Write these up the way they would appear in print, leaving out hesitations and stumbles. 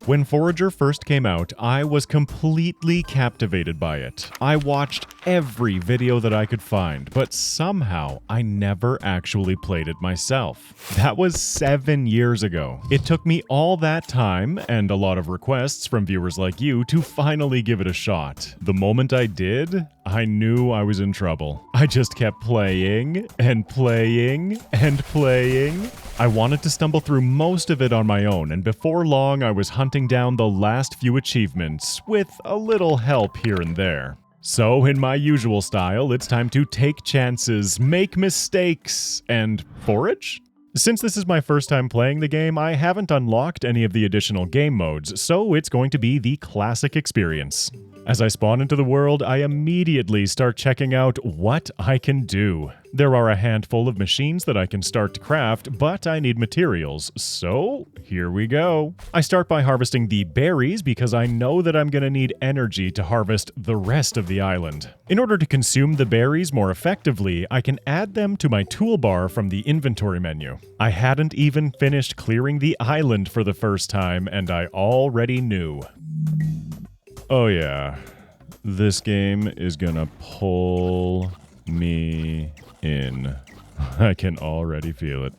When Forager first came out, I was completely captivated by it. I watched every video that I could find, but somehow I never actually played it myself. That was 7 years ago. It took me all that time and a lot of requests from viewers like you to finally give it a shot. The moment I did, I knew I was in trouble. I just kept playing and playing and playing. I wanted to stumble through most of it on my own, and before long I was hunting down the last few achievements, with a little help here and there. So, in my usual style, it's time to take chances, make mistakes, and forage? Since this is my first time playing the game, I haven't unlocked any of the additional game modes, so it's going to be the classic experience. As I spawn into the world, I immediately start checking out what I can do. There are a handful of machines that I can start to craft, but I need materials, so here we go. I start by harvesting the berries because I know that I'm going to need energy to harvest the rest of the island. In order to consume the berries more effectively, I can add them to my toolbar from the inventory menu. I hadn't even finished clearing the island for the first time, and I already knew. Oh yeah, this game is gonna pull me in. I can already feel it.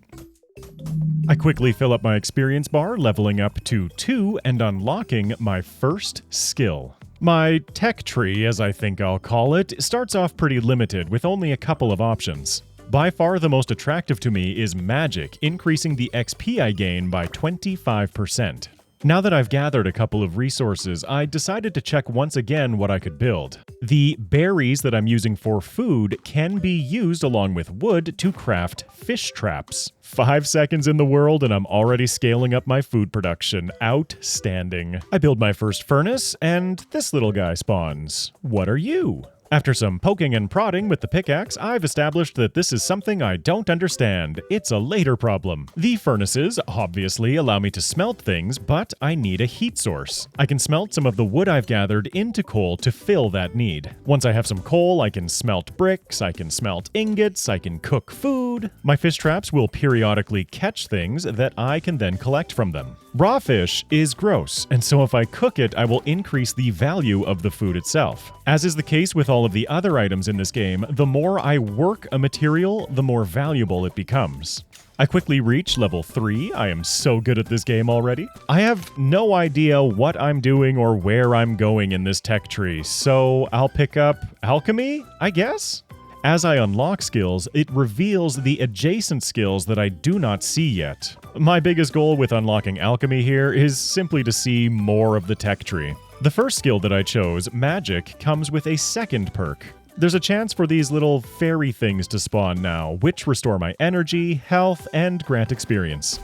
I quickly fill up my experience bar, leveling up to 2 and unlocking my first skill. My tech tree, as I think I'll call it, starts off pretty limited with only a couple of options. By far the most attractive to me is magic, increasing the XP I gain by 25%. Now that I've gathered a couple of resources, I decided to check once again what I could build. The berries that I'm using for food can be used along with wood to craft fish traps. 5 seconds in the world and I'm already scaling up my food production. Outstanding. I build my first furnace and this little guy spawns. What are you? After some poking and prodding with the pickaxe, I've established that this is something I don't understand. It's a later problem. The furnaces obviously allow me to smelt things, but I need a heat source. I can smelt some of the wood I've gathered into coal to fill that need. Once I have some coal, I can smelt bricks, I can smelt ingots, I can cook food. My fish traps will periodically catch things that I can then collect from them. Raw fish is gross, and so if I cook it, I will increase the value of the food itself. As is the case with all of the other items in this game, the more I work a material, the more valuable it becomes. I quickly reach level 3. I am so good at this game already. I have no idea what I'm doing or where I'm going in this tech tree, so I'll pick up alchemy, I guess? As I unlock skills, it reveals the adjacent skills that I do not see yet. My biggest goal with unlocking alchemy here is simply to see more of the tech tree. The first skill that I chose, magic, comes with a second perk. There's a chance for these little fairy things to spawn now, which restore my energy, health, and grant experience.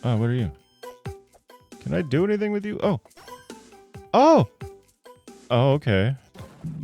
Oh, what are you? Can I do anything with you? Oh. Oh! Oh, okay.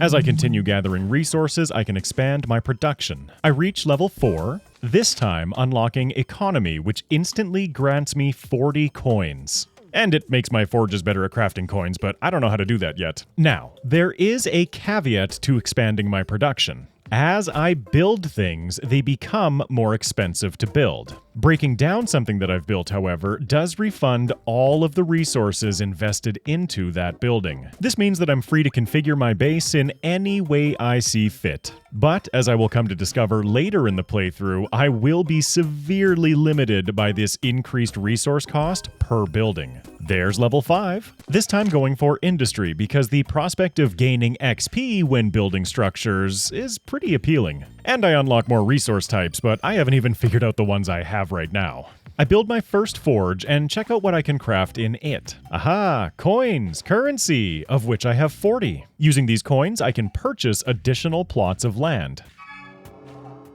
As I continue gathering resources, I can expand my production. I reach level 4, this time unlocking economy, which instantly grants me 40 coins. And it makes my forges better at crafting coins, but I don't know how to do that yet. Now, there is a caveat to expanding my production. As I build things, they become more expensive to build. Breaking down something that I've built, however, does refund all of the resources invested into that building. This means that I'm free to configure my base in any way I see fit. But, as I will come to discover later in the playthrough, I will be severely limited by this increased resource cost per building. There's level 5. This time going for industry because the prospect of gaining XP when building structures is pretty appealing. And I unlock more resource types, but I haven't even figured out the ones I have right now. I build my first forge and check out what I can craft in it. Aha! Coins! Currency! Of which I have 40. Using these coins, I can purchase additional plots of land.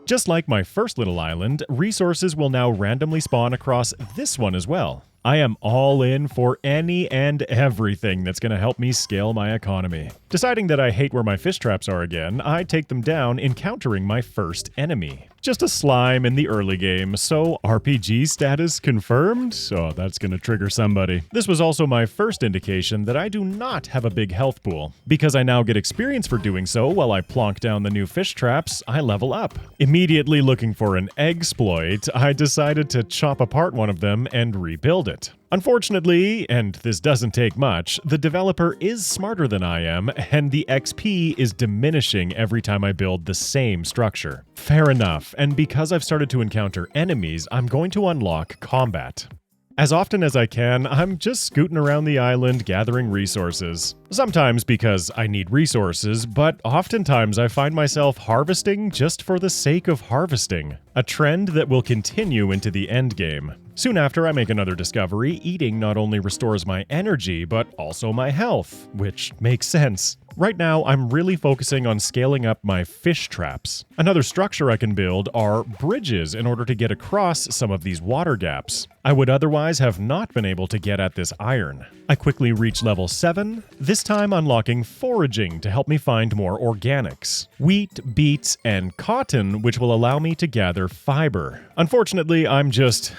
Just like my first little island, resources will now randomly spawn across this one as well. I am all in for any and everything that's going to help me scale my economy. Deciding that I hate where my fish traps are again, I take them down, encountering my first enemy. Just a slime in the early game, so RPG status confirmed? Oh, that's gonna trigger somebody. This was also my first indication that I do not have a big health pool. Because I now get experience for doing so while I plonk down the new fish traps, I level up. Immediately looking for an exploit, I decided to chop apart one of them and rebuild it. it. Unfortunately, and this doesn't take much, the developer is smarter than I am, and the XP is diminishing every time I build the same structure. Fair enough, and because I've started to encounter enemies, I'm going to unlock combat. As often as I can, I'm just scooting around the island gathering resources. Sometimes because I need resources, but oftentimes I find myself harvesting just for the sake of harvesting. A trend that will continue into the endgame. Soon after I make another discovery, eating not only restores my energy, but also my health, which makes sense. Right now, I'm really focusing on scaling up my fish traps. Another structure I can build are bridges in order to get across some of these water gaps. I would otherwise have not been able to get at this iron. I quickly reach level 7, this time unlocking foraging to help me find more organics. Wheat, beets, and cotton, which will allow me to gather fiber. Unfortunately, I'm just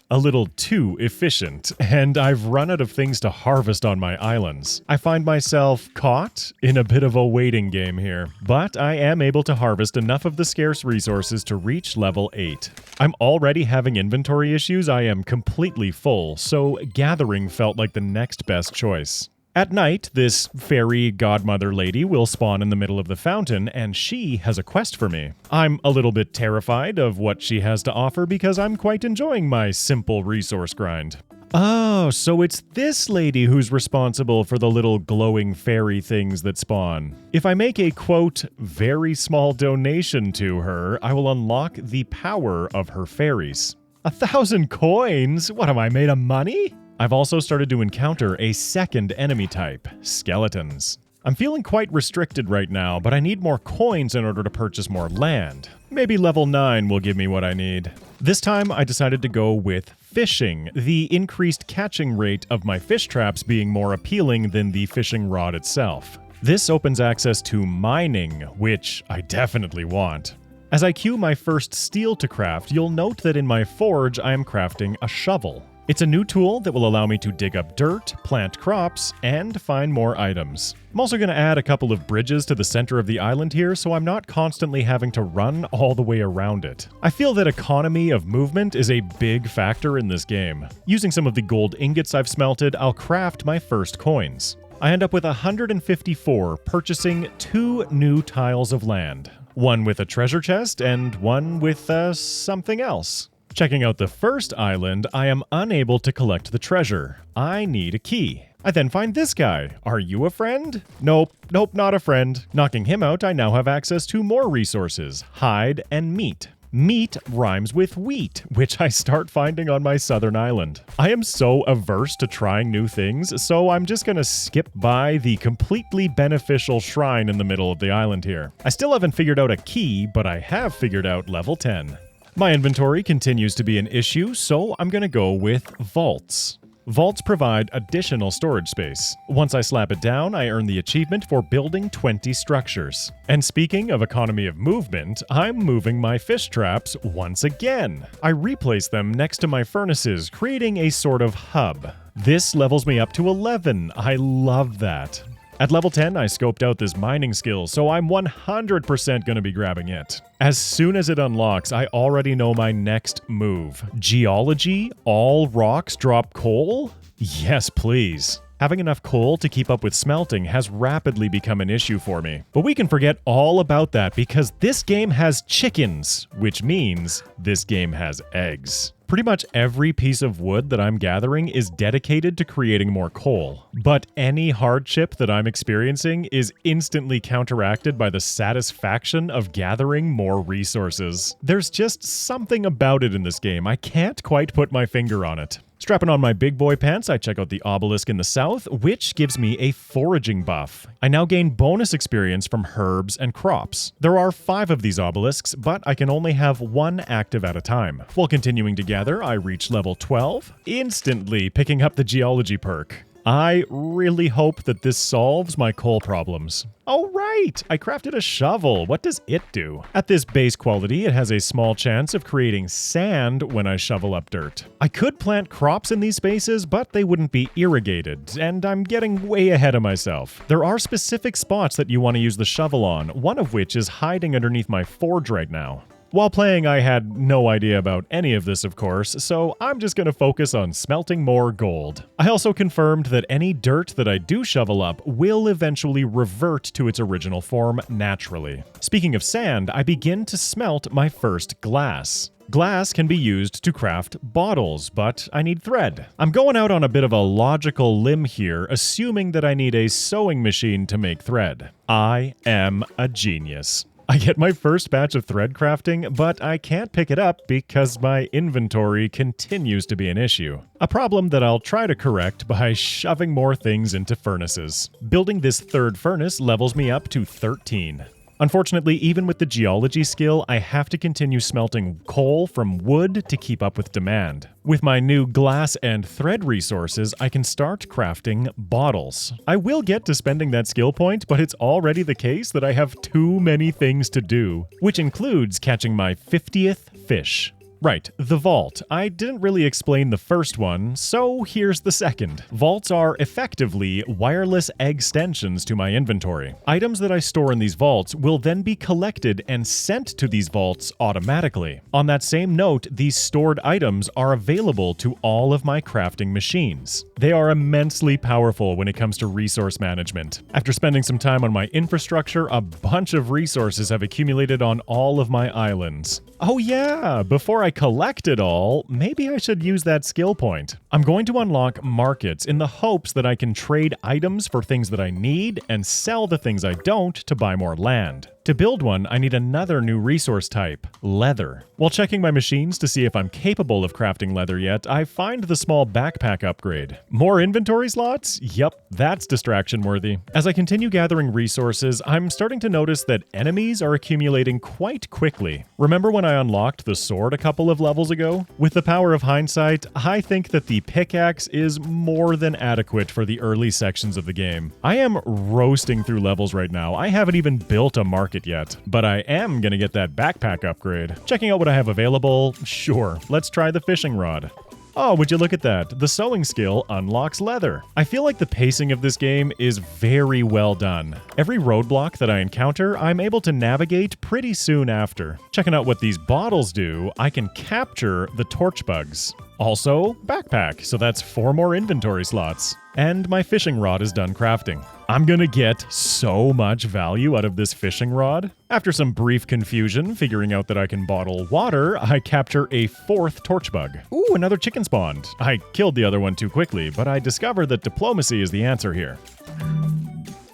a little too efficient, and I've run out of things to harvest on my islands. I find myself caught in a bit of a waiting game here, but I am able to harvest enough of the scarce resources to reach level 8. I'm already having inventory issues. I am completely full, so gathering felt like the next best choice. At night, this fairy godmother lady will spawn in the middle of the fountain, and she has a quest for me. I'm a little bit terrified of what she has to offer because I'm quite enjoying my simple resource grind. Oh, so it's this lady who's responsible for the little glowing fairy things that spawn. If I make a, quote, very small donation to her, I will unlock the power of her fairies. 1,000 coins? What am I, made of money? I've also started to encounter a second enemy type, skeletons. I'm feeling quite restricted right now, but I need more coins in order to purchase more land. Maybe level 9 will give me what I need. This time I decided to go with fishing, the increased catching rate of my fish traps being more appealing than the fishing rod itself. This opens access to mining, which I definitely want. As I queue my first steel to craft, you'll note that in my forge I am crafting a shovel. It's a new tool that will allow me to dig up dirt, plant crops, and find more items. I'm also going to add a couple of bridges to the center of the island here so I'm not constantly having to run all the way around it. I feel that economy of movement is a big factor in this game. Using some of the gold ingots I've smelted, I'll craft my first coins. I end up with 154, purchasing 2 new tiles of land. One with a treasure chest and one with something else. Checking out the first island, I am unable to collect the treasure. I need a key. I then find this guy. Are you a friend? Nope, not a friend. Knocking him out, I now have access to more resources, hide and meat. Meat rhymes with wheat, which I start finding on my southern island. I am so averse to trying new things, so I'm just gonna skip by the completely beneficial shrine in the middle of the island here. I still haven't figured out a key, but I have figured out level 10. My inventory continues to be an issue, so I'm gonna go with vaults. Vaults provide additional storage space. Once I slap it down, I earn the achievement for building 20 structures. And speaking of economy of movement, I'm moving my fish traps once again. I replace them next to my furnaces, creating a sort of hub. This levels me up to 11. I love that. At level 10, I scoped out this mining skill, so I'm 100% going to be grabbing it. As soon as it unlocks, I already know my next move. Geology? All rocks drop coal? Yes, please. Having enough coal to keep up with smelting has rapidly become an issue for me. But we can forget all about that because this game has chickens, which means this game has eggs. Pretty much every piece of wood that I'm gathering is dedicated to creating more coal. But any hardship that I'm experiencing is instantly counteracted by the satisfaction of gathering more resources. There's just something about it in this game. I can't quite put my finger on it. Strapping on my big boy pants, I check out the obelisk in the south, which gives me a foraging buff. I now gain bonus experience from herbs and crops. There are 5 of these obelisks, but I can only have 1 active at a time. While continuing to gather, I reach level 12, instantly picking up the geology perk. I really hope that this solves my coal problems. Oh right, I crafted a shovel. What does it do? At this base quality, it has a small chance of creating sand when I shovel up dirt. I could plant crops in these spaces, but they wouldn't be irrigated, and I'm getting way ahead of myself. There are specific spots that you want to use the shovel on, one of which is hiding underneath my forge right now. While playing, I had no idea about any of this, of course, so I'm just gonna focus on smelting more gold. I also confirmed that any dirt that I do shovel up will eventually revert to its original form naturally. Speaking of sand, I begin to smelt my first glass. Glass can be used to craft bottles, but I need thread. I'm going out on a bit of a logical limb here, assuming that I need a sewing machine to make thread. I am a genius. I get my first batch of thread crafting, but I can't pick it up because my inventory continues to be an issue. A problem that I'll try to correct by shoving more things into furnaces. Building this third furnace levels me up to 13. Unfortunately, even with the geology skill, I have to continue smelting coal from wood to keep up with demand. With my new glass and thread resources, I can start crafting bottles. I will get to spending that skill point, but it's already the case that I have too many things to do, which includes catching my 50th fish. Right, the vault. I didn't really explain the first one, so here's the second. Vaults are effectively wireless extensions to my inventory. Items that I store in these vaults will then be collected and sent to these vaults automatically. On that same note, these stored items are available to all of my crafting machines. They are immensely powerful when it comes to resource management. After spending some time on my infrastructure, a bunch of resources have accumulated on all of my islands. Oh yeah, before I collect it all, maybe I should use that skill point. I'm going to unlock markets in the hopes that I can trade items for things that I need and sell the things I don't to buy more land. To build one, I need another new resource type, leather. While checking my machines to see if I'm capable of crafting leather yet, I find the small backpack upgrade. More inventory slots? Yep, that's distraction worthy. As I continue gathering resources, I'm starting to notice that enemies are accumulating quite quickly. Remember when I unlocked the sword a couple of levels ago? With the power of hindsight, I think that the pickaxe is more than adequate for the early sections of the game. I am roasting through levels right now. I haven't even built a market yet, but I am gonna get that backpack upgrade. Checking out what I have available, sure, let's try the fishing rod. Oh, would you look at that? The sewing skill unlocks leather. I feel like the pacing of this game is very well done. Every roadblock that I encounter, I'm able to navigate pretty soon after. Checking out what these bottles do, I can capture the torch bugs. Also, backpack, so that's 4 more inventory slots. And my fishing rod is done crafting. I'm gonna get so much value out of this fishing rod. After some brief confusion, figuring out that I can bottle water, I capture a 4th torch bug. Ooh, another chicken spawned. I killed the other one too quickly, but I discovered that diplomacy is the answer here.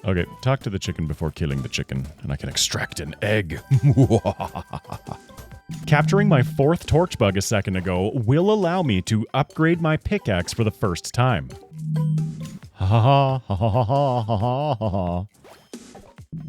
Okay, talk to the chicken before killing the chicken, and I can extract an egg. Capturing my 4th torch bug a second ago will allow me to upgrade my pickaxe for the first time. Ha ha ha ha ha ha ha ha ha.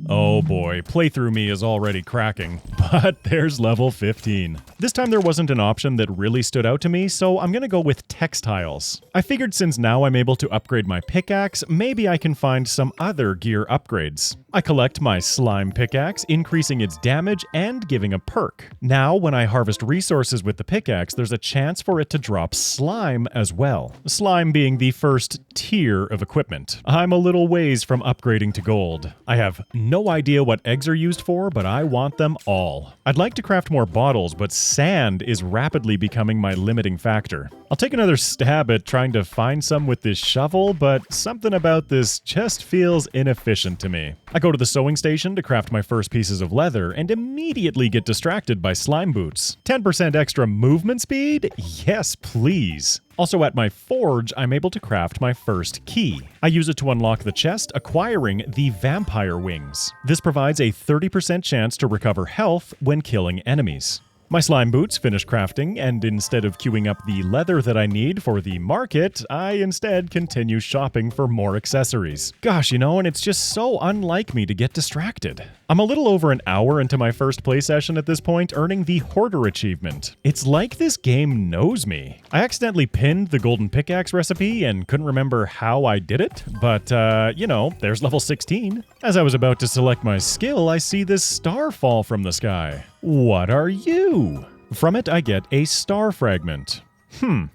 Oh boy, playthrough me is already cracking, but there's level 15. This time there wasn't an option that really stood out to me, so I'm gonna go with textiles. I figured since now I'm able to upgrade my pickaxe, maybe I can find some other gear upgrades. I collect my slime pickaxe, increasing its damage and giving a perk. Now, when I harvest resources with the pickaxe, there's a chance for it to drop slime as well. Slime being the first tier of equipment. I'm a little ways from upgrading to gold. I have no idea what eggs are used for, but I want them all. I'd like to craft more bottles, but sand is rapidly becoming my limiting factor. I'll take another stab at trying to find some with this shovel, but something about this just feels inefficient to me. I go to the sewing station to craft my first pieces of leather and immediately get distracted by slime boots. 10% extra movement speed? Yes, please. Also at my forge, I'm able to craft my first key. I use it to unlock the chest, acquiring the vampire wings. This provides a 30% chance to recover health when killing enemies. My slime boots finish crafting, and instead of queuing up the leather that I need for the market, I instead continue shopping for more accessories. Gosh, and it's just so unlike me to get distracted. I'm a little over an hour into my first play session at this point, earning the Hoarder achievement. It's like this game knows me. I accidentally pinned the golden pickaxe recipe and couldn't remember how I did it, but there's level 16. As I was about to select my skill, I see this star fall from the sky. What are you? From it, I get a star fragment.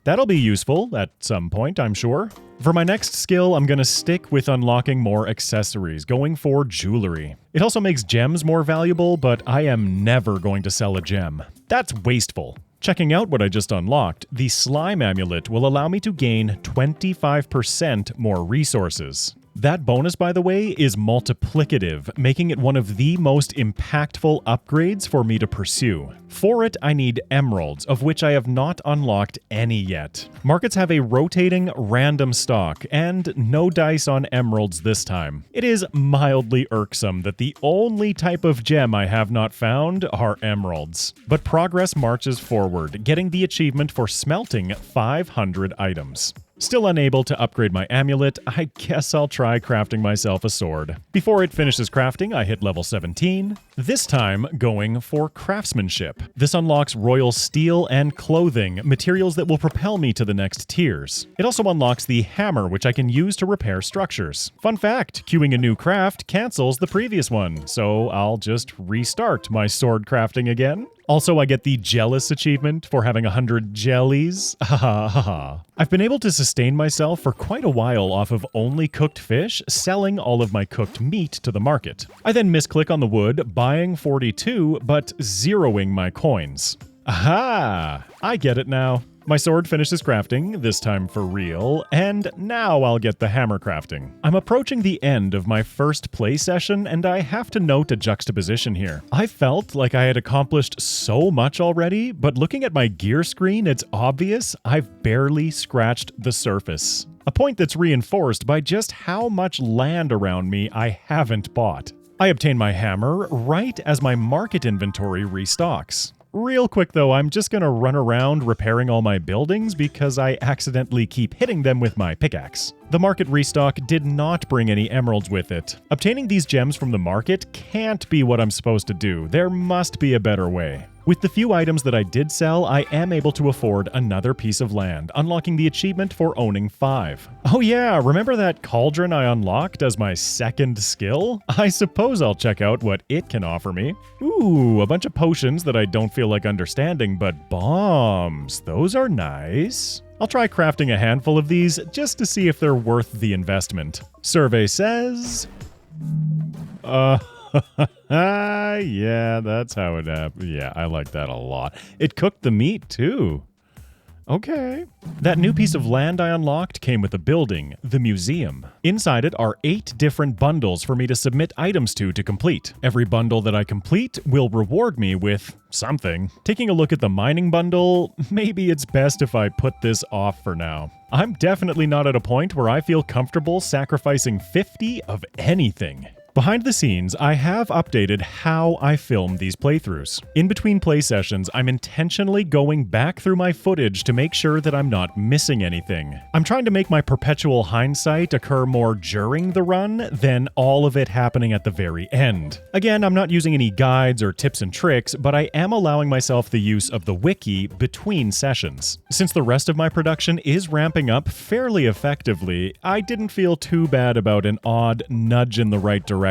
That'll be useful at some point, I'm sure. For my next skill, I'm gonna stick with unlocking more accessories, going for jewelry. It also makes gems more valuable, but I am never going to sell a gem. That's wasteful. Checking out what I just unlocked, the slime amulet will allow me to gain 25% more resources. That bonus, by the way, is multiplicative, making it one of the most impactful upgrades for me to pursue. For it, I need emeralds, of which I have not unlocked any yet. Markets have a rotating random stock, and no dice on emeralds this time. It is mildly irksome that the only type of gem I have not found are emeralds. But progress marches forward, getting the achievement for smelting 500 items. Still unable to upgrade my amulet, I guess I'll try crafting myself a sword. Before it finishes crafting, I hit level 17, this time going for craftsmanship. This unlocks royal steel and clothing, materials that will propel me to the next tiers. It also unlocks the hammer, which I can use to repair structures. Fun fact, queuing a new craft cancels the previous one, so I'll just restart my sword crafting again. Also, I get the jealous achievement for having 100 jellies. Haha. I've been able to sustain myself for quite a while off of only cooked fish, selling all of my cooked meat to the market. I then misclick on the wood, buying 42, but zeroing my coins. Aha! I get it now. My sword finishes crafting, this time for real, and now I'll get the hammer crafting. I'm approaching the end of my first play session, and I have to note a juxtaposition here. I felt like I had accomplished so much already, but looking at my gear screen, it's obvious I've barely scratched the surface. A point that's reinforced by just how much land around me I haven't bought. I obtain my hammer right as my market inventory restocks. Real quick though, I'm just gonna run around repairing all my buildings because I accidentally keep hitting them with my pickaxe. The market restock did not bring any emeralds with it. Obtaining these gems from the market can't be what I'm supposed to do. There must be a better way. With the few items that I did sell, I am able to afford another piece of land, unlocking the achievement for owning 5. Oh yeah, remember that cauldron I unlocked as my second skill? I suppose I'll check out what it can offer me. Ooh, a bunch of potions that I don't feel like understanding, but bombs. Those are nice. I'll try crafting a handful of these just to see if they're worth the investment. Survey says... yeah, that's how it happened. Yeah, I like that a lot. It cooked the meat, too. Okay. That new piece of land I unlocked came with a building, the museum. Inside it are 8 different bundles for me to submit items to complete. Every bundle that I complete will reward me with something. Taking a look at the mining bundle, maybe it's best if I put this off for now. I'm definitely not at a point where I feel comfortable sacrificing 50 of anything. Behind the scenes, I have updated how I film these playthroughs. In between play sessions, I'm intentionally going back through my footage to make sure that I'm not missing anything. I'm trying to make my perpetual hindsight occur more during the run than all of it happening at the very end. Again, I'm not using any guides or tips and tricks, but I am allowing myself the use of the wiki between sessions. Since the rest of my production is ramping up fairly effectively, I didn't feel too bad about an odd nudge in the right direction.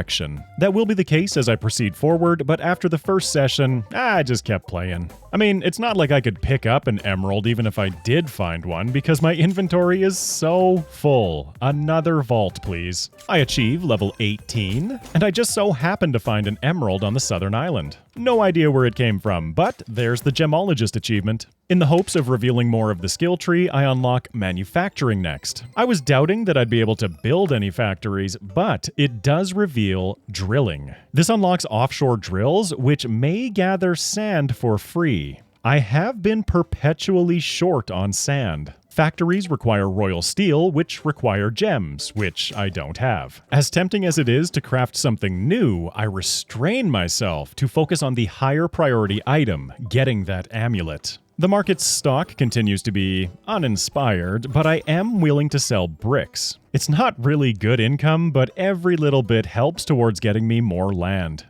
That will be the case as I proceed forward, but after the first session, I just kept playing. I mean, it's not like I could pick up an emerald even if I did find one, because my inventory is so full. Another vault, please. I achieve level 18, and I just so happened to find an emerald on the southern island. No idea where it came from, but there's the gemologist achievement. In the hopes of revealing more of the skill tree, I unlock manufacturing next. I was doubting that I'd be able to build any factories, but it does reveal drilling. This unlocks offshore drills, which may gather sand for free. I have been perpetually short on sand. Factories require royal steel, which require gems, which I don't have. As tempting as it is to craft something new, I restrain myself to focus on the higher priority item, getting that amulet. The market's stock continues to be uninspired, but I am willing to sell bricks. It's not really good income, but every little bit helps towards getting me more land.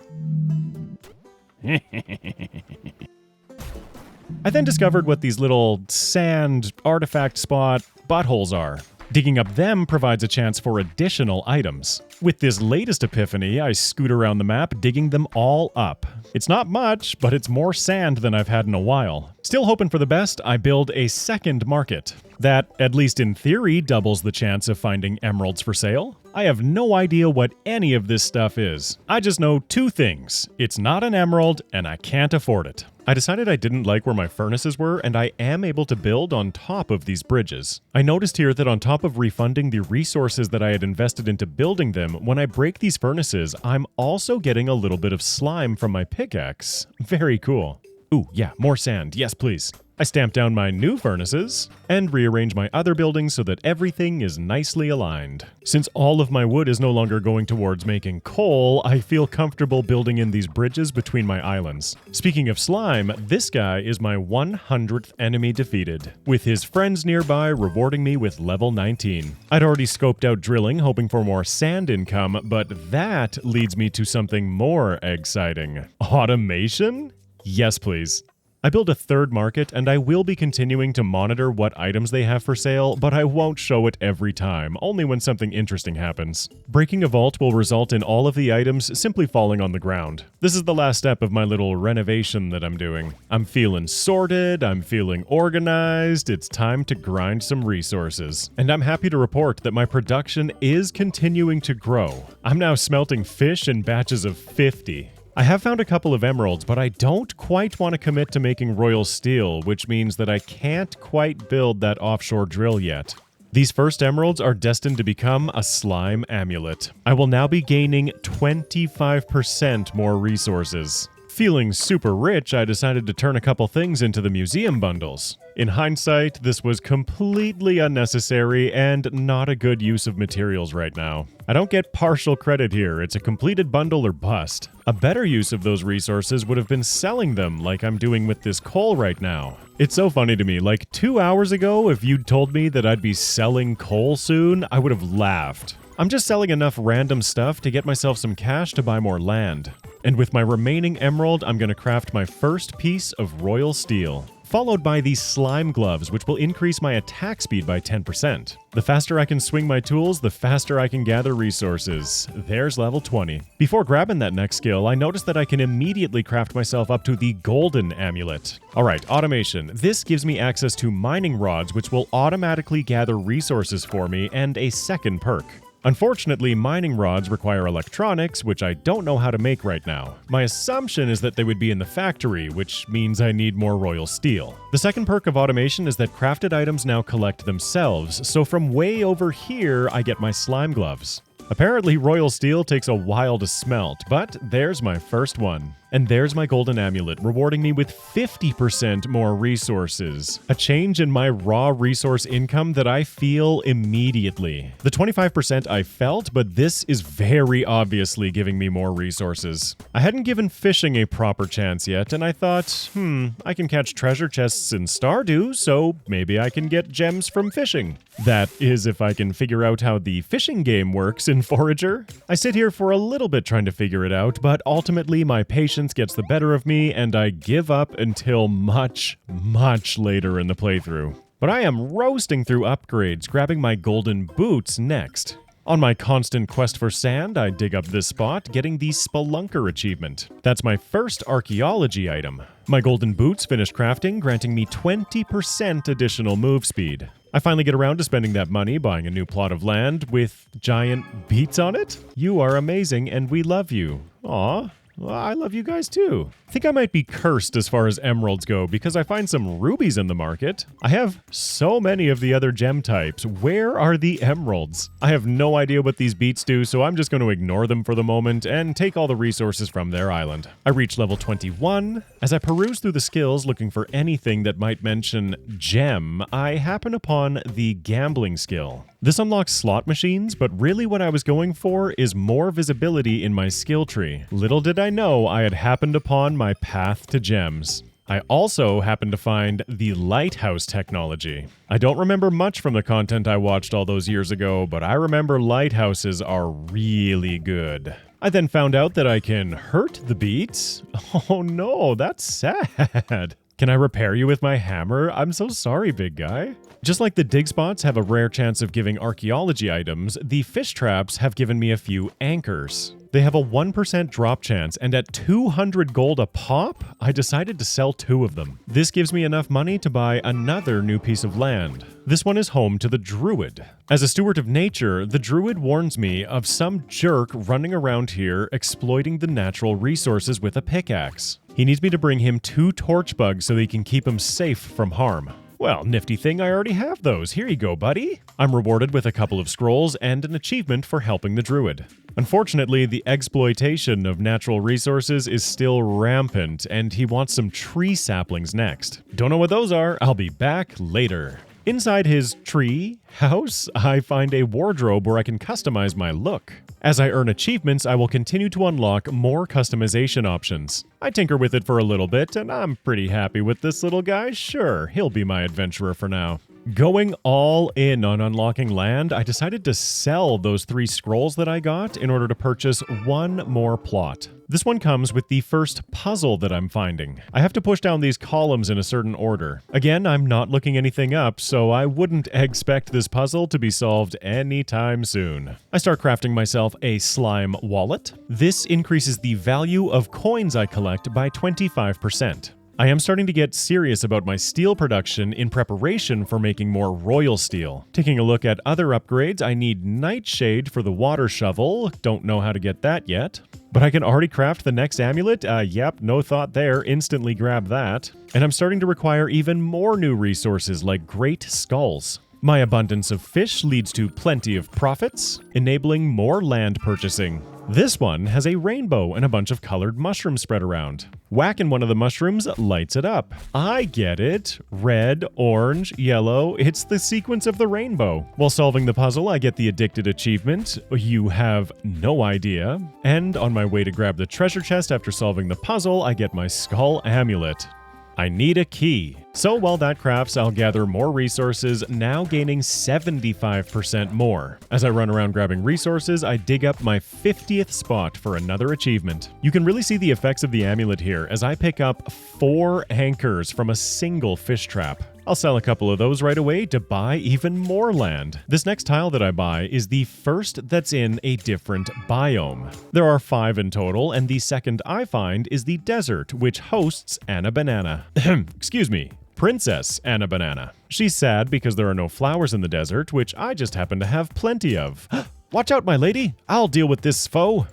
I then discovered what these little sand artifact spot buttholes are. Digging up them provides a chance for additional items. With this latest epiphany, I scoot around the map, digging them all up. It's not much, but it's more sand than I've had in a while. Still hoping for the best, I build a second market. That, at least in theory, doubles the chance of finding emeralds for sale. I have no idea what any of this stuff is. I just know two things. It's not an emerald, and I can't afford it. I decided I didn't like where my furnaces were, and I am able to build on top of these bridges. I noticed here that on top of refunding the resources that I had invested into building them, when I break these furnaces, I'm also getting a little bit of slime from my pickaxe. Very cool. Ooh, yeah, more sand. Yes, please. I stamp down my new furnaces and rearrange my other buildings so that everything is nicely aligned. Since all of my wood is no longer going towards making coal, I feel comfortable building in these bridges between my islands. Speaking of slime, this guy is my 100th enemy defeated, with his friends nearby rewarding me with level 19. I'd already scoped out drilling, hoping for more sand income, but that leads me to something more exciting. Automation? Yes, please. I build a third market, and I will be continuing to monitor what items they have for sale, but I won't show it every time, only when something interesting happens. Breaking a vault will result in all of the items simply falling on the ground. This is the last step of my little renovation that I'm doing. I'm feeling sorted, I'm feeling organized, it's time to grind some resources. And I'm happy to report that my production is continuing to grow. I'm now smelting fish in batches of 50. I have found a couple of emeralds, but I don't quite want to commit to making royal steel, which means that I can't quite build that offshore drill yet. These first emeralds are destined to become a slime amulet. I will now be gaining 25% more resources. Feeling super rich, I decided to turn a couple things into the museum bundles. In hindsight, this was completely unnecessary and not a good use of materials right now. I don't get partial credit here, it's a completed bundle or bust. A better use of those resources would have been selling them like I'm doing with this coal right now. It's so funny to me, like 2 hours ago, if you'd told me that I'd be selling coal soon, I would have laughed. I'm just selling enough random stuff to get myself some cash to buy more land. And with my remaining emerald, I'm going to craft my first piece of royal steel, followed by these slime gloves, which will increase my attack speed by 10%. The faster I can swing my tools, the faster I can gather resources. There's level 20. Before grabbing that next skill, I noticed that I can immediately craft myself up to the golden amulet. Alright, automation. This gives me access to mining rods, which will automatically gather resources for me, and a second perk. Unfortunately, mining rods require electronics, which I don't know how to make right now. My assumption is that they would be in the factory, which means I need more royal steel. The second perk of automation is that crafted items now collect themselves, so from way over here, I get my slime gloves. Apparently, royal steel takes a while to smelt, but there's my first one. And there's my golden amulet, rewarding me with 50% more resources. A change in my raw resource income that I feel immediately. The 25% I felt, but this is very obviously giving me more resources. I hadn't given fishing a proper chance yet, and I thought, I can catch treasure chests in Stardew, so maybe I can get gems from fishing. That is if I can figure out how the fishing game works in Forager. I sit here for a little bit trying to figure it out, but ultimately my patience gets the better of me, and I give up until much, much later in the playthrough. But I am roasting through upgrades, grabbing my golden boots next. On my constant quest for sand, I dig up this spot, getting the Spelunker achievement. That's my first archaeology item. My golden boots finish crafting, granting me 20% additional move speed. I finally get around to spending that money buying a new plot of land with giant beets on it. You are amazing and we love you. Aw. Well, I love you guys too. I think I might be cursed as far as emeralds go because I find some rubies in the market. I have so many of the other gem types. Where are the emeralds? I have no idea what these beets do, so I'm just going to ignore them for the moment and take all the resources from their island. I reach level 21. As I peruse through the skills looking for anything that might mention gem, I happen upon the gambling skill. This unlocks slot machines, but really what I was going for is more visibility in my skill tree. Little did I know I had happened upon my path to gems. I also happened to find the lighthouse technology. I don't remember much from the content I watched all those years ago, but I remember lighthouses are really good. I then found out that I can hurt the beets. Oh no, that's sad. Can I repair you with my hammer? I'm so sorry, big guy. Just like the dig spots have a rare chance of giving archaeology items, the fish traps have given me a few anchors. They have a 1% drop chance, and at 200 gold a pop, I decided to sell 2 of them. This gives me enough money to buy another new piece of land. This one is home to the Druid. As a steward of nature, the Druid warns me of some jerk running around here exploiting the natural resources with a pickaxe. He needs me to bring him 2 torch bugs so he can keep him safe from harm. Well, nifty thing, I already have those. Here you go, buddy. I'm rewarded with a couple of scrolls and an achievement for helping the Druid. Unfortunately, the exploitation of natural resources is still rampant, and he wants some tree saplings next. Don't know what those are. I'll be back later. Inside his tree house, I find a wardrobe where I can customize my look. As I earn achievements, I will continue to unlock more customization options. I tinker with it for a little bit, and I'm pretty happy with this little guy. Sure, he'll be my adventurer for now. Going all in on unlocking land, I decided to sell those 3 scrolls that I got in order to purchase 1 more plot. This one comes with the first puzzle that I'm finding. I have to push down these columns in a certain order. Again, I'm not looking anything up, so I wouldn't expect this puzzle to be solved anytime soon. I start crafting myself a slime wallet. This increases the value of coins I collect by 25%. I am starting to get serious about my steel production in preparation for making more royal steel. Taking a look at other upgrades, I need nightshade for the water shovel. Don't know how to get that yet. But I can already craft the next amulet. Yep, no thought there. Instantly grab that. And I'm starting to require even more new resources like great skulls. My abundance of fish leads to plenty of profits, enabling more land purchasing. This one has a rainbow and a bunch of colored mushrooms spread around. Whacking one of the mushrooms lights it up. I get it. Red, orange, yellow. It's the sequence of the rainbow. While solving the puzzle, I get the addicted achievement. You have no idea. And on my way to grab the treasure chest after solving the puzzle, I get my skull amulet. I need a key. So while that crafts, I'll gather more resources, now gaining 75% more. As I run around grabbing resources, I dig up my 50th spot for another achievement. You can really see the effects of the amulet here as I pick up 4 anchors from a single fish trap. I'll sell a couple of those right away to buy even more land. This next tile that I buy is the first that's in a different biome. There are 5 in total, and the second I find is the desert, which hosts Anna Banana. Excuse me. Princess Anna Banana. She's sad because there are no flowers in the desert, which I just happen to have plenty of. Watch out, my lady. I'll deal with this foe.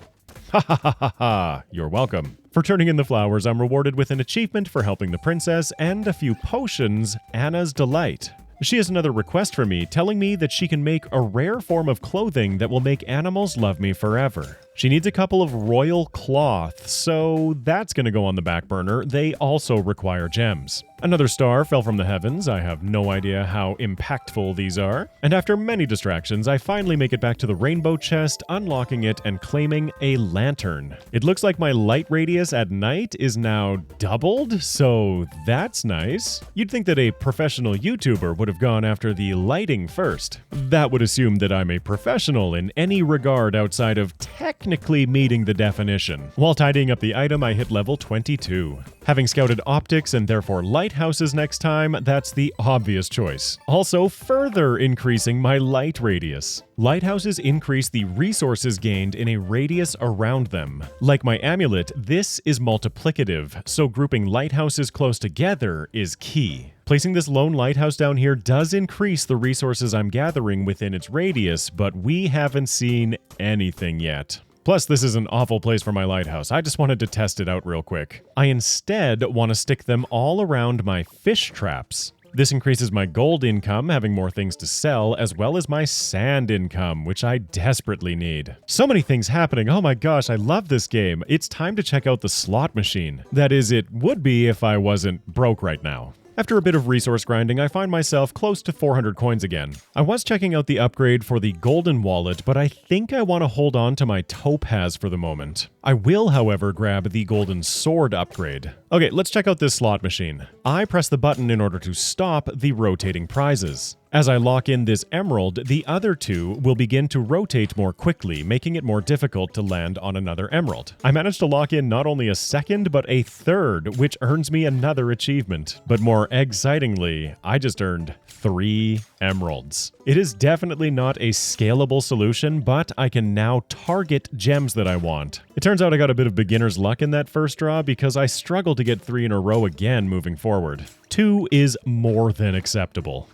Ha ha ha ha ha. You're welcome. For turning in the flowers, I'm rewarded with an achievement for helping the princess and a few potions, Anna's Delight. She has another request for me, telling me that she can make a rare form of clothing that will make animals love me forever. She needs a couple of royal cloth, so that's going to go on the back burner. They also require gems. Another star fell from the heavens. I have no idea how impactful these are. And after many distractions, I finally make it back to the rainbow chest, unlocking it and claiming a lantern. It looks like my light radius at night is now doubled, so that's nice. You'd think that a professional YouTuber would have gone after the lighting first. That would assume that I'm a professional in any regard outside of technically meeting the definition. While tidying up the item, I hit level 22. Having scouted optics and therefore lighthouses next time, that's the obvious choice. Also, further increasing my light radius. Lighthouses increase the resources gained in a radius around them. Like my amulet, this is multiplicative, so grouping lighthouses close together is key. Placing this lone lighthouse down here does increase the resources I'm gathering within its radius, but we haven't seen anything yet. Plus, this is an awful place for my lighthouse. I just wanted to test it out real quick. I instead want to stick them all around my fish traps. This increases my gold income, having more things to sell, as well as my sand income, which I desperately need. So many things happening. Oh my gosh, I love this game. It's time to check out the slot machine. That is, it would be if I wasn't broke right now. After a bit of resource grinding, I find myself close to 400 coins again. I was checking out the upgrade for the golden wallet, but I think I want to hold on to my topaz for the moment. I will, however, grab the golden sword upgrade. Okay, let's check out this slot machine. I press the button in order to stop the rotating prizes. As I lock in this emerald, the other two will begin to rotate more quickly, making it more difficult to land on another emerald. I managed to lock in not only a second, but a third, which earns me another achievement. But more excitingly, I just earned 3 emeralds. It is definitely not a scalable solution, but I can now target gems that I want. It turns out I got a bit of beginner's luck in that first draw because I struggled to get 3 in a row again moving forward. 2 is more than acceptable.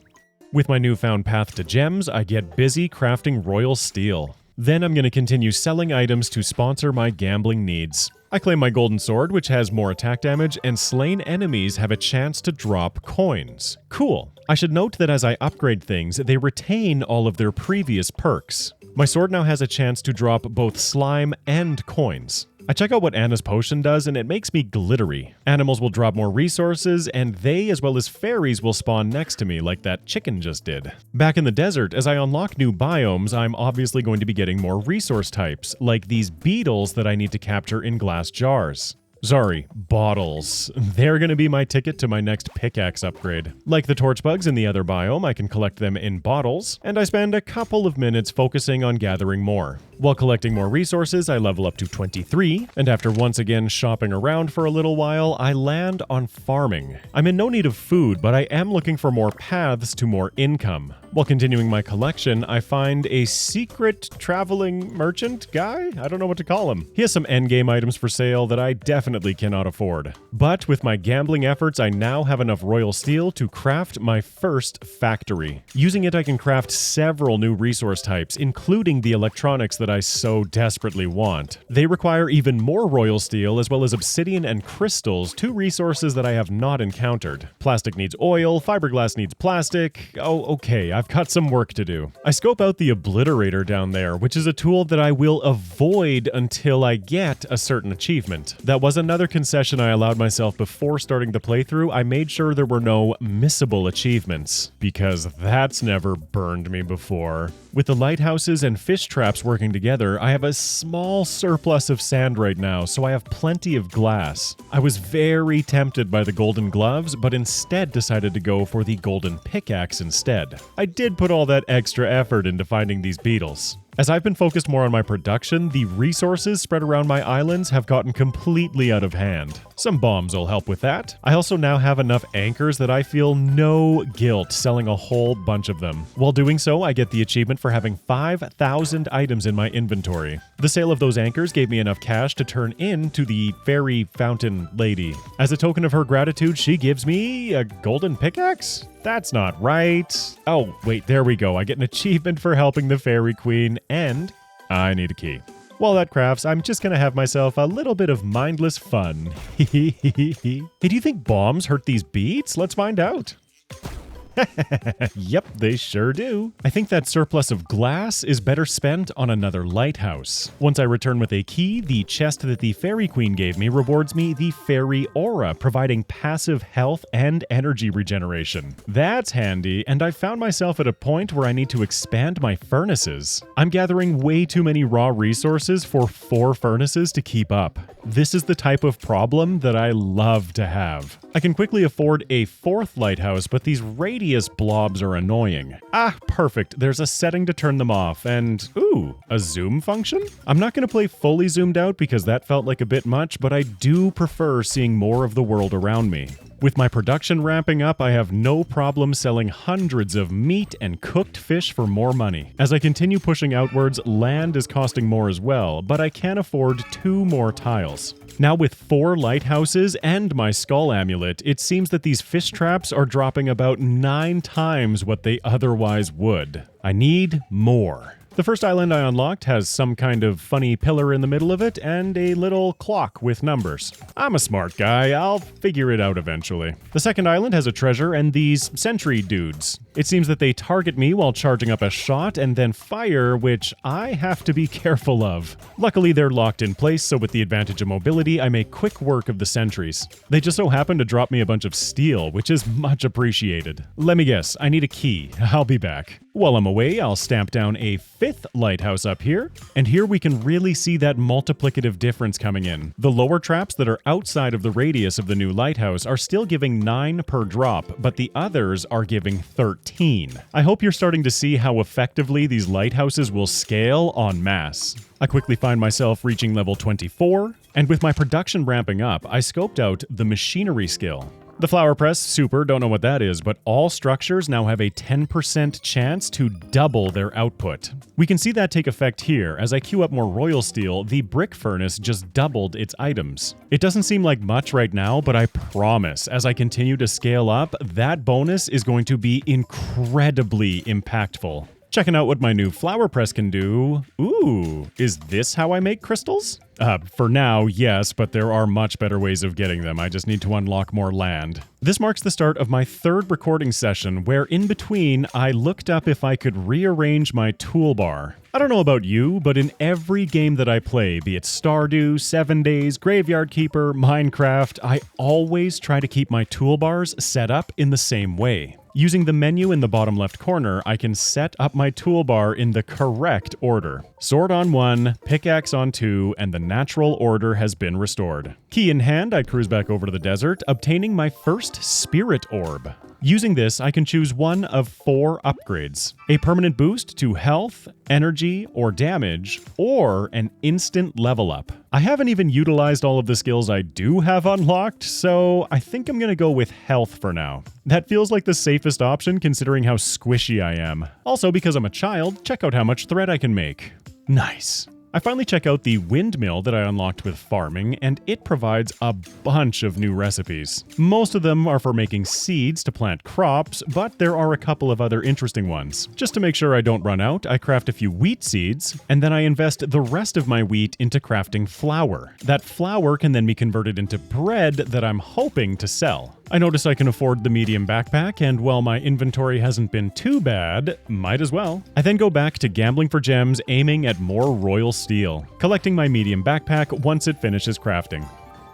With my newfound path to gems, I get busy crafting royal steel. Then I'm going to continue selling items to sponsor my gambling needs. I claim my golden sword, which has more attack damage, and slain enemies have a chance to drop coins. Cool. I should note that as I upgrade things, they retain all of their previous perks. My sword now has a chance to drop both slime and coins. I check out what Anna's potion does, and it makes me glittery. Animals will drop more resources, and they, as well as fairies, will spawn next to me like that chicken just did. Back in the desert, as I unlock new biomes, I'm obviously going to be getting more resource types, like these beetles that I need to capture in glass jars. Sorry, bottles. They're going to be my ticket to my next pickaxe upgrade. Like the torch bugs in the other biome, I can collect them in bottles, and I spend a couple of minutes focusing on gathering more. While collecting more resources, I level up to 23, and after once again shopping around for a little while, I land on farming. I'm in no need of food, but I am looking for more paths to more income. While continuing my collection, I find a secret traveling merchant guy? I don't know what to call him. He has some endgame items for sale that I definitely cannot afford. But with my gambling efforts, I now have enough royal steel to craft my first factory. Using it, I can craft several new resource types, including the electronics that I so desperately want. They require even more royal steel, as well as obsidian and crystals, 2 resources that I have not encountered. Plastic needs oil, fiberglass needs plastic. Oh, okay, I've got some work to do. I scope out the obliterator down there, which is a tool that I will avoid until I get a certain achievement. That was another concession I allowed myself before starting the playthrough. I made sure there were no missable achievements, because that's never burned me before. With the lighthouses and fish traps working together, I have a small surplus of sand right now, so I have plenty of glass. I was very tempted by the golden gloves, but instead decided to go for the golden pickaxe instead. I did put all that extra effort into finding these beetles. As I've been focused more on my production, the resources spread around my islands have gotten completely out of hand. Some bombs will help with that. I also now have enough anchors that I feel no guilt selling a whole bunch of them. While doing so, I get the achievement for having 5,000 items in my inventory. The sale of those anchors gave me enough cash to turn into the fairy fountain lady. As a token of her gratitude, she gives me a golden pickaxe? That's not right. Oh, wait, there we go. I get an achievement for helping the fairy queen, and I need a key. While that crafts, I'm just gonna have myself a little bit of mindless fun. Hey, do you think bombs hurt these beets? Let's find out. Yep, they sure do. I think that surplus of glass is better spent on another lighthouse. Once I return with a key, the chest that the fairy queen gave me rewards me the fairy aura, providing passive health and energy regeneration. That's handy, and I found myself at a point where I need to expand my furnaces. I'm gathering way too many raw resources for 4 furnaces to keep up. This is the type of problem that I love to have. I can quickly afford a 4th lighthouse, but these radius blobs are annoying. Ah, perfect. There's a setting to turn them off, and ooh, a zoom function? I'm not going to play fully zoomed out because that felt like a bit much, but I do prefer seeing more of the world around me. With my production ramping up, I have no problem selling hundreds of meat and cooked fish for more money. As I continue pushing outwards, land is costing more as well, but I can afford 2 more tiles. Now with 4 lighthouses and my skull amulet, it seems that these fish traps are dropping about 9 times what they otherwise would. I need more. The first island I unlocked has some kind of funny pillar in the middle of it and a little clock with numbers. I'm a smart guy, I'll figure it out eventually. The second island has a treasure and these sentry dudes. It seems that they target me while charging up a shot and then fire, which I have to be careful of. Luckily, they're locked in place, so with the advantage of mobility, I make quick work of the sentries. They just so happen to drop me a bunch of steel, which is much appreciated. Let me guess, I need a key. I'll be back. While I'm away, I'll stamp down a 5th lighthouse up here, and here we can really see that multiplicative difference coming in. The lower traps that are outside of the radius of the new lighthouse are still giving 9 per drop, but the others are giving 13. I hope you're starting to see how effectively these lighthouses will scale en masse. I quickly find myself reaching level 24, and with my production ramping up, I scoped out the machinery skill. The flower press, super, don't know what that is, but all structures now have a 10% chance to double their output. We can see that take effect here. As I queue up more royal steel, the brick furnace just doubled its items. It doesn't seem like much right now, but I promise, as I continue to scale up, that bonus is going to be incredibly impactful. Checking out what my new flower press can do. Ooh, is this how I make crystals? For now, yes, but there are much better ways of getting them. I just need to unlock more land. This marks the start of my 3rd recording session, where in between, I looked up if I could rearrange my toolbar. I don't know about you, but in every game that I play, be it Stardew, 7 Days, Graveyard Keeper, Minecraft, I always try to keep my toolbars set up in the same way. Using the menu in the bottom left corner, I can set up my toolbar in the correct order. Sword on 1, pickaxe on 2, and the natural order has been restored. Key in hand, I cruise back over to the desert, obtaining my first spirit orb. Using this, I can choose one of 4 upgrades: a permanent boost to health, energy, or damage, or an instant level up. I haven't even utilized all of the skills I do have unlocked, so I think I'm gonna go with health for now. That feels like the safest option considering how squishy I am. Also, because I'm a child, check out how much thread I can make. Nice. I finally check out the windmill that I unlocked with farming, and it provides a bunch of new recipes. Most of them are for making seeds to plant crops, but there are a couple of other interesting ones. Just to make sure I don't run out, I craft a few wheat seeds, and then I invest the rest of my wheat into crafting flour. That flour can then be converted into bread that I'm hoping to sell. I notice I can afford the medium backpack, and while my inventory hasn't been too bad, might as well. I then go back to gambling for gems, aiming at more royal steel, collecting my medium backpack once it finishes crafting.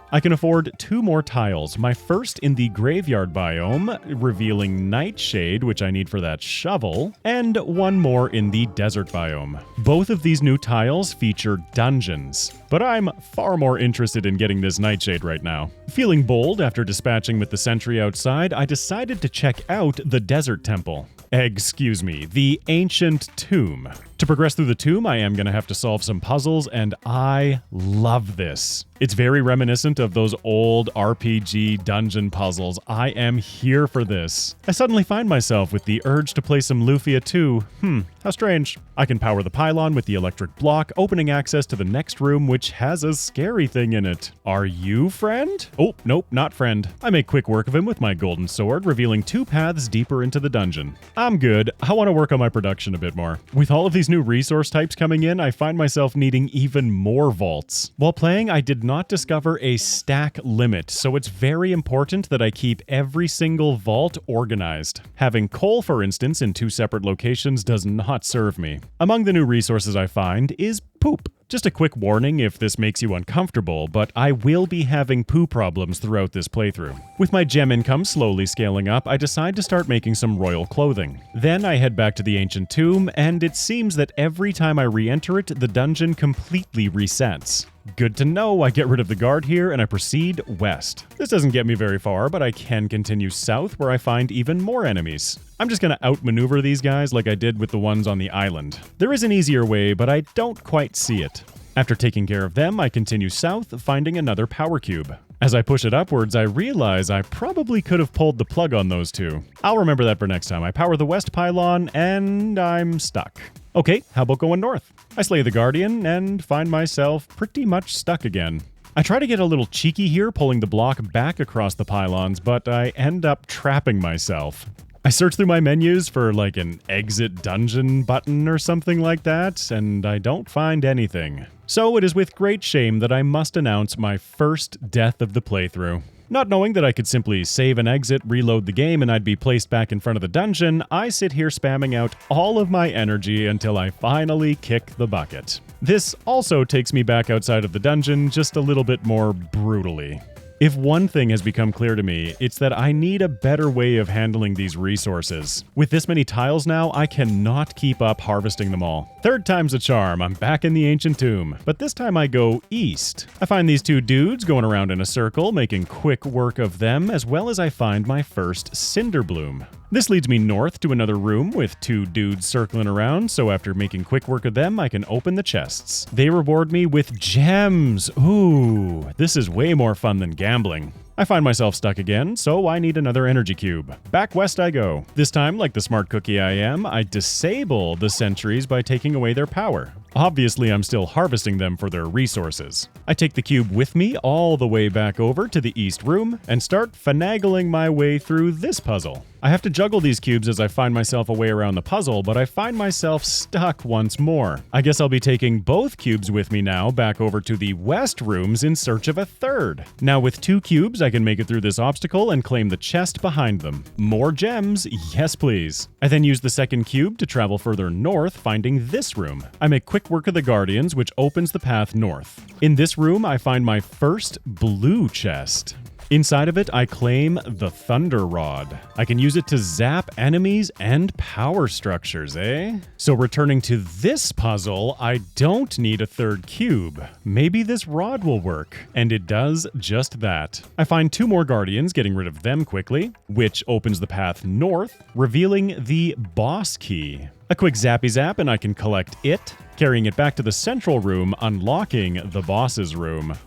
I can afford 2 more tiles, my first in the graveyard biome, revealing nightshade, which I need for that shovel, and 1 more in the desert biome. Both of these new tiles feature dungeons, but I'm far more interested in getting this nightshade right now. Feeling bold after dispatching with the sentry outside, I decided to check out the desert temple. Excuse me, the ancient tomb. To progress through the tomb, I am going to have to solve some puzzles, and I love this. It's very reminiscent of those old RPG dungeon puzzles. I am here for this. I suddenly find myself with the urge to play some Lufia 2. How strange. I can power the pylon with the electric block, opening access to the next room, which has a scary thing in it. Are you friend? Oh, nope, not friend. I make quick work of him with my golden sword, revealing 2 paths deeper into the dungeon. I'm good. I want to work on my production a bit more. With all of these new resource types coming in, I find myself needing even more vaults. While playing, I did not discover a stack limit, so it's very important that I keep every single vault organized. Having coal, for instance, in 2 separate locations does not serve me. Among the new resources I find is poop. Just a quick warning if this makes you uncomfortable, but I will be having poo problems throughout this playthrough. With my gem income slowly scaling up, I decide to start making some royal clothing. Then I head back to the ancient tomb, and it seems that every time I re-enter it, the dungeon completely resets. Good to know. I get rid of the guard here, and I proceed west. This doesn't get me very far, but I can continue south where I find even more enemies. I'm just gonna outmaneuver these guys like I did with the ones on the island. There is an easier way, but I don't quite see it. After taking care of them, I continue south, finding another power cube. As I push it upwards, I realize I probably could have pulled the plug on those 2. I'll remember that for next time. I power the west pylon, and I'm stuck. Okay, how about going north? I slay the guardian, and find myself pretty much stuck again. I try to get a little cheeky here, pulling the block back across the pylons, but I end up trapping myself. I search through my menus for like an exit dungeon button or something like that, and I don't find anything. So it is with great shame that I must announce my first death of the playthrough. Not knowing that I could simply save and exit, reload the game, and I'd be placed back in front of the dungeon, I sit here spamming out all of my energy until I finally kick the bucket. This also takes me back outside of the dungeon just a little bit more brutally. If one thing has become clear to me, it's that I need a better way of handling these resources. With this many tiles now, I cannot keep up harvesting them all. Third time's a charm, I'm back in the ancient tomb, but this time I go east. I find these two dudes going around in a circle, making quick work of them, as well as I find my first cinder bloom. This leads me north to another room with two dudes circling around, so after making quick work of them, I can open the chests. They reward me with gems. Ooh, this is way more fun than gambling. I find myself stuck again, so I need another energy cube. Back west I go. This time, like the smart cookie I am, I disable the sentries by taking away their power. Obviously, I'm still harvesting them for their resources. I take the cube with me all the way back over to the east room and start finagling my way through this puzzle. I have to juggle these cubes as I find myself a way around the puzzle, but I find myself stuck once more. I guess I'll be taking both cubes with me now back over to the west rooms in search of a third. Now with 2 cubes, I can make it through this obstacle and claim the chest behind them. More gems, yes please. I then use the second cube to travel further north, finding this room. I make quick work of the Guardians, which opens the path north. In this room, I find my first blue chest. Inside of it, I claim the Thunder Rod. I can use it to zap enemies and power structures, eh? So returning to this puzzle, I don't need a third cube. Maybe this rod will work. And it does just that. I find 2 more Guardians, getting rid of them quickly, which opens the path north, revealing the boss key. A quick zappy zap and I can collect it, carrying it back to the central room, unlocking the boss's room.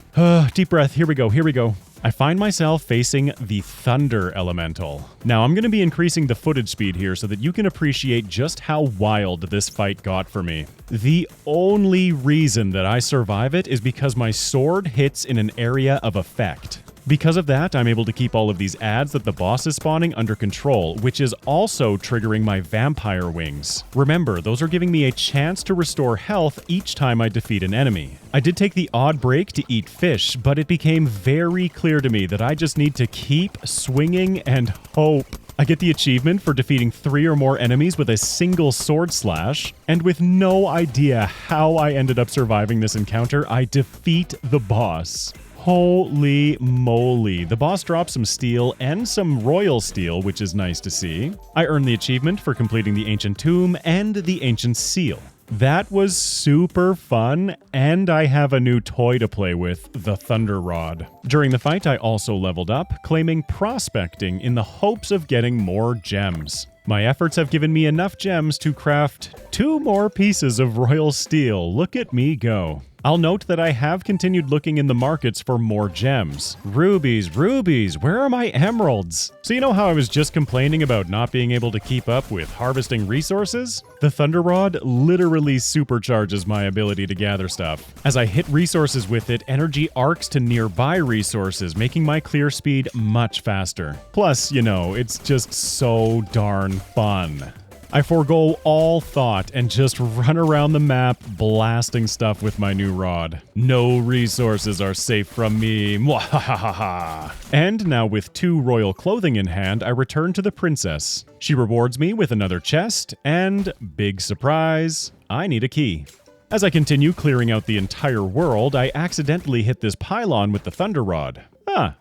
Deep breath, here we go. I find myself facing the Thunder Elemental. Now I'm going to be increasing the footage speed here so that you can appreciate just how wild this fight got for me. The only reason that I survive it is because my sword hits in an area of effect. Because of that, I'm able to keep all of these ads that the boss is spawning under control, which is also triggering my vampire wings. Remember, those are giving me a chance to restore health each time I defeat an enemy. I did take the odd break to eat fish, but it became very clear to me that I just need to keep swinging and hope. I get the achievement for defeating 3 or more enemies with a single sword slash, and with no idea how I ended up surviving this encounter, I defeat the boss. Holy moly. The boss drops some steel and some royal steel, which is nice to see. I earned the achievement for completing the ancient tomb and the ancient seal. That was super fun, and I have a new toy to play with, the Thunder Rod. During the fight, I also leveled up, claiming prospecting in the hopes of getting more gems. My efforts have given me enough gems to craft 2 more pieces of royal steel. Look at me go. I'll note that I have continued looking in the markets for more gems. Rubies, where are my emeralds? So you know how I was just complaining about not being able to keep up with harvesting resources? The Thunder Rod literally supercharges my ability to gather stuff. As I hit resources with it, energy arcs to nearby resources, making my clear speed much faster. Plus, you know, it's just so darn fun. I forego all thought and just run around the map blasting stuff with my new rod. No resources are safe from me. Mwahahaha. And now with 2 royal clothing in hand, I return to the princess. She rewards me with another chest, and big surprise, I need a key. As I continue clearing out the entire world, I accidentally hit this pylon with the Thunder Rod.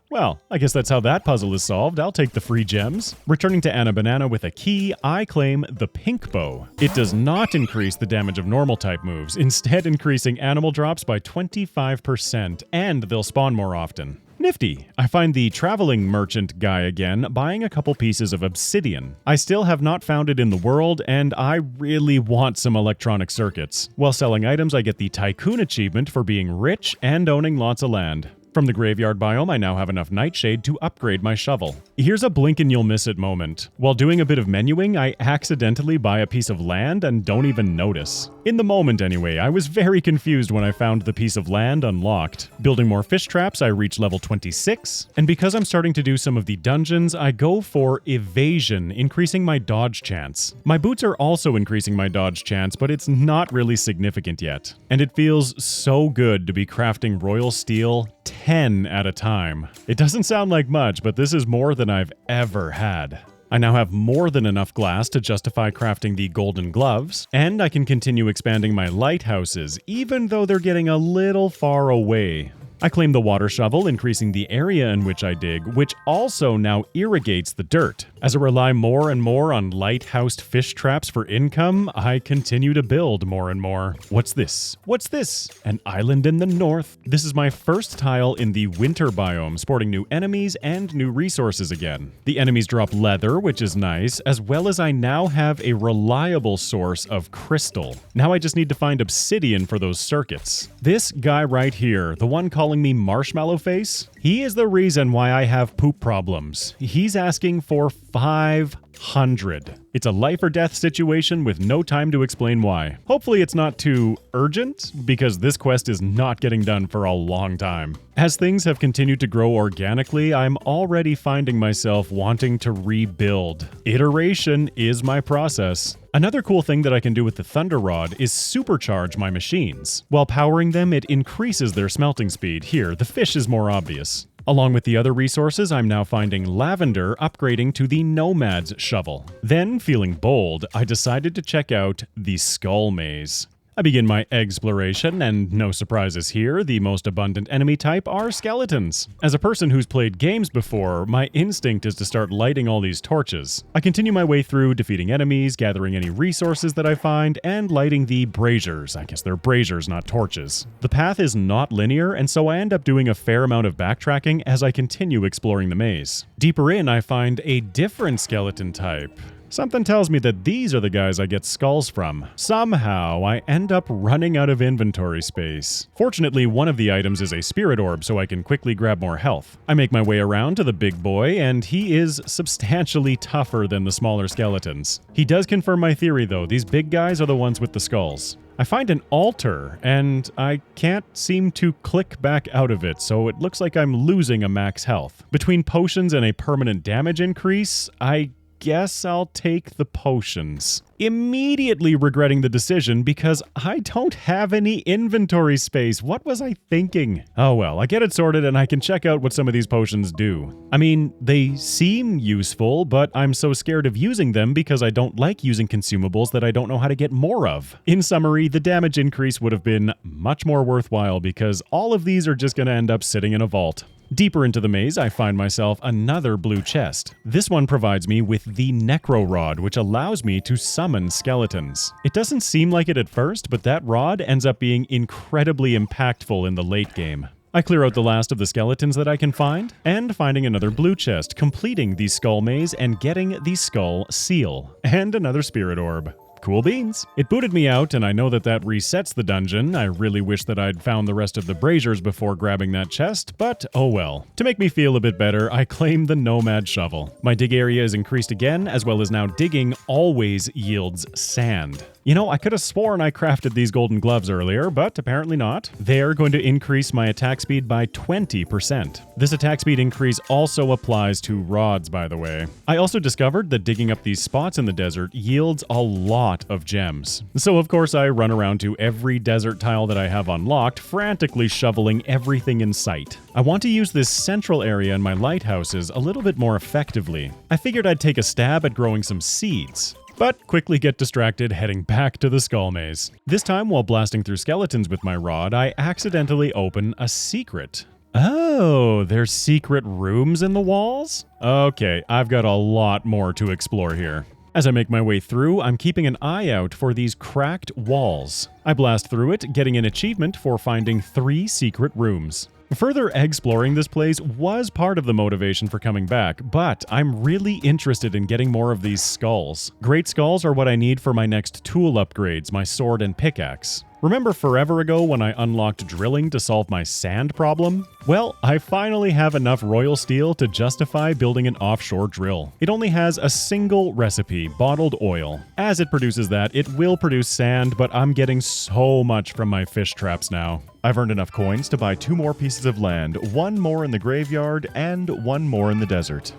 Well, I guess that's how that puzzle is solved. I'll take the free gems. Returning to Anna Banana with a key, I claim the pink bow. It does not increase the damage of normal type moves, instead increasing animal drops by 25%, and they'll spawn more often. Nifty. I find the traveling merchant guy again, buying a couple pieces of obsidian. I still have not found it in the world, and I really want some electronic circuits. While selling items, I get the Tycoon achievement for being rich and owning lots of land. From the graveyard biome, I now have enough nightshade to upgrade my shovel. Here's a blink and you'll miss it moment. While doing a bit of menuing, I accidentally buy a piece of land and don't even notice. In the moment anyway, I was very confused when I found the piece of land unlocked. Building more fish traps, I reach level 26, and because I'm starting to do some of the dungeons, I go for evasion, increasing my dodge chance. My boots are also increasing my dodge chance, but it's not really significant yet. And it feels so good to be crafting royal steel 10 at a time. It doesn't sound like much, but this is more than I've ever had. I now have more than enough glass to justify crafting the golden gloves, and I can continue expanding my lighthouses, even though they're getting a little far away. I claim the water shovel, increasing the area in which I dig, which also now irrigates the dirt. As I rely more and more on lighthoused fish traps for income, I continue to build more and more. What's this? What's this? An island in the north. This is my first tile in the winter biome, sporting new enemies and new resources again. The enemies drop leather, which is nice, as well as I now have a reliable source of crystal. Now I just need to find obsidian for those circuits. This guy right here, the one calling me Marshmallow Face, he is the reason why I have poop problems. He's asking for 500. It's a life or death situation with no time to explain why. Hopefully it's not too urgent, because this quest is not getting done for a long time. As things have continued to grow organically, I'm already finding myself wanting to rebuild. Iteration is my process. Another cool thing that I can do with the Thunder Rod is supercharge my machines. While powering them, it increases their smelting speed. Here, the fish is more obvious. Along with the other resources, I'm now finding lavender, upgrading to the Nomad's shovel. Then, feeling bold, I decided to check out the Skull Maze. I begin my exploration, and no surprises here, the most abundant enemy type are skeletons. As a person who's played games before, my instinct is to start lighting all these torches. I continue my way through, defeating enemies, gathering any resources that I find, and lighting the braziers. I guess they're braziers, not torches. The path is not linear, and so I end up doing a fair amount of backtracking as I continue exploring the maze. Deeper in, I find a different skeleton type. Something tells me that these are the guys I get skulls from. Somehow, I end up running out of inventory space. Fortunately, one of the items is a spirit orb, so I can quickly grab more health. I make my way around to the big boy, and he is substantially tougher than the smaller skeletons. He does confirm my theory, though. These big guys are the ones with the skulls. I find an altar, and I can't seem to click back out of it, so it looks like I'm losing a max health. Between potions and a permanent damage increase, I guess I'll take the potions. Immediately regretting the decision because I don't have any inventory space. What was I thinking? Oh well, I get it sorted and I can check out what some of these potions do. I mean, they seem useful, but I'm so scared of using them because I don't like using consumables that I don't know how to get more of. In summary, the damage increase would have been much more worthwhile because all of these are just going to end up sitting in a vault. Deeper into the maze, I find myself another blue chest. This one provides me with the Necro Rod, which allows me to summon skeletons. It doesn't seem like it at first, but that rod ends up being incredibly impactful in the late game. I clear out the last of the skeletons that I can find, and finding another blue chest, completing the skull maze and getting the skull seal, and another spirit orb. Cool beans. It booted me out, and I know that resets the dungeon. I really wish that I'd found the rest of the braziers before grabbing that chest, but oh well. To make me feel a bit better, I claim the Nomad shovel. My dig area is increased again, as well as now digging always yields sand. You know, I could have sworn I crafted these golden gloves earlier, but apparently not. They're going to increase my attack speed by 20%. This attack speed increase also applies to rods, by the way. I also discovered that digging up these spots in the desert yields a lot of gems. So of course I run around to every desert tile that I have unlocked, frantically shoveling everything in sight. I want to use this central area in my lighthouses a little bit more effectively. I figured I'd take a stab at growing some seeds, but quickly get distracted heading back to the skull maze. This time, while blasting through skeletons with my rod, I accidentally open a secret. Oh, there's secret rooms in the walls? Okay, I've got a lot more to explore here. As I make my way through, I'm keeping an eye out for these cracked walls. I blast through it, getting an achievement for finding 3 secret rooms. Further exploring this place was part of the motivation for coming back, but I'm really interested in getting more of these skulls. Great skulls are what I need for my next tool upgrades, my sword and pickaxe. Remember forever ago when I unlocked drilling to solve my sand problem? Well, I finally have enough royal steel to justify building an offshore drill. It only has a single recipe, bottled oil. As it produces that, it will produce sand, but I'm getting so much from my fish traps now. I've earned enough coins to buy 2 more pieces of land, 1 more in the graveyard and 1 more in the desert.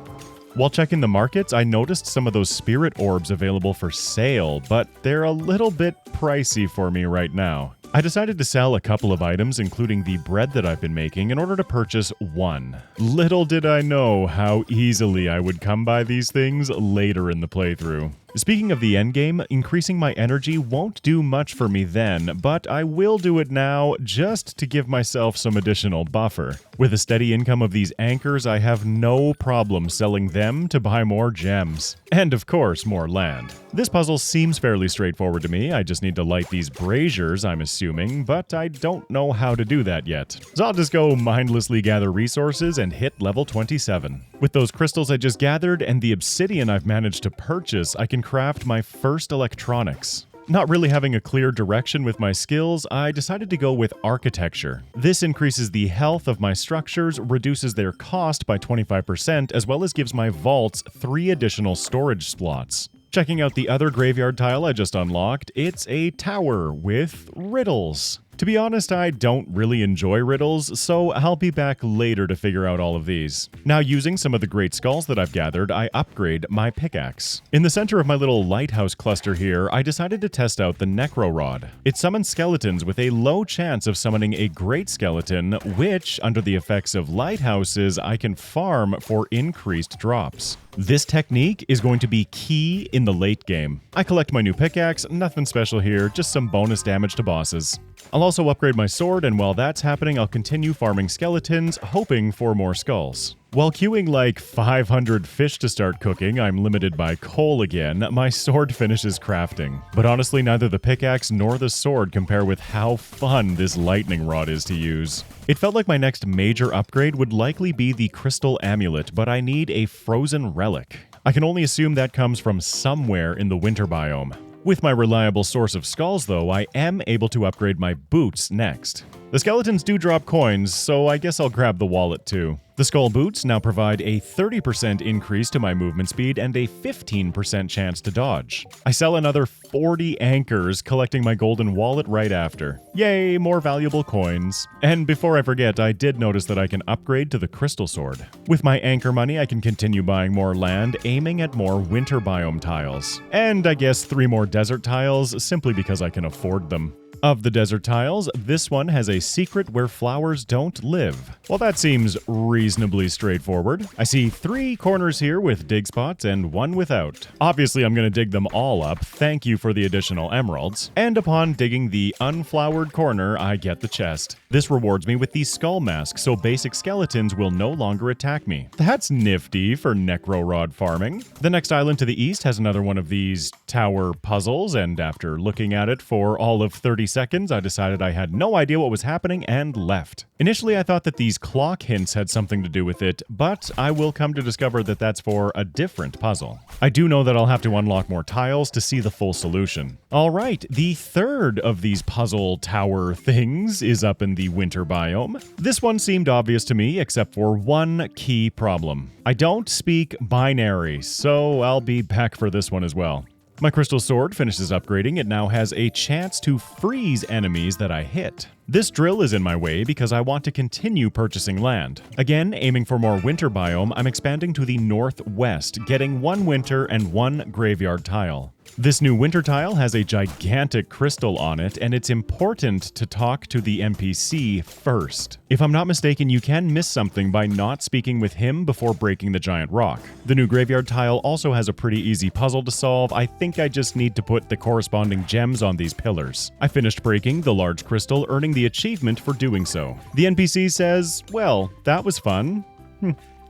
While checking the markets, I noticed some of those spirit orbs available for sale, but they're a little bit pricey for me right now. I decided to sell a couple of items, including the bread that I've been making, in order to purchase 1. Little did I know how easily I would come by these things later in the playthrough. Speaking of the endgame, increasing my energy won't do much for me then, but I will do it now just to give myself some additional buffer. With a steady income of these anchors, I have no problem selling them to buy more gems. And of course, more land. This puzzle seems fairly straightforward to me. I just need to light these braziers, I'm assuming, but I don't know how to do that yet. So I'll just go mindlessly gather resources and hit level 27. With those crystals I just gathered and the obsidian I've managed to purchase, I can craft my first electronics. Not really having a clear direction with my skills, I decided to go with architecture. This increases the health of my structures, reduces their cost by 25%, as well as gives my vaults 3 additional storage slots. Checking out the other graveyard tile I just unlocked, it's a tower with riddles. To be honest, I don't really enjoy riddles, so I'll be back later to figure out all of these. Now, using some of the great skulls that I've gathered, I upgrade my pickaxe. In the center of my little lighthouse cluster here, I decided to test out the necro rod. It summons skeletons with a low chance of summoning a great skeleton, which, under the effects of lighthouses, I can farm for increased drops. This technique is going to be key in the late game. I collect my new pickaxe, nothing special here, just some bonus damage to bosses. I'll also upgrade my sword, and while that's happening, I'll continue farming skeletons, hoping for more skulls. While queuing like 500 fish to start cooking, I'm limited by coal again, my sword finishes crafting. But honestly, neither the pickaxe nor the sword compare with how fun this lightning rod is to use. It felt like my next major upgrade would likely be the crystal amulet, but I need a frozen relic. I can only assume that comes from somewhere in the winter biome. With my reliable source of skulls, though, I am able to upgrade my boots next. The skeletons do drop coins, so I guess I'll grab the wallet too. The skull boots now provide a 30% increase to my movement speed and a 15% chance to dodge. I sell another 40 anchors, collecting my golden wallet right after. Yay, more valuable coins. And before I forget, I did notice that I can upgrade to the crystal sword. With my anchor money, I can continue buying more land, aiming at more winter biome tiles. And I guess 3 more desert tiles, simply because I can afford them. Of the desert tiles, this one has a secret where flowers don't live. Well, that seems reasonably straightforward. I see 3 corners here with dig spots and 1 without. Obviously, I'm going to dig them all up. Thank you for the additional emeralds. And upon digging the unflowered corner, I get the chest. This rewards me with the skull mask, so basic skeletons will no longer attack me. That's nifty for necro rod farming. The next island to the east has another one of these tower puzzles, and after looking at it for all of 30 seconds, I decided I had no idea what was happening and left. Initially, I thought that these clock hints had something to do with it, but I will come to discover that that's for a different puzzle. I do know that I'll have to unlock more tiles to see the full solution. Alright, the third of these puzzle tower things is up in the winter biome. This one seemed obvious to me, except for one key problem. I don't speak binary, so I'll be back for this one as well. My crystal sword finishes upgrading. It now has a chance to freeze enemies that I hit. This drill is in my way because I want to continue purchasing land. Again, aiming for more winter biome, I'm expanding to the northwest, getting 1 winter and 1 graveyard tile. This new winter tile has a gigantic crystal on it, and it's important to talk to the NPC first. If I'm not mistaken, you can miss something by not speaking with him before breaking the giant rock. The new graveyard tile also has a pretty easy puzzle to solve. I think I just need to put the corresponding gems on these pillars. I finished breaking the large crystal, earning the achievement for doing so. The NPC says, well, that was fun.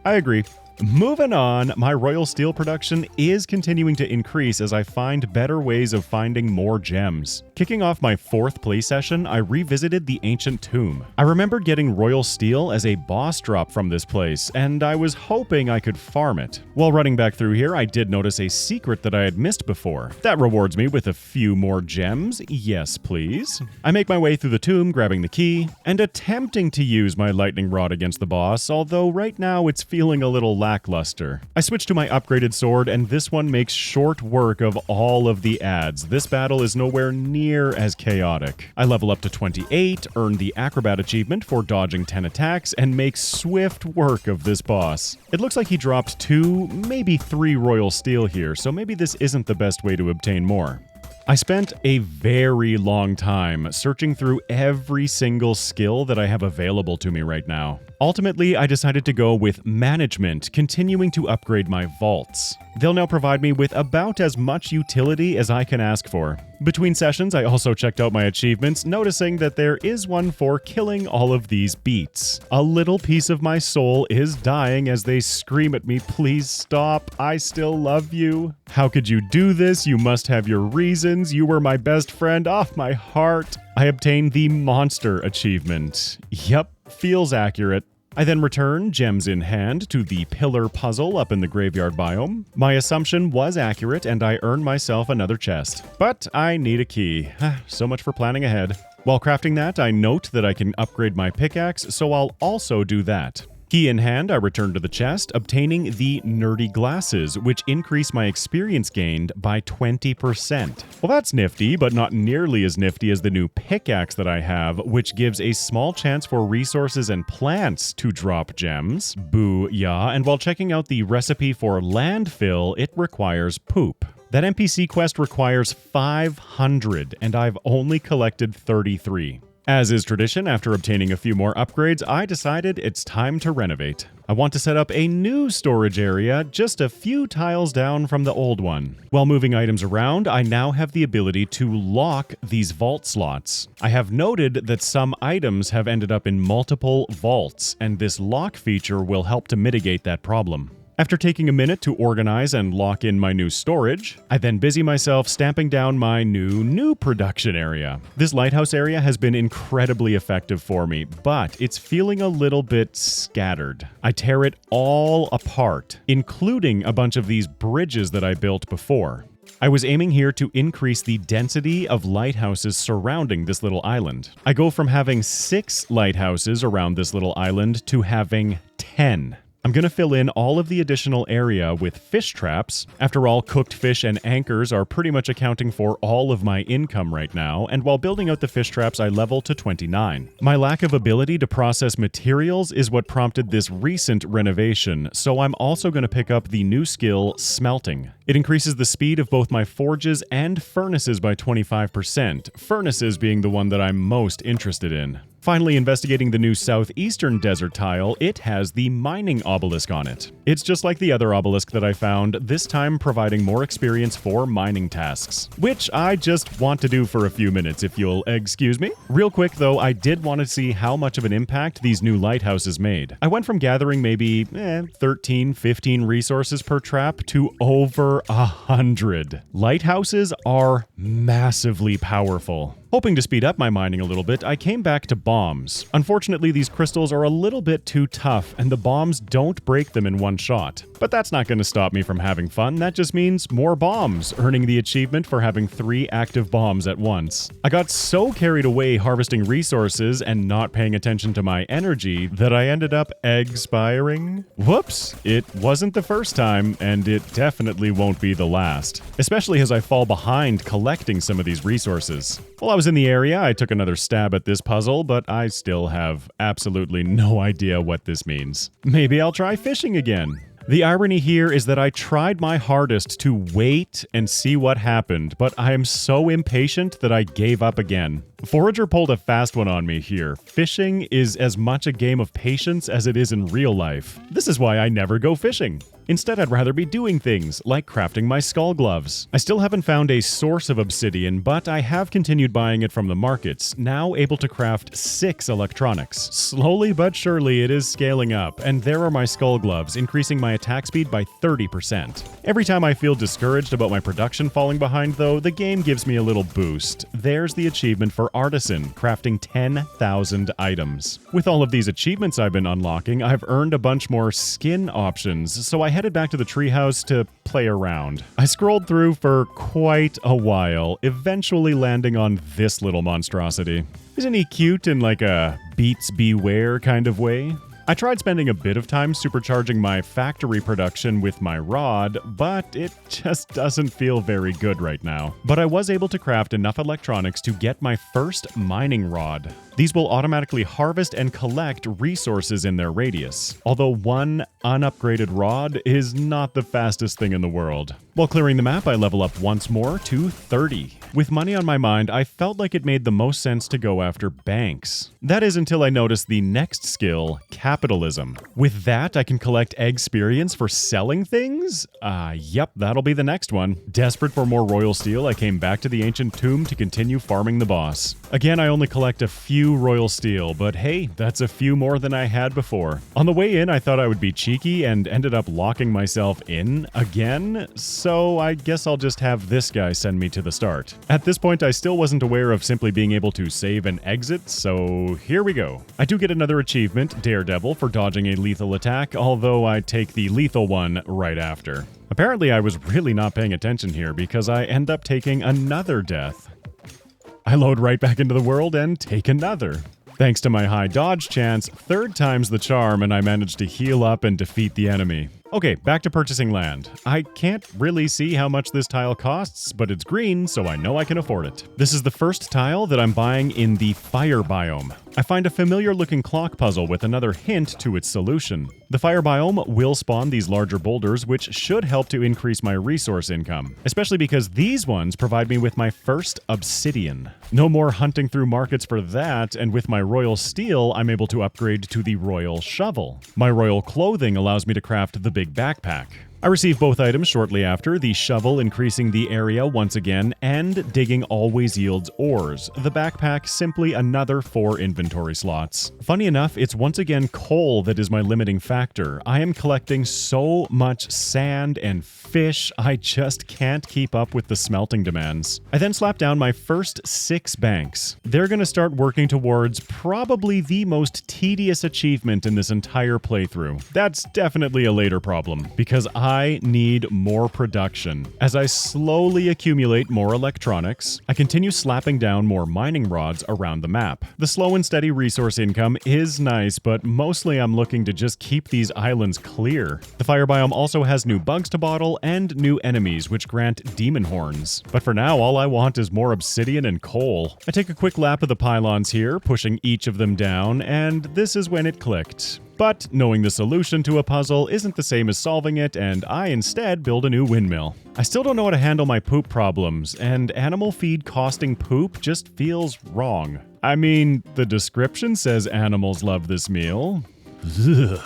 I agree. Moving on, my royal steel production is continuing to increase as I find better ways of finding more gems. Kicking off my 4th play session, I revisited the ancient tomb. I remember getting royal steel as a boss drop from this place, and I was hoping I could farm it. While running back through here, I did notice a secret that I had missed before. That rewards me with a few more gems. Yes, please. I make my way through the tomb, grabbing the key, and attempting to use my lightning rod against the boss, although right now it's feeling a little lackluster. I switch to my upgraded sword, and this one makes short work of all of the adds. This battle is nowhere near as chaotic. I level up to 28, earn the acrobat achievement for dodging 10 attacks, and make swift work of this boss. It looks like he dropped 2, maybe 3 royal steel here, so maybe this isn't the best way to obtain more. I spent a very long time searching through every single skill that I have available to me right now. Ultimately, I decided to go with management, continuing to upgrade my vaults. They'll now provide me with about as much utility as I can ask for. Between sessions, I also checked out my achievements, noticing that there is one for killing all of these beats. A little piece of my soul is dying as they scream at me, "Please stop, I still love you. How could you do this? You must have your reasons. You were my best friend. Off my heart." I obtained the monster achievement. Yep, feels accurate. I then return, gems in hand, to the pillar puzzle up in the graveyard biome. My assumption was accurate, and I earned myself another chest. But I need a key. So much for planning ahead. While crafting that, I note that I can upgrade my pickaxe, so I'll also do that. Key in hand, I return to the chest, obtaining the nerdy glasses, which increase my experience gained by 20%. Well, that's nifty, but not nearly as nifty as the new pickaxe that I have, which gives a small chance for resources and plants to drop gems. Boo-yah, and while checking out the recipe for landfill, it requires poop. That NPC quest requires 500, and I've only collected 33. As is tradition, after obtaining a few more upgrades, I decided it's time to renovate. I want to set up a new storage area just a few tiles down from the old one. While moving items around, I now have the ability to lock these vault slots. I have noted that some items have ended up in multiple vaults, and this lock feature will help to mitigate that problem. After taking a minute to organize and lock in my new storage, I then busy myself stamping down my new production area. This lighthouse area has been incredibly effective for me, but it's feeling a little bit scattered. I tear it all apart, including a bunch of these bridges that I built before. I was aiming here to increase the density of lighthouses surrounding this little island. I go from having 6 lighthouses around this little island to having 10. I'm going to fill in all of the additional area with fish traps. After all, cooked fish and anchors are pretty much accounting for all of my income right now, and while building out the fish traps, I level to 29. My lack of ability to process materials is what prompted this recent renovation, so I'm also going to pick up the new skill, smelting. It increases the speed of both my forges and furnaces by 25%, furnaces being the one that I'm most interested in. Finally, investigating the new southeastern desert tile, it has the mining obelisk on it. It's just like the other obelisk that I found, this time providing more experience for mining tasks, which I just want to do for a few minutes if you'll excuse me. Real quick though, I did want to see how much of an impact these new lighthouses made. I went from gathering maybe 13, 15 resources per trap to over 100. Lighthouses are massively powerful. Hoping to speed up my mining a little bit, I came back to bombs. Unfortunately, these crystals are a little bit too tough, and the bombs don't break them in one shot. But that's not going to stop me from having fun, that just means more bombs, earning the achievement for having 3 active bombs at once. I got so carried away harvesting resources and not paying attention to my energy that I ended up expiring. Whoops, it wasn't the first time, and it definitely won't be the last, especially as I fall behind collecting some of these resources. While I was in the area, I took another stab at this puzzle, but I still have absolutely no idea what this means. Maybe I'll try fishing again. The irony here is that I tried my hardest to wait and see what happened, but I am so impatient that I gave up again. Forager pulled a fast one on me here. Fishing is as much a game of patience as it is in real life. This is why I never go fishing. Instead, I'd rather be doing things, like crafting my skull gloves. I still haven't found a source of obsidian, but I have continued buying it from the markets, now able to craft 6 electronics. Slowly but surely it is scaling up, and there are my skull gloves, increasing my attack speed by 30%. Every time I feel discouraged about my production falling behind though, the game gives me a little boost. There's the achievement for Artisan, crafting 10,000 items. With all of these achievements I've been unlocking, I've earned a bunch more skin options, so I headed back to the treehouse to play around. I scrolled through for quite a while, eventually landing on this little monstrosity. Isn't he cute in like a Beats Beware kind of way? I tried spending a bit of time supercharging my factory production with my rod, but it just doesn't feel very good right now. But I was able to craft enough electronics to get my first mining rod. These will automatically harvest and collect resources in their radius, although one unupgraded rod is not the fastest thing in the world. While clearing the map, I level up once more to 30. With money on my mind, I felt like it made the most sense to go after banks. That is until I noticed the next skill, capture capitalism. With that, I can collect experience for selling things? Yep, that'll be the next one. Desperate for more royal steel, I came back to the ancient tomb to continue farming the boss. Again, I only collect a few royal steel, but hey, that's a few more than I had before. On the way in, I thought I would be cheeky and ended up locking myself in again, so I guess I'll just have this guy send me to the start. At this point, I still wasn't aware of simply being able to save and exit, so here we go. I do get another achievement, Daredevil, for dodging a lethal attack, although I take the lethal one right after. Apparently, I was really not paying attention here because I end up taking another death. I load right back into the world and take another. Thanks to my high dodge chance, third time's the charm and I managed to heal up and defeat the enemy. Okay, back to purchasing land. I can't really see how much this tile costs, but it's green, so I know I can afford it. This is the first tile that I'm buying in the fire biome. I find a familiar looking clock puzzle with another hint to its solution. The fire biome will spawn these larger boulders, which should help to increase my resource income, especially because these ones provide me with my first obsidian. No more hunting through markets for that, and with my royal steel, I'm able to upgrade to the royal shovel. My royal clothing allows me to craft the big backpack. I receive both items shortly after, the shovel increasing the area once again, and digging always yields ores. The backpack simply another 4 inventory slots. Funny enough, it's once again coal that is my limiting factor. I am collecting so much sand and fish, I just can't keep up with the smelting demands. I then slap down my first 6 banks. They're gonna start working towards probably the most tedious achievement in this entire playthrough. That's definitely a later problem, because I need more production. As I slowly accumulate more electronics, I continue slapping down more mining rods around the map. The slow and steady resource income is nice, but mostly I'm looking to just keep these islands clear. The fire biome also has new bugs to bottle and new enemies which grant demon horns. But for now, all I want is more obsidian and coal. I take a quick lap of the pylons here, pushing each of them down, and this is when it clicked. But knowing the solution to a puzzle isn't the same as solving it, and I instead build a new windmill. I still don't know how to handle my poop problems, and animal feed costing poop just feels wrong. I mean, the description says animals love this meal. Ugh.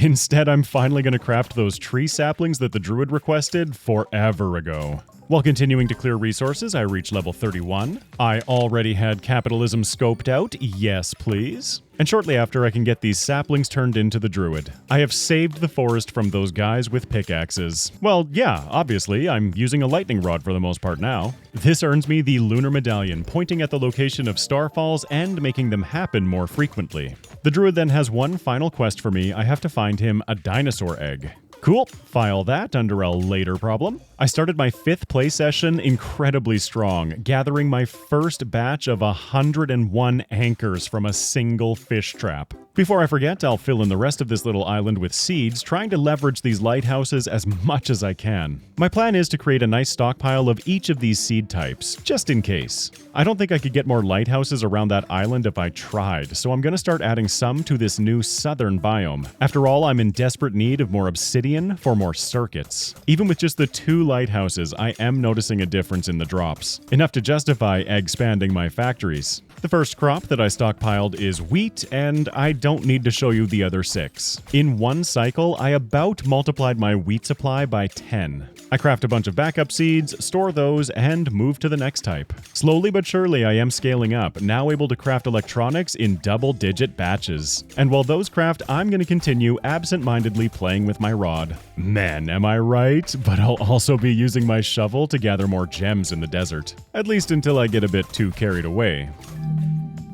Instead, I'm finally going to craft those tree saplings that the druid requested forever ago. While continuing to clear resources, I reach level 31. I already had capitalism scoped out, yes please. And shortly after, I can get these saplings turned into the druid. I have saved the forest from those guys with pickaxes. Well, yeah, obviously, I'm using a lightning rod for the most part now. This earns me the lunar medallion, pointing at the location of starfalls and making them happen more frequently. The druid then has one final quest for me. I have to find him a dinosaur egg. Cool, file that under a later problem. I started my 5th play session incredibly strong, gathering my first batch of 101 anchors from a single fish trap. Before I forget, I'll fill in the rest of this little island with seeds, trying to leverage these lighthouses as much as I can. My plan is to create a nice stockpile of each of these seed types, just in case. I don't think I could get more lighthouses around that island if I tried, so I'm gonna start adding some to this new southern biome. After all, I'm in desperate need of more obsidian for more circuits. Even with just the 2 lighthouses, I am noticing a difference in the drops, enough to justify expanding my factories. The first crop that I stockpiled is wheat, and I don't need to show you the other 6. In one cycle, I about multiplied my wheat supply by 10. I craft a bunch of backup seeds, store those, and move to the next type. Slowly but surely, I am scaling up, now able to craft electronics in double-digit batches. And while those craft, I'm going to continue absent-mindedly playing with my rod. Man, am I right? But I'll also be using my shovel to gather more gems in the desert. At least until I get a bit too carried away.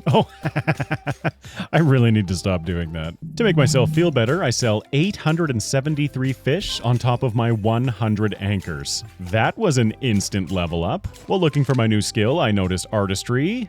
Oh, I really need to stop doing that. To make myself feel better, I sell 873 fish on top of my 100 anchors. That was an instant level up. While looking for my new skill, I noticed artistry.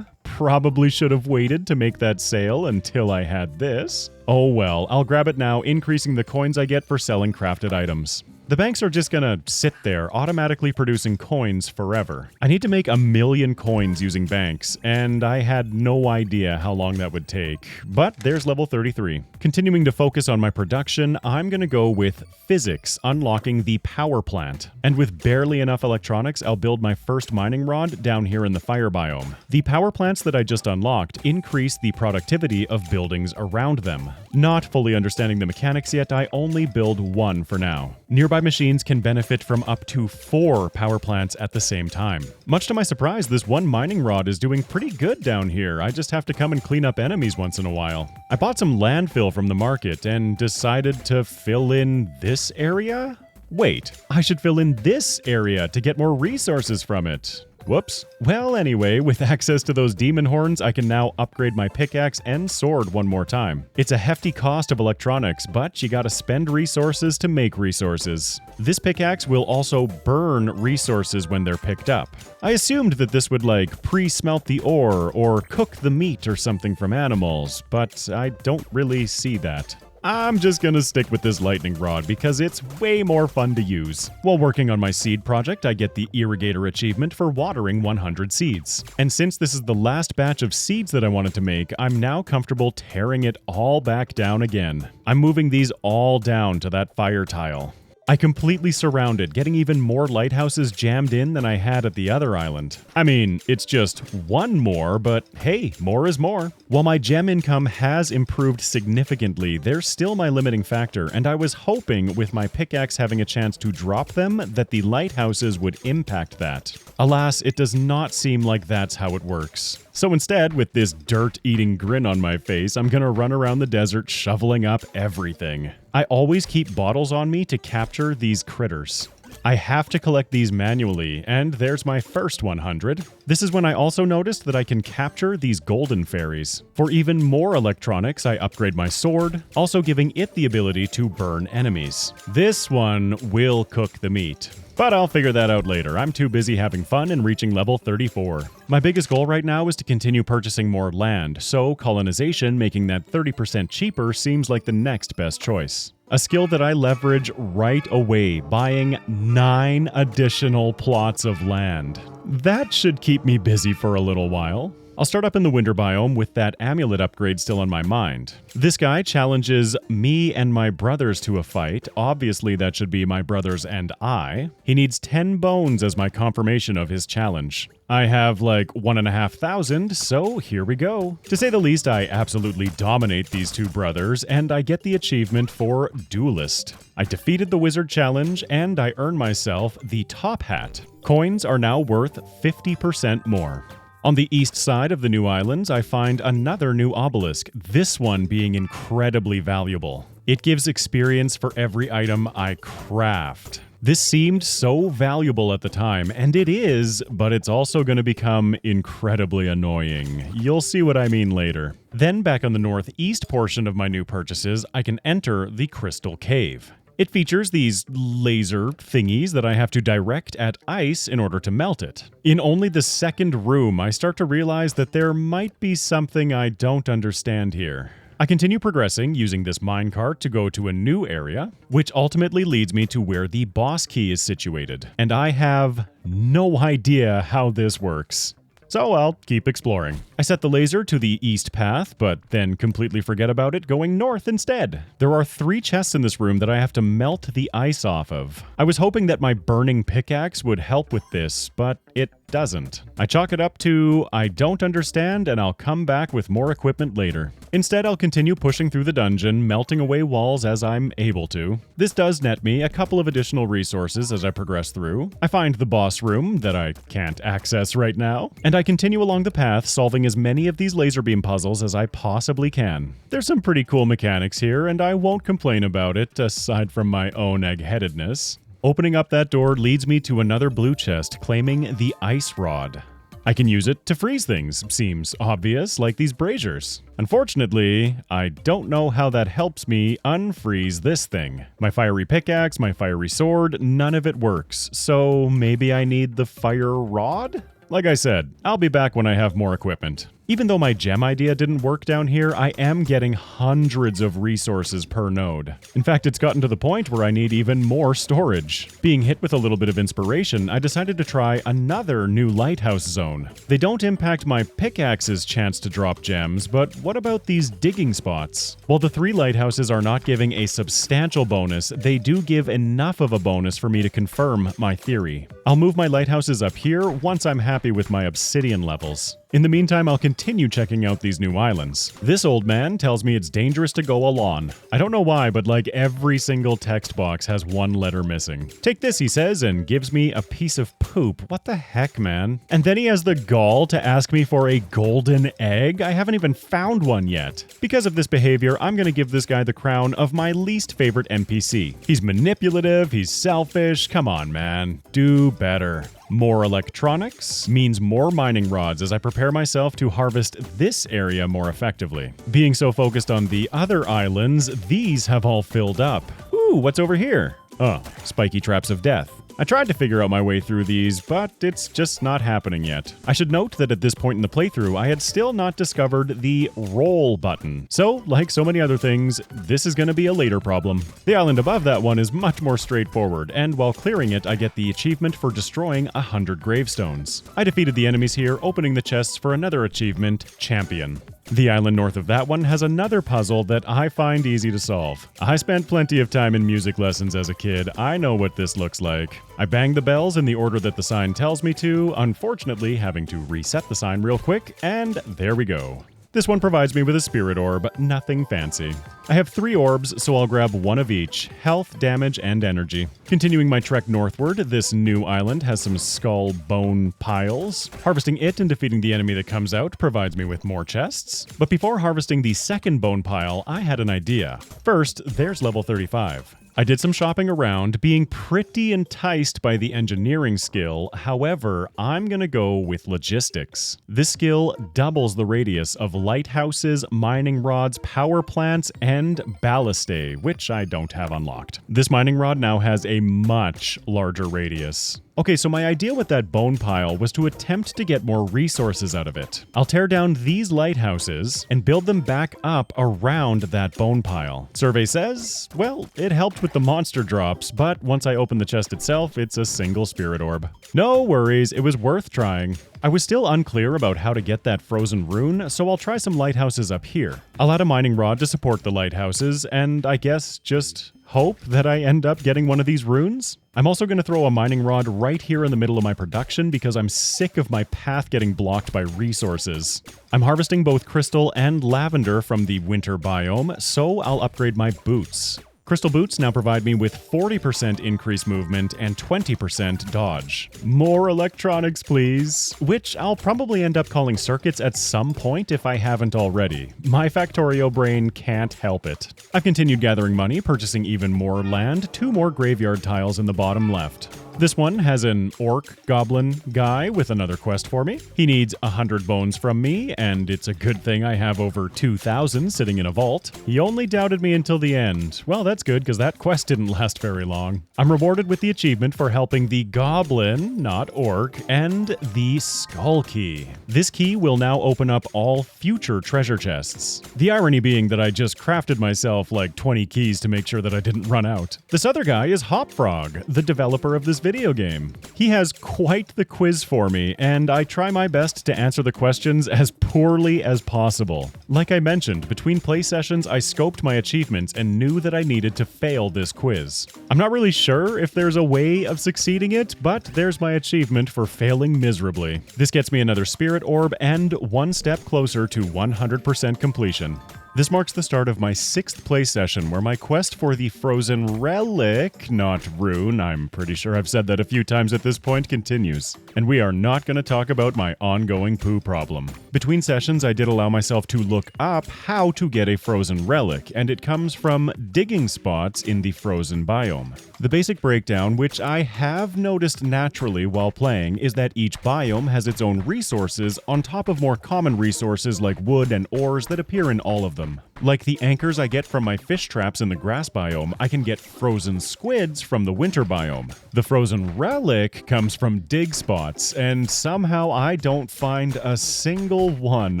Probably should have waited to make that sale until I had this. Oh well, I'll grab it now, increasing the coins I get for selling crafted items. The banks are just gonna sit there, automatically producing coins forever. I need to make 1,000,000 coins using banks, and I had no idea how long that would take. But there's level 33. Continuing to focus on my production, I'm gonna go with physics, unlocking the power plant. And with barely enough electronics, I'll build my first mining rod down here in the fire biome. The power plants that I just unlocked increase the productivity of buildings around them. Not fully understanding the mechanics yet, I only build one for now. Nearby machines can benefit from up to 4 power plants at the same time. Much to my surprise, this one mining rod is doing pretty good down here. I just have to come and clean up enemies once in a while. I bought some landfill from the market and decided to fill in this area? Wait, I should fill in this area to get more resources from it. Whoops. Well, anyway, with access to those demon horns, I can now upgrade my pickaxe and sword one more time. It's a hefty cost of electronics, but you gotta spend resources to make resources. This pickaxe will also burn resources when they're picked up. I assumed that this would pre-smelt the ore or cook the meat or something from animals, but I don't really see that. I'm just gonna stick with this lightning rod because it's way more fun to use. While working on my seed project, I get the irrigator achievement for watering 100 seeds. And since this is the last batch of seeds that I wanted to make, I'm now comfortable tearing it all back down again. I'm moving these all down to that fire tile. I completely surrounded, getting even more lighthouses jammed in than I had at the other island. I mean, it's just one more, but hey, more is more. While my gem income has improved significantly, there's still my limiting factor, and I was hoping with my pickaxe having a chance to drop them that the lighthouses would impact that. Alas, it does not seem like that's how it works. So instead, with this dirt-eating grin on my face, I'm gonna run around the desert shoveling up everything. I always keep bottles on me to capture these critters. I have to collect these manually, and there's my first 100. This is when I also noticed that I can capture these golden fairies. For even more electronics, I upgrade my sword, also giving it the ability to burn enemies. This one will cook the meat. But I'll figure that out later. I'm too busy having fun and reaching level 34. My biggest goal right now is to continue purchasing more land, so colonization, making that 30% cheaper, seems like the next best choice. A skill that I leverage right away, buying 9 additional plots of land. That should keep me busy for a little while. I'll start up in the winter biome with that amulet upgrade still on my mind. This guy challenges me and my brothers to a fight. Obviously, that should be my brothers and I. He needs 10 bones as my confirmation of his challenge. I have 1,500, so here we go. To say the least, I absolutely dominate these two brothers, and I get the achievement for Duelist. I defeated the wizard challenge, and I earn myself the top hat. Coins are now worth 50% more. On the east side of the new islands, I find another new obelisk, this one being incredibly valuable. It gives experience for every item I craft. This seemed so valuable at the time, and it is, but it's also going to become incredibly annoying. You'll see what I mean later. Then back on the northeast portion of my new purchases, I can enter the Crystal Cave. It features these laser thingies that I have to direct at ice in order to melt it. In only the second room, I start to realize that there might be something I don't understand here. I continue progressing using this minecart to go to a new area, which ultimately leads me to where the boss key is situated. And I have no idea how this works. So I'll keep exploring. I set the laser to the east path, but then completely forget about it, going north instead. There are 3 chests in this room that I have to melt the ice off of. I was hoping that my burning pickaxe would help with this, but it doesn't. I chalk it up to I don't understand, and I'll come back with more equipment later. Instead, I'll continue pushing through the dungeon, melting away walls as I'm able to. This does net me a couple of additional resources as I progress through. I find the boss room that I can't access right now, and I continue along the path, solving as many of these laser beam puzzles as I possibly can. There's some pretty cool mechanics here, and I won't complain about it, aside from my own egg-headedness. Opening up that door leads me to another blue chest, claiming the ice rod. I can use it to freeze things, seems obvious, like these braziers. Unfortunately, I don't know how that helps me unfreeze this thing. My fiery pickaxe, my fiery sword, none of it works, so maybe I need the fire rod? Like I said, I'll be back when I have more equipment. Even though my gem idea didn't work down here, I am getting hundreds of resources per node. In fact, it's gotten to the point where I need even more storage. Being hit with a little bit of inspiration, I decided to try another new lighthouse zone. They don't impact my pickaxe's chance to drop gems, but what about these digging spots? While the 3 lighthouses are not giving a substantial bonus, they do give enough of a bonus for me to confirm my theory. I'll move my lighthouses up here once I'm happy with my obsidian levels. In the meantime, I'll continue checking out these new islands. This old man tells me it's dangerous to go alone. I don't know why, but like every single text box has one letter missing. Take this, he says, and gives me a piece of poop. What the heck, man? And then he has the gall to ask me for a golden egg? I haven't even found one yet. Because of this behavior, I'm gonna give this guy the crown of my least favorite NPC. He's manipulative, he's selfish. Come on, man. Do better. More electronics means more mining rods as I prepare myself to harvest this area more effectively. Being so focused on the other islands, these have all filled up. Ooh, what's over here? Oh, spiky traps of death. I tried to figure out my way through these, but it's just not happening yet. I should note that at this point in the playthrough, I had still not discovered the roll button. So, like so many other things, this is going to be a later problem. The island above that one is much more straightforward, and while clearing it, I get the achievement for destroying 100 gravestones. I defeated the enemies here, opening the chests for another achievement, Champion. The island north of that one has another puzzle that I find easy to solve. I spent plenty of time in music lessons as a kid. I know what this looks like. I bang the bells in the order that the sign tells me to, unfortunately having to reset the sign real quick, and there we go. This one provides me with a spirit orb, nothing fancy. I have 3 orbs, so I'll grab one of each, health, damage, and energy. Continuing my trek northward, this new island has some skull bone piles. Harvesting it and defeating the enemy that comes out provides me with more chests. But before harvesting the second bone pile, I had an idea. First, there's level 35. I did some shopping around, being pretty enticed by the engineering skill. However, I'm gonna go with logistics. This skill doubles the radius of lighthouses, mining rods, power plants, and ballistae, which I don't have unlocked. This mining rod now has a much larger radius. Okay, so my idea with that bone pile was to attempt to get more resources out of it. I'll tear down these lighthouses and build them back up around that bone pile. Survey says, well, it helped with the monster drops, but once I open the chest itself, it's a single spirit orb. No worries, it was worth trying. I was still unclear about how to get that frozen rune, so I'll try some lighthouses up here. I'll add a mining rod to support the lighthouses, and I guess just hope that I end up getting one of these runes? I'm also going to throw a mining rod right here in the middle of my production because I'm sick of my path getting blocked by resources. I'm harvesting both crystal and lavender from the winter biome, so I'll upgrade my boots. Crystal boots now provide me with 40% increased movement and 20% dodge. More electronics, please. Which I'll probably end up calling circuits at some point if I haven't already. My Factorio brain can't help it. I've continued gathering money, purchasing even more land, 2 more graveyard tiles in the bottom left. This one has an orc goblin guy with another quest for me. He needs 100 bones from me, and it's a good thing I have over 2,000 sitting in a vault. He only doubted me until the end. Well, that's good, because that quest didn't last very long. I'm rewarded with the achievement for helping the goblin, not orc, and the skull key. This key will now open up all future treasure chests. The irony being that I just crafted myself like 20 keys to make sure that I didn't run out. This other guy is HopFrog, the developer of this video game. He has quite the quiz for me, and I try my best to answer the questions as poorly as possible. Like I mentioned, between play sessions, I scoped my achievements and knew that I needed to fail this quiz. I'm not really sure if there's a way of succeeding it, but there's my achievement for failing miserably. This gets me another spirit orb and one step closer to 100% completion. This marks the start of my 6th play session where my quest for the frozen relic, not rune, I'm pretty sure I've said that a few times at this point, continues. And we are not going to talk about my ongoing poo problem. Between sessions, I did allow myself to look up how to get a frozen relic, and it comes from digging spots in the frozen biome. The basic breakdown, which I have noticed naturally while playing, is that each biome has its own resources on top of more common resources like wood and ores that appear in all of them. Like the anchors I get from my fish traps in the grass biome, I can get frozen squids from the winter biome. The frozen relic comes from dig spots, and somehow I don't find a single one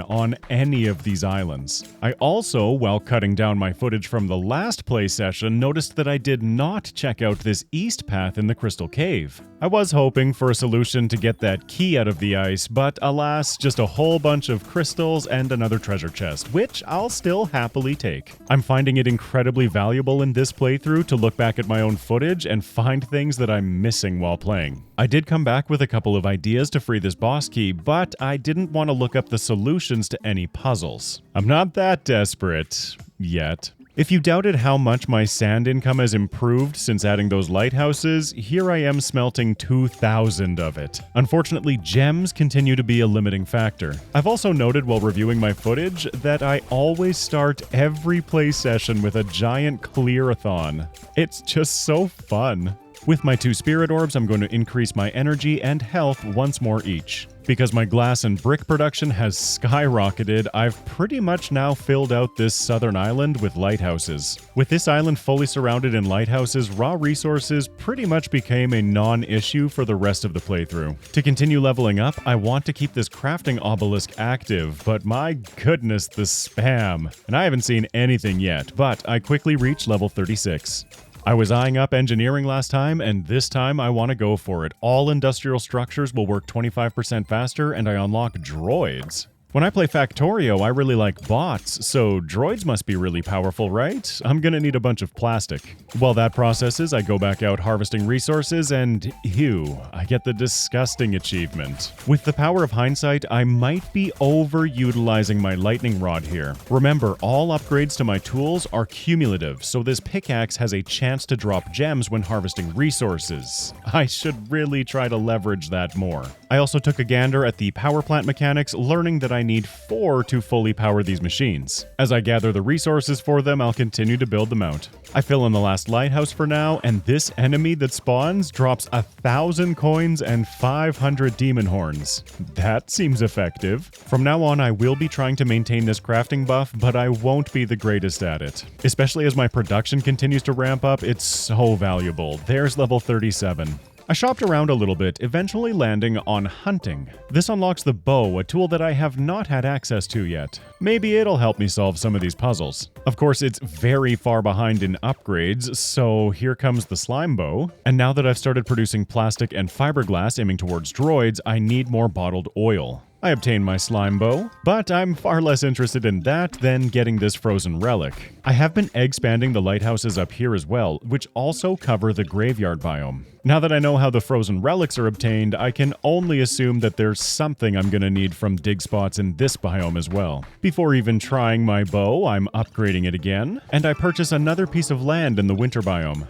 on any of these islands. I also, while cutting down my footage from the last play session, noticed that I did not check out this east path in the Crystal Cave. I was hoping for a solution to get that key out of the ice, but alas, just a whole bunch of crystals and another treasure chest, which I'll still happily take. I'm finding it incredibly valuable in this playthrough to look back at my own footage and find things that I'm missing while playing. I did come back with a couple of ideas to free this boss key, but I didn't want to look up the solutions to any puzzles. I'm not that desperate yet. If you doubted how much my sand income has improved since adding those lighthouses, here I am smelting 2,000 of it. Unfortunately, gems continue to be a limiting factor. I've also noted while reviewing my footage that I always start every play session with a giant clear-a-thon. It's just so fun. With my 2 spirit orbs, I'm going to increase my energy and health once more each. Because my glass and brick production has skyrocketed, I've pretty much now filled out this southern island with lighthouses. With this island fully surrounded in lighthouses, raw resources pretty much became a non-issue for the rest of the playthrough. To continue leveling up, I want to keep this crafting obelisk active, but my goodness, the spam. And I haven't seen anything yet, but I quickly reached level 36. I was eyeing up engineering last time, and this time I want to go for it. All industrial structures will work 25% faster, and I unlock droids. When I play Factorio, I really like bots, so droids must be really powerful, right? I'm gonna need a bunch of plastic. While that processes, I go back out harvesting resources, and ew, I get the disgusting achievement. With the power of hindsight, I might be overutilizing my lightning rod here. Remember, all upgrades to my tools are cumulative, so this pickaxe has a chance to drop gems when harvesting resources. I should really try to leverage that more. I also took a gander at the power plant mechanics, learning that I need 4 to fully power these machines. As I gather the resources for them, I'll continue to build them out. I fill in the last lighthouse for now, and this enemy that spawns drops 1,000 coins and 500 demon horns. That seems effective. From now on, I will be trying to maintain this crafting buff, but I won't be the greatest at it. Especially as my production continues to ramp up, it's so valuable. There's level 37. I shopped around a little bit, eventually landing on hunting. This unlocks the bow, a tool that I have not had access to yet. Maybe it'll help me solve some of these puzzles. Of course, it's very far behind in upgrades, so here comes the slime bow. And now that I've started producing plastic and fiberglass aiming towards droids, I need more bottled oil. I obtained my slime bow, but I'm far less interested in that than getting this frozen relic. I have been egg-spanding the lighthouses up here as well, which also cover the graveyard biome. Now that I know how the frozen relics are obtained, I can only assume that there's something I'm gonna need from dig spots in this biome as well. Before even trying my bow, I'm upgrading it again, and I purchase another piece of land in the winter biome.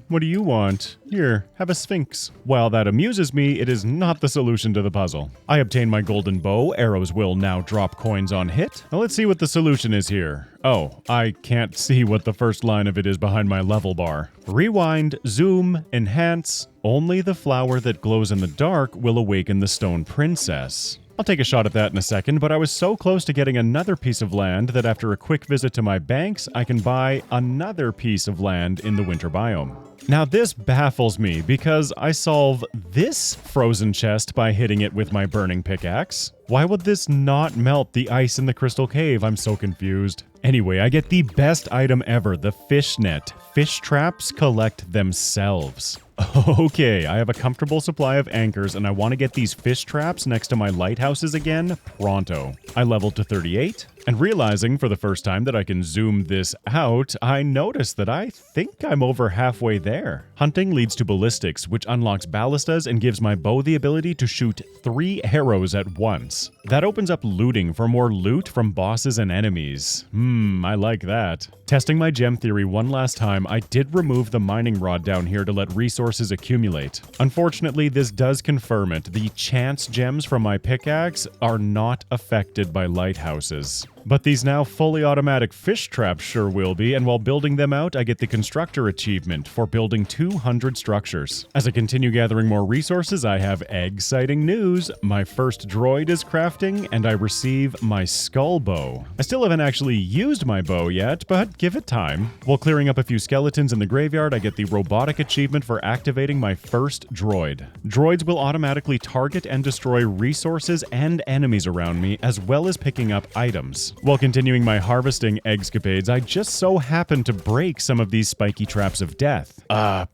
What do you want? Here, have a sphinx. While that amuses me, it is not the solution to the puzzle. I obtain my golden bow, arrows will now drop coins on hit. Now let's see what the solution is here. Oh, I can't see what the first line of it is behind my level bar. Rewind, zoom, enhance. Only the flower that glows in the dark will awaken the stone princess. I'll take a shot at that in a second, but I was so close to getting another piece of land that after a quick visit to my banks, I can buy another piece of land in the winter biome. Now this baffles me because I solve this frozen chest by hitting it with my burning pickaxe. Why would this not melt the ice in the crystal cave? I'm so confused. Anyway, I get the best item ever, the fish net. Fish traps collect themselves. Okay, I have a comfortable supply of anchors and I want to get these fish traps next to my lighthouses again pronto. I leveled to 38, and realizing for the first time that I can zoom this out, I notice that I think I'm over halfway there. Hunting leads to ballistics, which unlocks ballistas and gives my bow the ability to shoot 3 arrows at once. That opens up looting for more loot from bosses and enemies. I like that. Testing my gem theory one last time, I did remove the mining rod down here to let resources accumulate. Unfortunately, this does confirm it. The chance gems from my pickaxe are not affected by lighthouses. But these now fully automatic fish traps sure will be, and while building them out, I get the constructor achievement for building 200 structures. As I continue gathering more resources, I have exciting news. My first droid is crafting, and I receive my skull bow. I still haven't actually used my bow yet, but give it time. While clearing up a few skeletons in the graveyard, I get the robotic achievement for activating my first droid. Droids will automatically target and destroy resources and enemies around me, as well as picking up items. While continuing my harvesting escapades, I just so happened to break some of these spiky traps of death.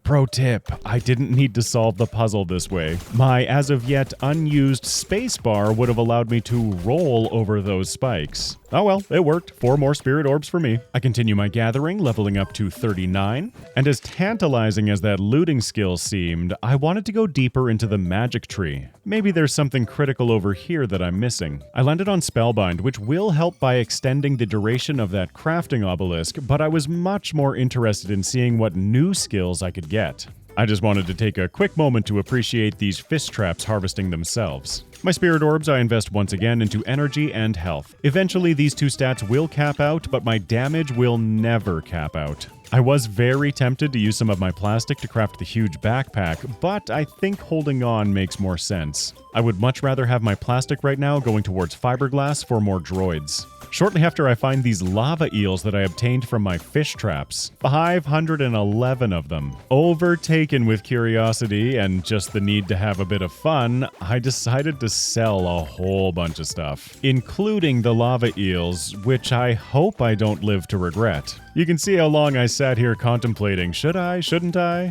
Pro tip, I didn't need to solve the puzzle this way. My as of yet unused spacebar would have allowed me to roll over those spikes. Oh well, it worked. 4 more spirit orbs for me. I continue my gathering, leveling up to 39. And as tantalizing as that looting skill seemed, I wanted to go deeper into the magic tree. Maybe there's something critical over here that I'm missing. I landed on Spellbind, which will help by extending the duration of that crafting obelisk, but I was much more interested in seeing what new skills I could get. I just wanted to take a quick moment to appreciate these fish traps harvesting themselves. My spirit orbs I invest once again into energy and health. Eventually these 2 stats will cap out, but my damage will never cap out. I was very tempted to use some of my plastic to craft the huge backpack, but I think holding on makes more sense. I would much rather have my plastic right now going towards fiberglass for more droids. Shortly after I find these lava eels that I obtained from my fish traps. 511 of them. Overtaken with curiosity and just the need to have a bit of fun, I decided to sell a whole bunch of stuff, including the lava eels, which I hope I don't live to regret. You can see how long I sat here contemplating, should I, shouldn't I?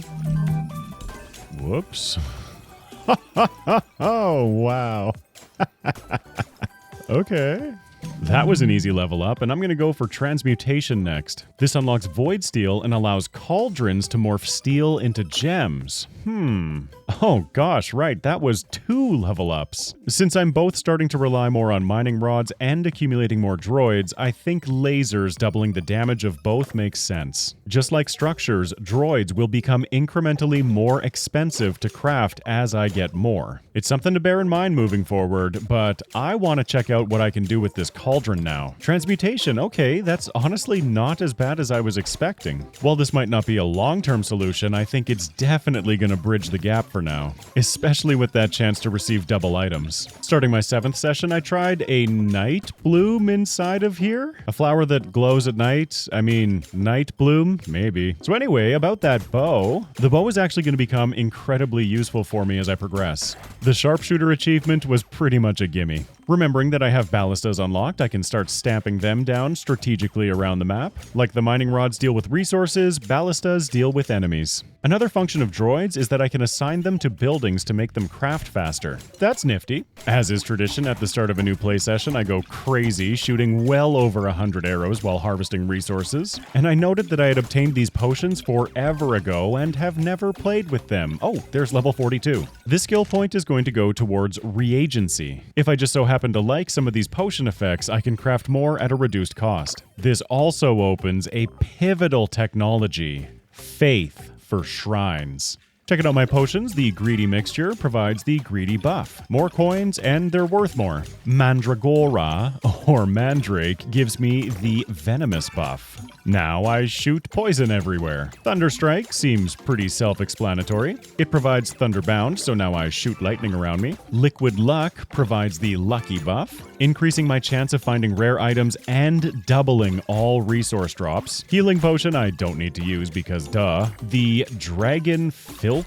Whoops. Oh, wow. Okay. That was an easy level up, and I'm going to go for transmutation next. This unlocks void steel and allows cauldrons to morph steel into gems. Oh gosh, right, that was 2 level ups. Since I'm both starting to rely more on mining rods and accumulating more droids, I think lasers doubling the damage of both makes sense. Just like structures, droids will become incrementally more expensive to craft as I get more. It's something to bear in mind moving forward, but I want to check out what I can do with this cauldron now. Transmutation, okay, that's honestly not as bad as I was expecting. While this might not be a long-term solution, I think it's definitely going to bridge the gap for now, especially with that chance to receive double items. Starting my 7th session, I tried a night bloom inside of here. A flower that glows at night. I mean, night bloom? Maybe. So anyway, about that bow. The bow is actually going to become incredibly useful for me as I progress. The sharpshooter achievement was pretty much a gimme. Remembering that I have ballistas unlocked, I can start stamping them down strategically around the map. Like the mining rods deal with resources, ballistas deal with enemies. Another function of droids is that I can assign them to buildings to make them craft faster. That's nifty. As is tradition, at the start of a new play session, I go crazy, shooting well over 100 arrows while harvesting resources. And I noted that I had obtained these potions forever ago and have never played with them. Oh, there's level 42. This skill point is going to go towards reagency. If I just so happen to like some of these potion effects, I can craft more at a reduced cost. This also opens a pivotal technology: faith for shrines. Checking out my potions, the Greedy Mixture provides the Greedy buff. More coins, and they're worth more. Mandragora, or Mandrake, gives me the Venomous buff. Now I shoot poison everywhere. Thunderstrike seems pretty self-explanatory. It provides Thunderbound, so now I shoot lightning around me. Liquid Luck provides the Lucky buff, increasing my chance of finding rare items and doubling all resource drops. Healing Potion I don't need to use because duh. The Dragon Filter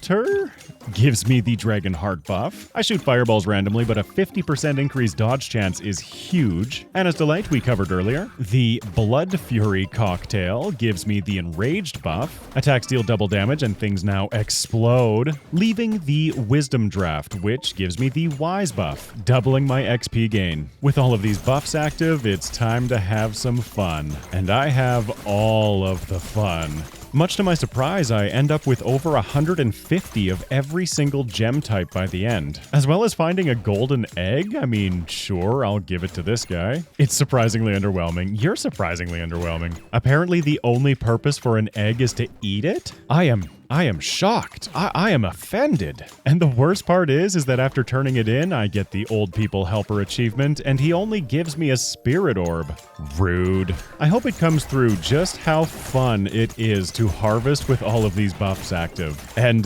gives me the Dragon Heart buff. I shoot fireballs randomly, but a 50% increased dodge chance is huge. Anna's Delight we covered earlier. The Blood Fury Cocktail gives me the Enraged buff. Attacks deal double damage and things now explode. Leaving the Wisdom Draft, which gives me the Wise buff, doubling my XP gain. With all of these buffs active, it's time to have some fun. And I have all of the fun. Much to my surprise, I end up with over 150 of every single gem type by the end. As well as finding a golden egg. I mean, sure, I'll give it to this guy. It's surprisingly underwhelming. You're surprisingly underwhelming. Apparently the only purpose for an egg is to eat it? I am I am shocked. I am offended. And the worst part is that after turning it in, I get the Old People Helper achievement, and he only gives me a spirit orb. Rude. I hope it comes through just how fun it is to harvest with all of these buffs active. And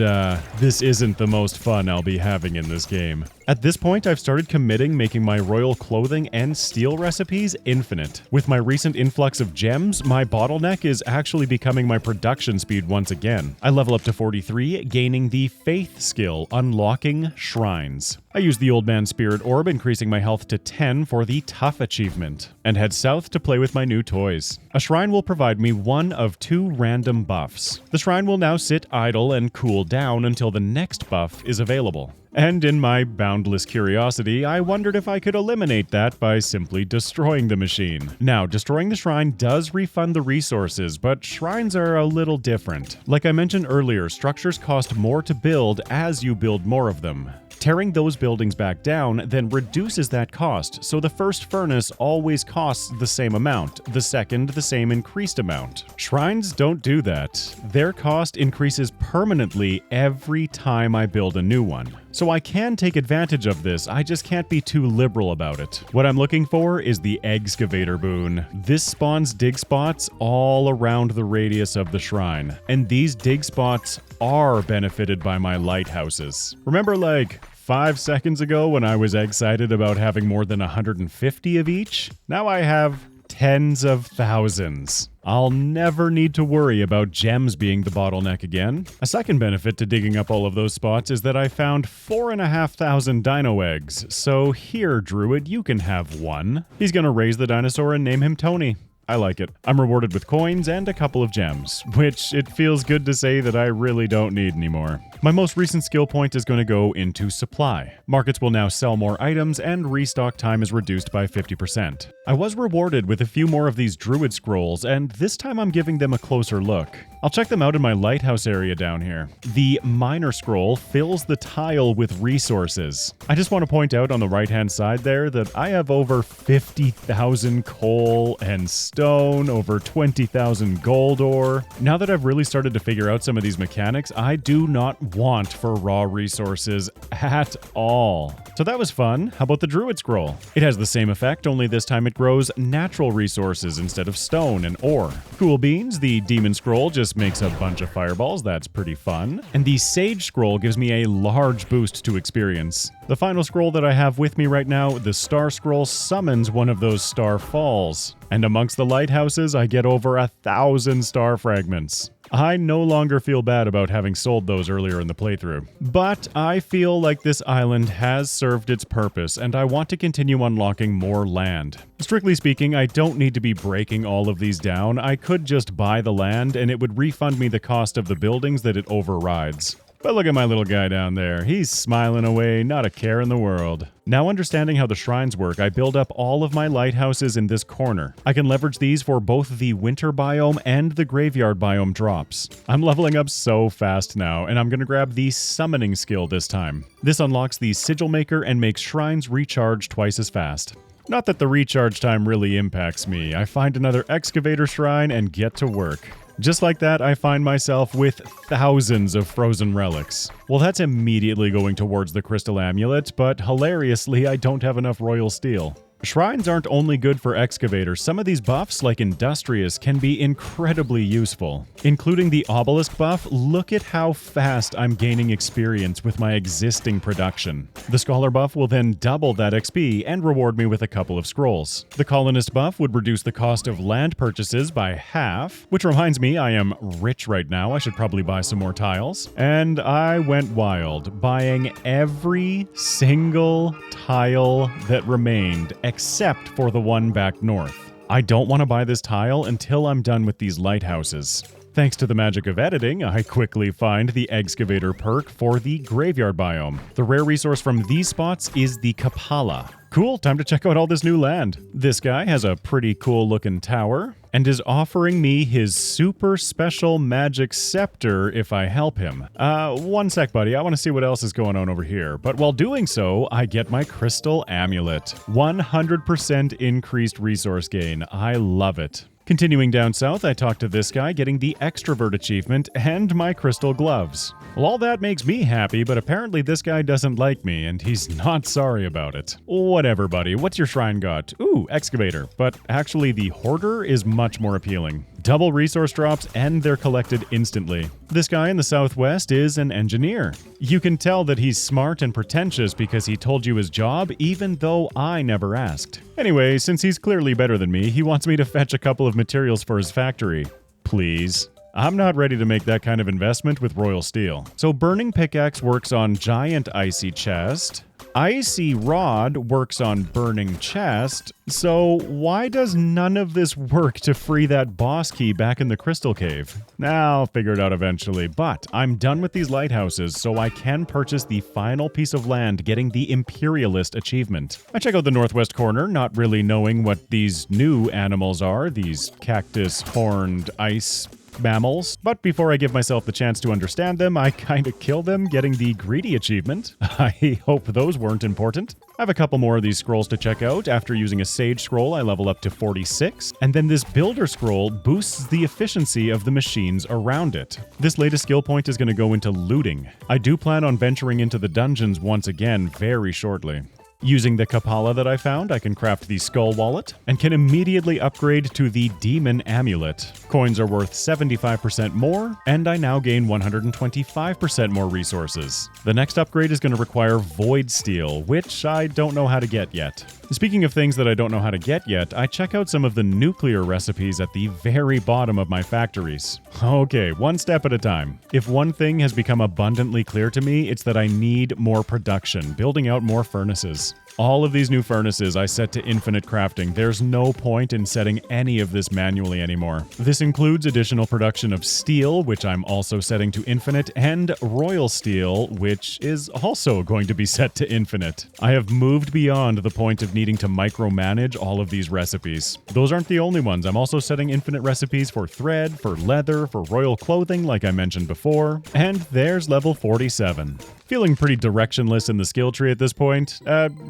this isn't the most fun I'll be having in this game. At this point, I've started committing making my royal clothing and steel recipes infinite. With my recent influx of gems, my bottleneck is actually becoming my production speed once again. I level up to 43, gaining the Faith skill, unlocking shrines. I use the Old Man Spirit Orb, increasing my health to 10 for the Tough achievement, and head south to play with my new toys. A shrine will provide me one of 2 random buffs. The shrine will now sit idle and cool down until the next buff is available. And in my boundless curiosity, I wondered if I could eliminate that by simply destroying the machine. Now, destroying the shrine does refund the resources, but shrines are a little different. Like I mentioned earlier, structures cost more to build as you build more of them. Tearing those buildings back down then reduces that cost, so the first furnace always costs the same amount, the second the same increased amount. Shrines don't do that. Their cost increases permanently every time I build a new one. So I can take advantage of this, I just can't be too liberal about it. What I'm looking for is the Excavator boon. This spawns dig spots all around the radius of the shrine, and these dig spots are benefited by my lighthouses. Remember, like 5 seconds ago when I was excited about having more than 150 of each? Now I have tens of thousands. I'll never need to worry about gems being the bottleneck again. A second benefit to digging up all of those spots is that I found 4,500 dino eggs. So here, Druid, you can have one. He's gonna raise the dinosaur and name him Tony. I like it. I'm rewarded with coins and a couple of gems, which it feels good to say that I really don't need anymore. My most recent skill point is going to go into supply. Markets will now sell more items and restock time is reduced by 50%. I was rewarded with a few more of these druid scrolls, and this time I'm giving them a closer look. I'll check them out in my lighthouse area down here. The miner scroll fills the tile with resources. I just want to point out on the right-hand side there that I have over 50,000 coal and stone, over 20,000 gold ore. Now that I've really started to figure out some of these mechanics, I do not want for raw resources at all. So that was fun. How about the druid scroll? It has the same effect, only this time it grows natural resources instead of stone and ore. Cool beans, the demon scroll just makes a bunch of fireballs. That's pretty fun. And the sage scroll gives me a large boost to experience. The final scroll that I have with me right now, the star scroll, summons one of those star falls. And amongst the lighthouses, I get over 1,000 star fragments. I no longer feel bad about having sold those earlier in the playthrough, but I feel like this island has served its purpose and I want to continue unlocking more land. Strictly speaking, I don't need to be breaking all of these down. I could just buy the land and it would refund me the cost of the buildings that it overrides. But look at my little guy down there. He's smiling away, not a care in the world. Now understanding how the shrines work, I build up all of my lighthouses in this corner. I can leverage these for both the winter biome and the graveyard biome drops. I'm leveling up so fast now, and I'm gonna grab the summoning skill this time. This unlocks the sigil maker and makes shrines recharge twice as fast. Not that the recharge time really impacts me. I find another excavator shrine and get to work. Just like that, I find myself with thousands of frozen relics. Well, that's immediately going towards the crystal amulet, but hilariously, I don't have enough royal steel. Shrines aren't only good for excavators. Some of these buffs, like Industrious, can be incredibly useful. Including the obelisk buff, look at how fast I'm gaining experience with my existing production. The scholar buff will then double that XP and reward me with a couple of scrolls. The colonist buff would reduce the cost of land purchases by half, which reminds me I am rich right now. I should probably buy some more tiles. And I went wild, buying every single tile that remained except for the one back north. I don't want to buy this tile until I'm done with these lighthouses. Thanks to the magic of editing, I quickly find the excavator perk for the graveyard biome. The rare resource from these spots is the Kapala. Cool, time to check out all this new land. This guy has a pretty cool looking tower and is offering me his super special magic scepter if I help him. One sec, buddy. I want to see what else is going on over here. But while doing so, I get my crystal amulet. 100% increased resource gain. I love it. Continuing down south, I talked to this guy, getting the extrovert achievement and my crystal gloves. Well, all that makes me happy, but apparently this guy doesn't like me, and he's not sorry about it. Whatever, buddy. What's your shrine got? Ooh, excavator. But actually, the hoarder is much more appealing. Double resource drops, and they're collected instantly. This guy in the southwest is an engineer. You can tell that he's smart and pretentious because he told you his job, even though I never asked. Anyway, since he's clearly better than me, he wants me to fetch a couple of materials for his factory. Please. I'm not ready to make that kind of investment with royal steel. So burning pickaxe works on giant icy chest. Icy rod works on burning chest. So why does none of this work to free that boss key back in the crystal cave? I'll figure it out eventually, but I'm done with these lighthouses, so I can purchase the final piece of land, getting the Imperialist achievement. I check out the northwest corner, not really knowing what these new animals are, these cactus-horned ice mammals, but before I give myself the chance to understand them, I kinda kill them, getting the greedy achievement. I hope those weren't important. I have a couple more of these scrolls to check out. After using a sage scroll, I level up to 46, and then this builder scroll boosts the efficiency of the machines around it. This latest skill point is going to go into looting. I do plan on venturing into the dungeons once again very shortly. Using the Kapala that I found, I can craft the Skull Wallet, and can immediately upgrade to the Demon Amulet. Coins are worth 75% more, and I now gain 125% more resources. The next upgrade is going to require Void Steel, which I don't know how to get yet. Speaking of things that I don't know how to get yet, I check out some of the nuclear recipes at the very bottom of my factories. Okay, one step at a time. If one thing has become abundantly clear to me, it's that I need more production, building out more furnaces. All of these new furnaces I set to infinite crafting. There's no point in setting any of this manually anymore. This includes additional production of steel, which I'm also setting to infinite, and royal steel, which is also going to be set to infinite. I have moved beyond the point of needing to micromanage all of these recipes. Those aren't the only ones. I'm also setting infinite recipes for thread, for leather, for royal clothing, like I mentioned before, and there's level 47. Feeling pretty directionless in the skill tree at this point?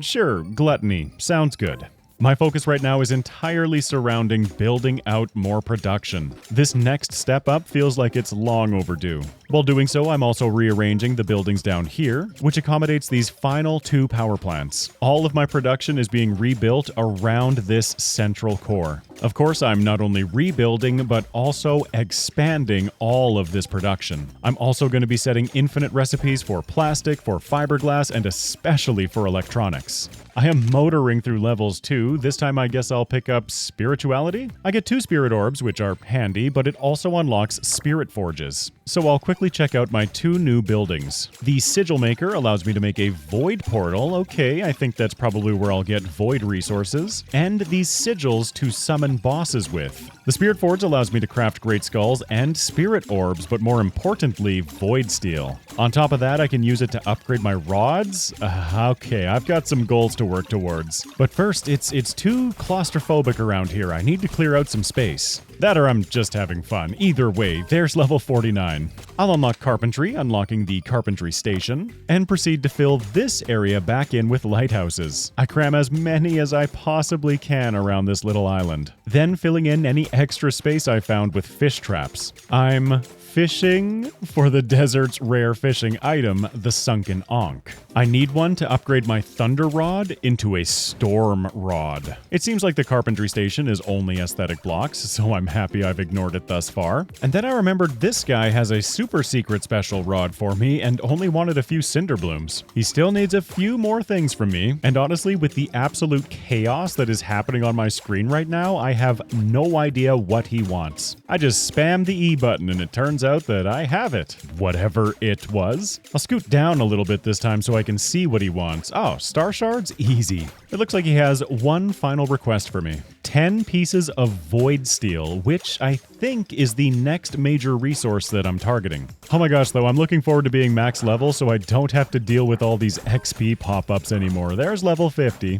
Sure, gluttony. Sounds good. My focus right now is entirely surrounding building out more production. This next step up feels like it's long overdue. While doing so, I'm also rearranging the buildings down here, which accommodates these final 2 power plants. All of my production is being rebuilt around this central core. Of course, I'm not only rebuilding, but also expanding all of this production. I'm also going to be setting infinite recipes for plastic, for fiberglass, and especially for electronics. I am motoring through levels too. This time I guess I'll pick up spirituality. I get 2 spirit orbs, which are handy, but it also unlocks spirit forges. So I'll quickly check out my 2 new buildings. The Sigil Maker allows me to make a void portal. Okay, I think that's probably where I'll get void resources. And these sigils to summon bosses with. The Spirit Forge allows me to craft great skulls and spirit orbs, but more importantly, void steel. On top of that, I can use it to upgrade my rods. Okay, I've got some goals to work towards. But first, it's too claustrophobic around here. I need to clear out some space. That or I'm just having fun. Either way, there's level 49. I'll unlock carpentry, unlocking the carpentry station, and proceed to fill this area back in with lighthouses. I cram as many as I possibly can around this little island, then filling in any extra space I found with fish traps. I'm fishing for the desert's rare fishing item, the Sunken Ankh. I need one to upgrade my Thunder Rod into a Storm Rod. It seems like the carpentry station is only aesthetic blocks, so I'm happy I've ignored it thus far. And then I remembered this guy has a super secret special rod for me and only wanted a few cinder blooms. He still needs a few more things from me, and honestly, with the absolute chaos that is happening on my screen right now, I have no idea what he wants. I just spammed the E button and it turns out that I have it. Whatever it was. I'll scoot down a little bit this time so I can see what he wants. Oh, star shards? Easy. It looks like he has one final request for me. 10 pieces of void steel, which I think is the next major resource that I'm targeting. Oh my gosh, though, I'm looking forward to being max level so I don't have to deal with all these XP pop-ups anymore. There's level 50.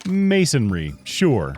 Masonry, sure.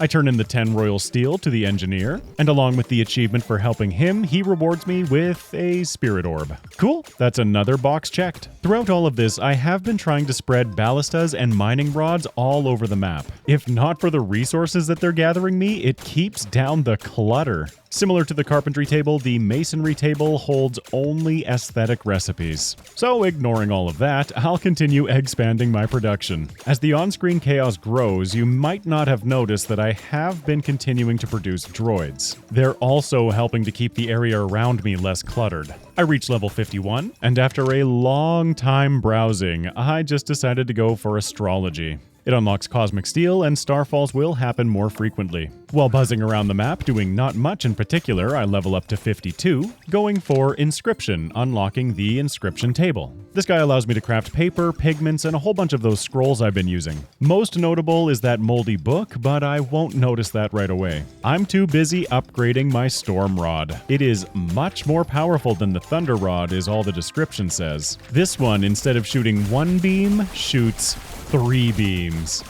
I turn in the 10 royal steel to the engineer, and along with the achievement for helping him, he rewards me with a spirit orb. Cool, that's another box checked. Throughout all of this, I have been trying to spread ballistas and mining rods all over the map. If not for the resources that they're gathering me, it keeps down the clutter. Similar to the carpentry table, the masonry table holds only aesthetic recipes. So ignoring all of that, I'll continue expanding my production. As the on-screen chaos grows, you might not have noticed that I have been continuing to produce droids. They're also helping to keep the area around me less cluttered. I reached level 51, and after a long time browsing, I just decided to go for astrology. It unlocks cosmic steel, and starfalls will happen more frequently. While buzzing around the map, doing not much in particular, I level up to 52, going for inscription, unlocking the inscription table. This guy allows me to craft paper, pigments, and a whole bunch of those scrolls I've been using. Most notable is that moldy book, but I won't notice that right away. I'm too busy upgrading my storm rod. It is much more powerful than the thunder rod, is all the description says. This one, instead of shooting one beam, shoots 3 beams.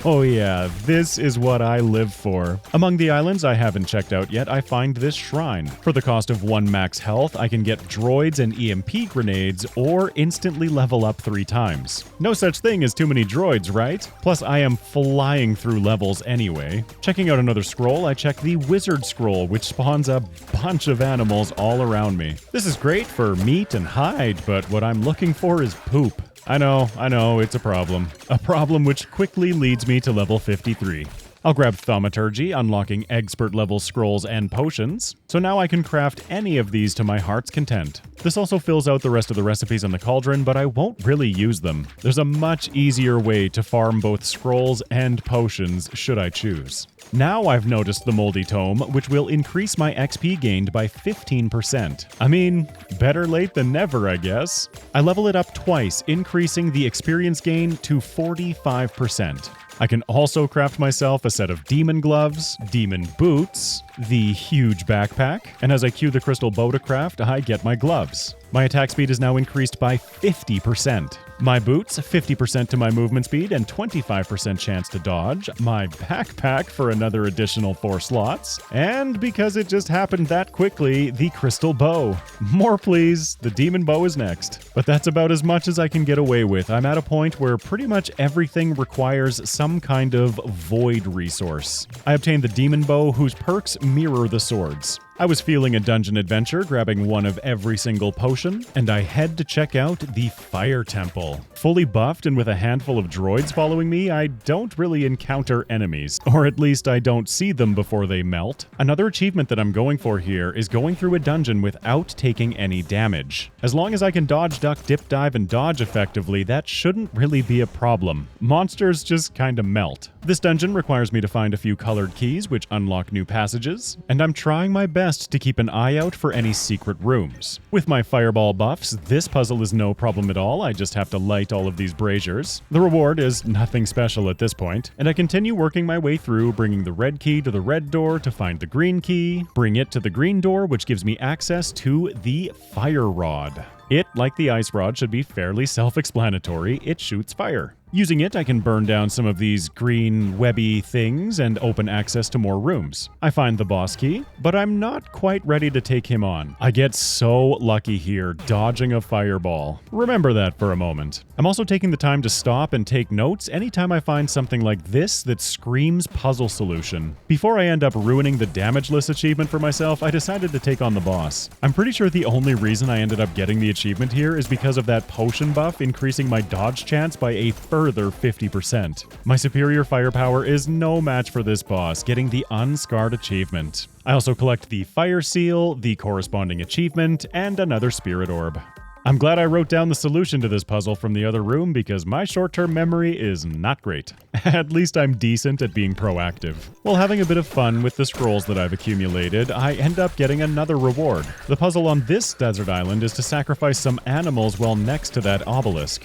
Oh yeah, this is what I live for. Among the islands I haven't checked out yet, I find this shrine. For the cost of 1 max health, I can get droids and EMP grenades, or instantly level up 3 times. No such thing as too many droids, right? Plus, I am flying through levels anyway. Checking out another scroll, I check the wizard scroll, which spawns a bunch of animals all around me. This is great for meat and hide, but what I'm looking for is poop. I know, it's a problem. A problem which quickly leads me to level 53. I'll grab Thaumaturgy, unlocking expert level scrolls and potions, so now I can craft any of these to my heart's content. This also fills out the rest of the recipes on the cauldron, but I won't really use them. There's a much easier way to farm both scrolls and potions should I choose. Now I've noticed the moldy tome, which will increase my XP gained by 15%. I mean, better late than never, I guess. I level it up twice, increasing the experience gain to 45%. I can also craft myself a set of demon gloves, demon boots, the huge backpack, and as I queue the crystal bow to craft, I get my gloves. My attack speed is now increased by 50%. My boots, 50% to my movement speed and 25% chance to dodge. My backpack for another additional 4 slots. And because it just happened that quickly, the crystal bow. More please, the demon bow is next. But that's about as much as I can get away with. I'm at a point where pretty much everything requires some kind of void resource. I obtained the demon bow, whose perks mirror the swords. I was feeling a dungeon adventure, grabbing one of every single potion, and I head to check out the Fire Temple. Fully buffed and with a handful of droids following me, I don't really encounter enemies, or at least I don't see them before they melt. Another achievement that I'm going for here is going through a dungeon without taking any damage. As long as I can dodge, duck, dip, dive, and dodge effectively, that shouldn't really be a problem. Monsters just kinda melt. This dungeon requires me to find a few colored keys which unlock new passages, and I'm trying my best to keep an eye out for any secret rooms. With my fireball buffs, this puzzle is no problem at all. I just have to light all of these braziers. The reward is nothing special at this point, and I continue working my way through, bringing the red key to the red door to find the green key, bring it to the green door, which gives me access to the fire rod. It, like the ice rod, should be fairly self-explanatory. It shoots fire. Using it, I can burn down some of these green, webby things and open access to more rooms. I find the boss key, but I'm not quite ready to take him on. I get so lucky here, dodging a fireball. Remember that for a moment. I'm also taking the time to stop and take notes anytime I find something like this that screams puzzle solution. Before I end up ruining the damageless achievement for myself, I decided to take on the boss. I'm pretty sure the only reason I ended up getting the achievement here is because of that potion buff increasing my dodge chance by a further 50%. My superior firepower is no match for this boss, getting the Unscarred achievement. I also collect the Fire Seal, the corresponding achievement, and another Spirit Orb. I'm glad I wrote down the solution to this puzzle from the other room because my short-term memory is not great. At least I'm decent at being proactive. While having a bit of fun with the scrolls that I've accumulated, I end up getting another reward. The puzzle on this desert island is to sacrifice some animals while next to that obelisk.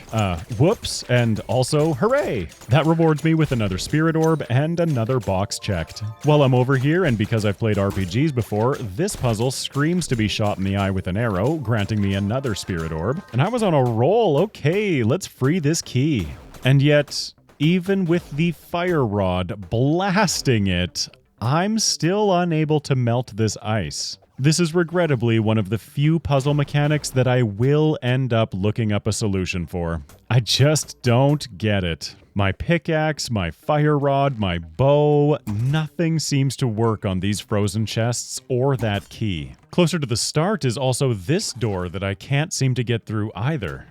Whoops, and also hooray! That rewards me with another Spirit Orb and another box checked. While I'm over here, and because I've played RPGs before, this puzzle screams to be shot in the eye with an arrow, granting me another Spirit Orb, and I was on a roll. Okay, let's free this key. And yet, even with the fire rod blasting it, I'm still unable to melt this ice. This is regrettably one of the few puzzle mechanics that I will end up looking up a solution for. I just don't get it. My pickaxe, my fire rod, my bow, nothing seems to work on these frozen chests or that key. Closer to the start is also this door that I can't seem to get through either.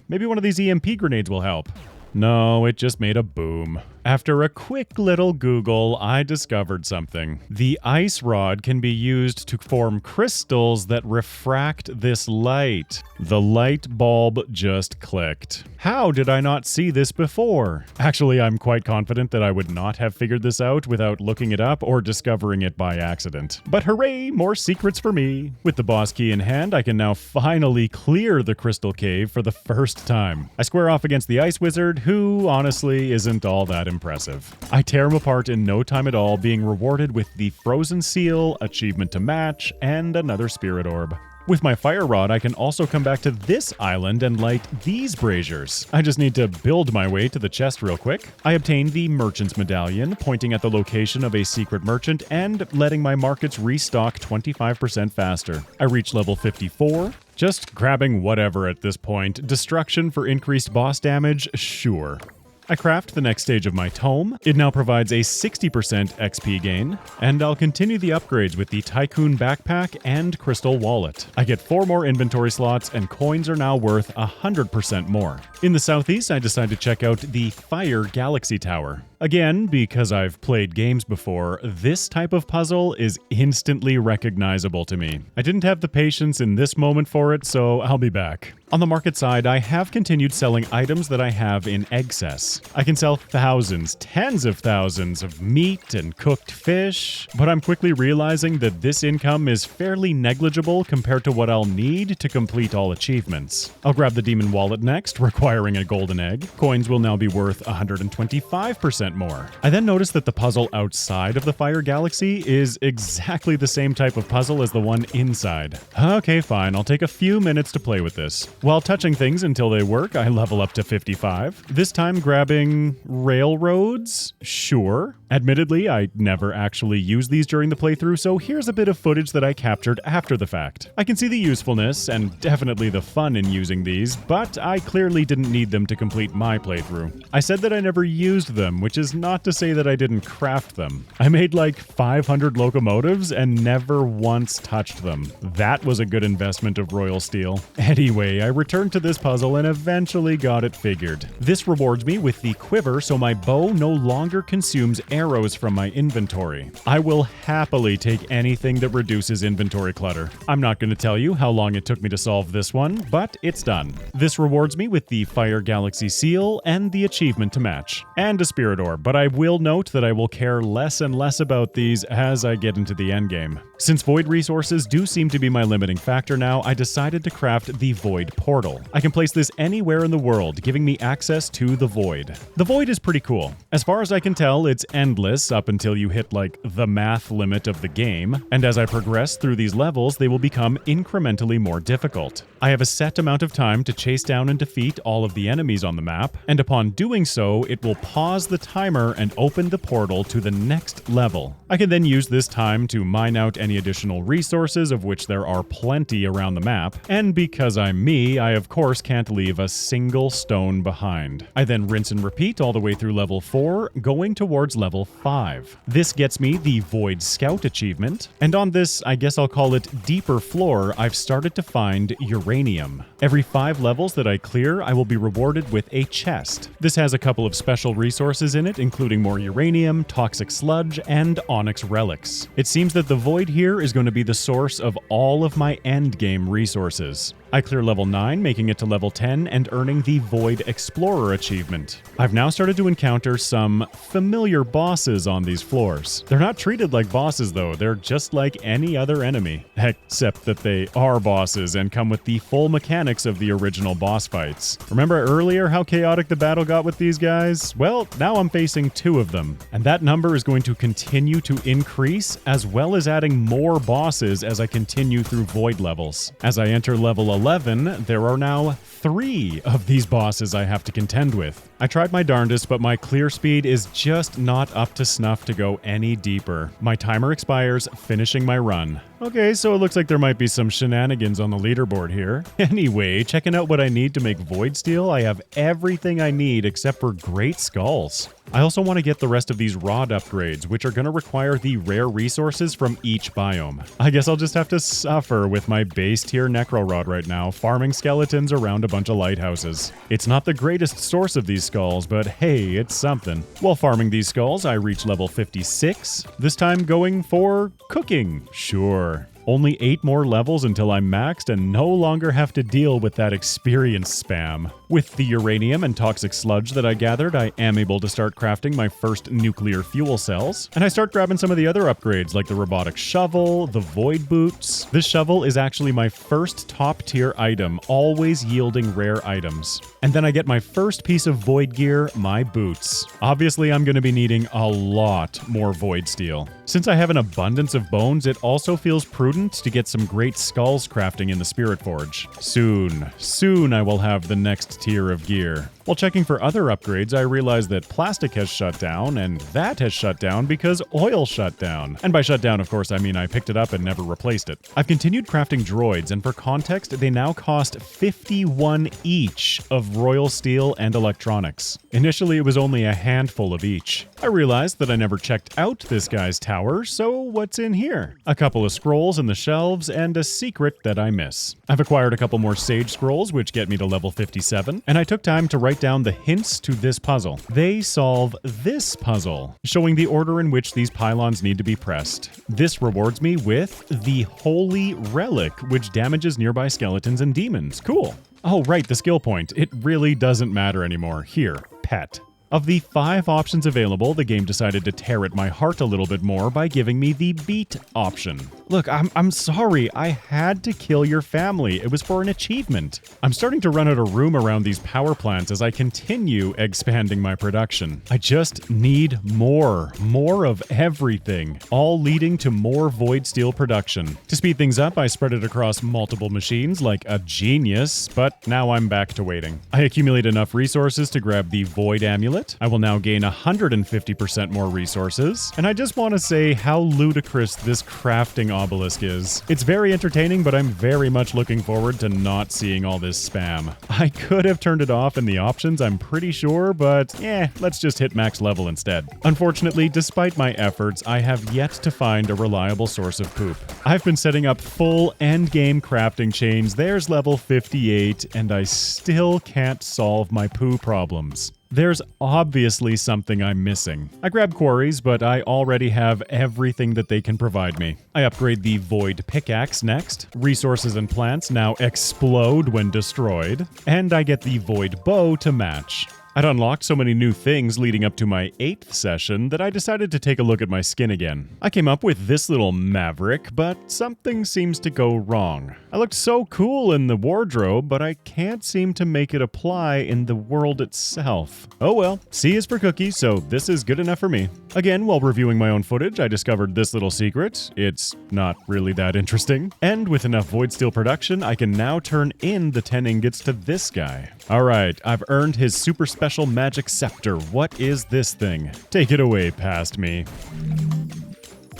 Maybe one of these EMP grenades will help. No, it just made a boom. After a quick little Google, I discovered something. The ice rod can be used to form crystals that refract this light. The light bulb just clicked. How did I not see this before? Actually, I'm quite confident that I would not have figured this out without looking it up or discovering it by accident. But hooray, more secrets for me. With the boss key in hand, I can now finally clear the crystal cave for the first time. I square off against the ice wizard, who honestly isn't all that impressive. I tear him apart in no time at all, being rewarded with the frozen seal, achievement to match, and another spirit orb. With my fire rod, I can also come back to this island and light these braziers. I just need to build my way to the chest real quick. I obtain the merchant's medallion, pointing at the location of a secret merchant and letting my markets restock 25% faster. I reach level 54. Just grabbing whatever at this point. Destruction for increased boss damage? Sure. I craft the next stage of my tome. It now provides a 60% XP gain, and I'll continue the upgrades with the Tycoon Backpack and Crystal Wallet. I get 4 more inventory slots, and coins are now worth 100% more. In the southeast, I decide to check out the Fire Galaxy Tower. Again, because I've played games before, this type of puzzle is instantly recognizable to me. I didn't have the patience in this moment for it, so I'll be back. On the market side, I have continued selling items that I have in excess. I can sell thousands, tens of thousands of meat and cooked fish, but I'm quickly realizing that this income is fairly negligible compared to what I'll need to complete all achievements. I'll grab the demon wallet next, requiring a golden egg. Coins will now be worth 125% more. I then notice that the puzzle outside of the Fire Galaxy is exactly the same type of puzzle as the one inside. Okay, fine, I'll take a few minutes to play with this. While touching things until they work, I level up to 55. This time grabbing railroads? Sure. Admittedly, I never actually used these during the playthrough, so here's a bit of footage that I captured after the fact. I can see the usefulness and definitely the fun in using these, but I clearly didn't need them to complete my playthrough. I said that I never used them, which is not to say that I didn't craft them. I made like 500 locomotives and never once touched them. That was a good investment of royal steel. Anyway, I returned to this puzzle and eventually got it figured. This rewards me with the quiver, so my bow no longer consumes arrows from my inventory. I will happily take anything that reduces inventory clutter. I'm not going to tell you how long it took me to solve this one, but it's done. This rewards me with the Fire Galaxy seal and the achievement to match, and a spirit orb, but I will note that I will care less and less about these as I get into the endgame. Since void resources do seem to be my limiting factor now, I decided to craft the void portal. I can place this anywhere in the world, giving me access to the void. The void is pretty cool. As far as I can tell, it's endless up until you hit like the math limit of the game, and as I progress through these levels, they will become incrementally more difficult. I have a set amount of time to chase down and defeat all of the enemies on the map, and upon doing so, it will pause the timer and open the portal to the next level. I can then use this time to mine out any additional resources, of which there are plenty around the map, and because I'm me, I of course can't leave a single stone behind. I then rinse and repeat all the way through level 4, going towards level 5. This gets me the Void Scout achievement, and on this, I guess I'll call it deeper floor, I've started to find uranium. Every 5 levels that I clear, I will be rewarded with a chest. This has a couple of special resources in it, including more uranium, toxic sludge, and onyx relics. It seems that the void here is going to be the source of all of my endgame resources. I clear level 9, making it to level 10 and earning the Void Explorer achievement. I've now started to encounter some familiar bosses on these floors. They're not treated like bosses though, they're just like any other enemy. Except that they are bosses and come with the full mechanics of the original boss fights. Remember earlier how chaotic the battle got with these guys? Well, now I'm facing 2 of them, and that number is going to continue to increase, as well as adding more bosses as I continue through Void levels. As I enter level 11, there are now 3 of these bosses I have to contend with. I tried my darndest, but my clear speed is just not up to snuff to go any deeper. My timer expires, finishing my run. Okay, so it looks like there might be some shenanigans on the leaderboard here. Anyway, checking out what I need to make Void Steel, I have everything I need except for Great Skulls. I also want to get the rest of these rod upgrades, which are going to require the rare resources from each biome. I guess I'll just have to suffer with my base tier Necro Rod right now, farming skeletons around a bunch of lighthouses. It's not the greatest source of these skulls, but hey, it's something. While farming these skulls, I reach level 56, this time going for cooking. Sure. Only 8 more levels until I'm maxed and no longer have to deal with that experience spam. With the uranium and toxic sludge that I gathered, I am able to start crafting my first nuclear fuel cells. And I start grabbing some of the other upgrades like the robotic shovel, the void boots. This shovel is actually my first top tier item, always yielding rare items. And then I get my first piece of void gear, my boots. Obviously, I'm going to be needing a lot more void steel. Since I have an abundance of bones, it also feels prudent to get some great skulls crafting in the Spirit Forge. Soon I will have the next tier of gear. While checking for other upgrades, I realized that plastic has shut down, and that has shut down because oil shut down. And by shut down, of course, I mean I picked it up and never replaced it. I've continued crafting droids, and for context, they now cost 51 each of royal steel and electronics. Initially, it was only a handful of each. I realized that I never checked out this guy's tower, so what's in here? A couple of scrolls in the shelves, and a secret that I miss. I've acquired a couple more sage scrolls, which get me to level 57, and I took time to write down the hints to this puzzle. They solve this puzzle, showing the order in which these pylons need to be pressed. This rewards me with the Holy Relic, which damages nearby skeletons and demons. Cool. Oh, right, the skill point. It really doesn't matter anymore. Here, pet. Of the 5 options available, the game decided to tear at my heart a little bit more by giving me the beat option. Look, I'm sorry, I had to kill your family. It was for an achievement. I'm starting to run out of room around these power plants as I continue expanding my production. I just need more of everything, all leading to more void steel production. To speed things up, I spread it across multiple machines like a genius, but now I'm back to waiting. I accumulate enough resources to grab the void amulet. I will now gain 150% more resources, and I just want to say how ludicrous this crafting obelisk is. It's very entertaining, but I'm very much looking forward to not seeing all this spam. I could have turned it off in the options, I'm pretty sure, but let's just hit max level instead. Unfortunately, despite my efforts, I have yet to find a reliable source of poop. I've been setting up full endgame crafting chains, there's level 58, and I still can't solve my poo problems. There's obviously something I'm missing. I grab quarries, but I already have everything that they can provide me. I upgrade the Void Pickaxe next. Resources and plants now explode when destroyed. And I get the Void Bow to match. I'd unlocked so many new things leading up to my 8th session that I decided to take a look at my skin again. I came up with this little maverick, but something seems to go wrong. I looked so cool in the wardrobe, but I can't seem to make it apply in the world itself. Oh well, C is for cookie, so this is good enough for me. Again, while reviewing my own footage, I discovered this little secret. It's not really that interesting. And with enough void steel production, I can now turn in the 10 ingots to this guy. Alright, I've earned his super special magic scepter. What is this thing? Take it away past me.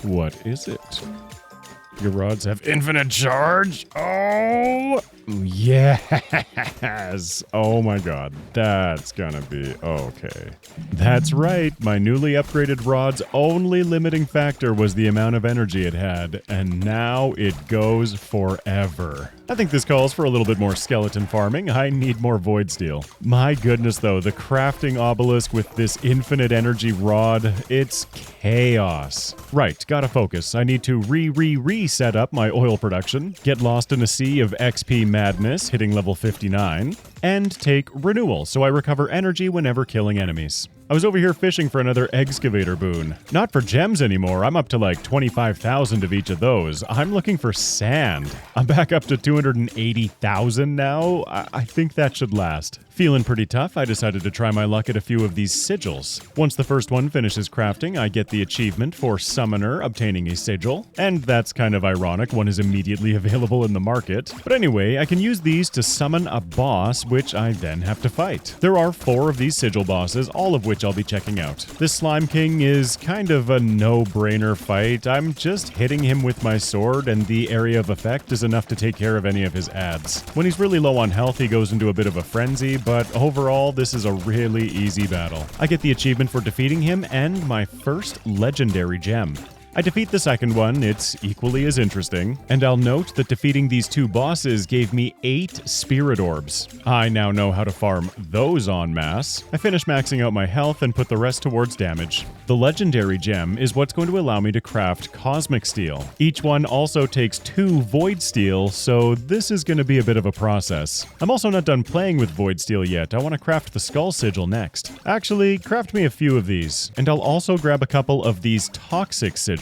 What is it? Your rods have infinite charge? Oh, yes. Oh my god, that's gonna be okay. That's right, my newly upgraded rod's only limiting factor was the amount of energy it had, and now it goes forever. I think this calls for a little bit more skeleton farming. I need more void steel. My goodness though, the crafting obelisk with this infinite energy rod, it's chaos. Right, gotta focus. I need to reset up my oil production, get lost in a sea of XP madness, hitting level 59, and take renewal so I recover energy whenever killing enemies. I was over here fishing for another excavator boon. Not for gems anymore, I'm up to like 25,000 of each of those. I'm looking for sand. I'm back up to 280,000 now. I think that should last. Feeling pretty tough, I decided to try my luck at a few of these sigils. Once the first one finishes crafting, I get the achievement for Summoner obtaining a sigil, and that's kind of ironic, one is immediately available in the market. But anyway, I can use these to summon a boss, which I then have to fight. There are 4 of these sigil bosses, all of which I'll be checking out. This Slime King is kind of a no-brainer fight. I'm just hitting him with my sword, and the area of effect is enough to take care of any of his ads. When he's really low on health, he goes into a bit of a frenzy, but overall, this is a really easy battle. I get the achievement for defeating him and my first legendary gem. I defeat the second one, it's equally as interesting, and I'll note that defeating these 2 bosses gave me 8 spirit orbs. I now know how to farm those en masse. I finish maxing out my health and put the rest towards damage. The legendary gem is what's going to allow me to craft cosmic steel. Each one also takes 2 void steel, so this is going to be a bit of a process. I'm also not done playing with void steel yet. I want to craft the skull sigil next. Actually, craft me a few of these, and I'll also grab a couple of these toxic sigils.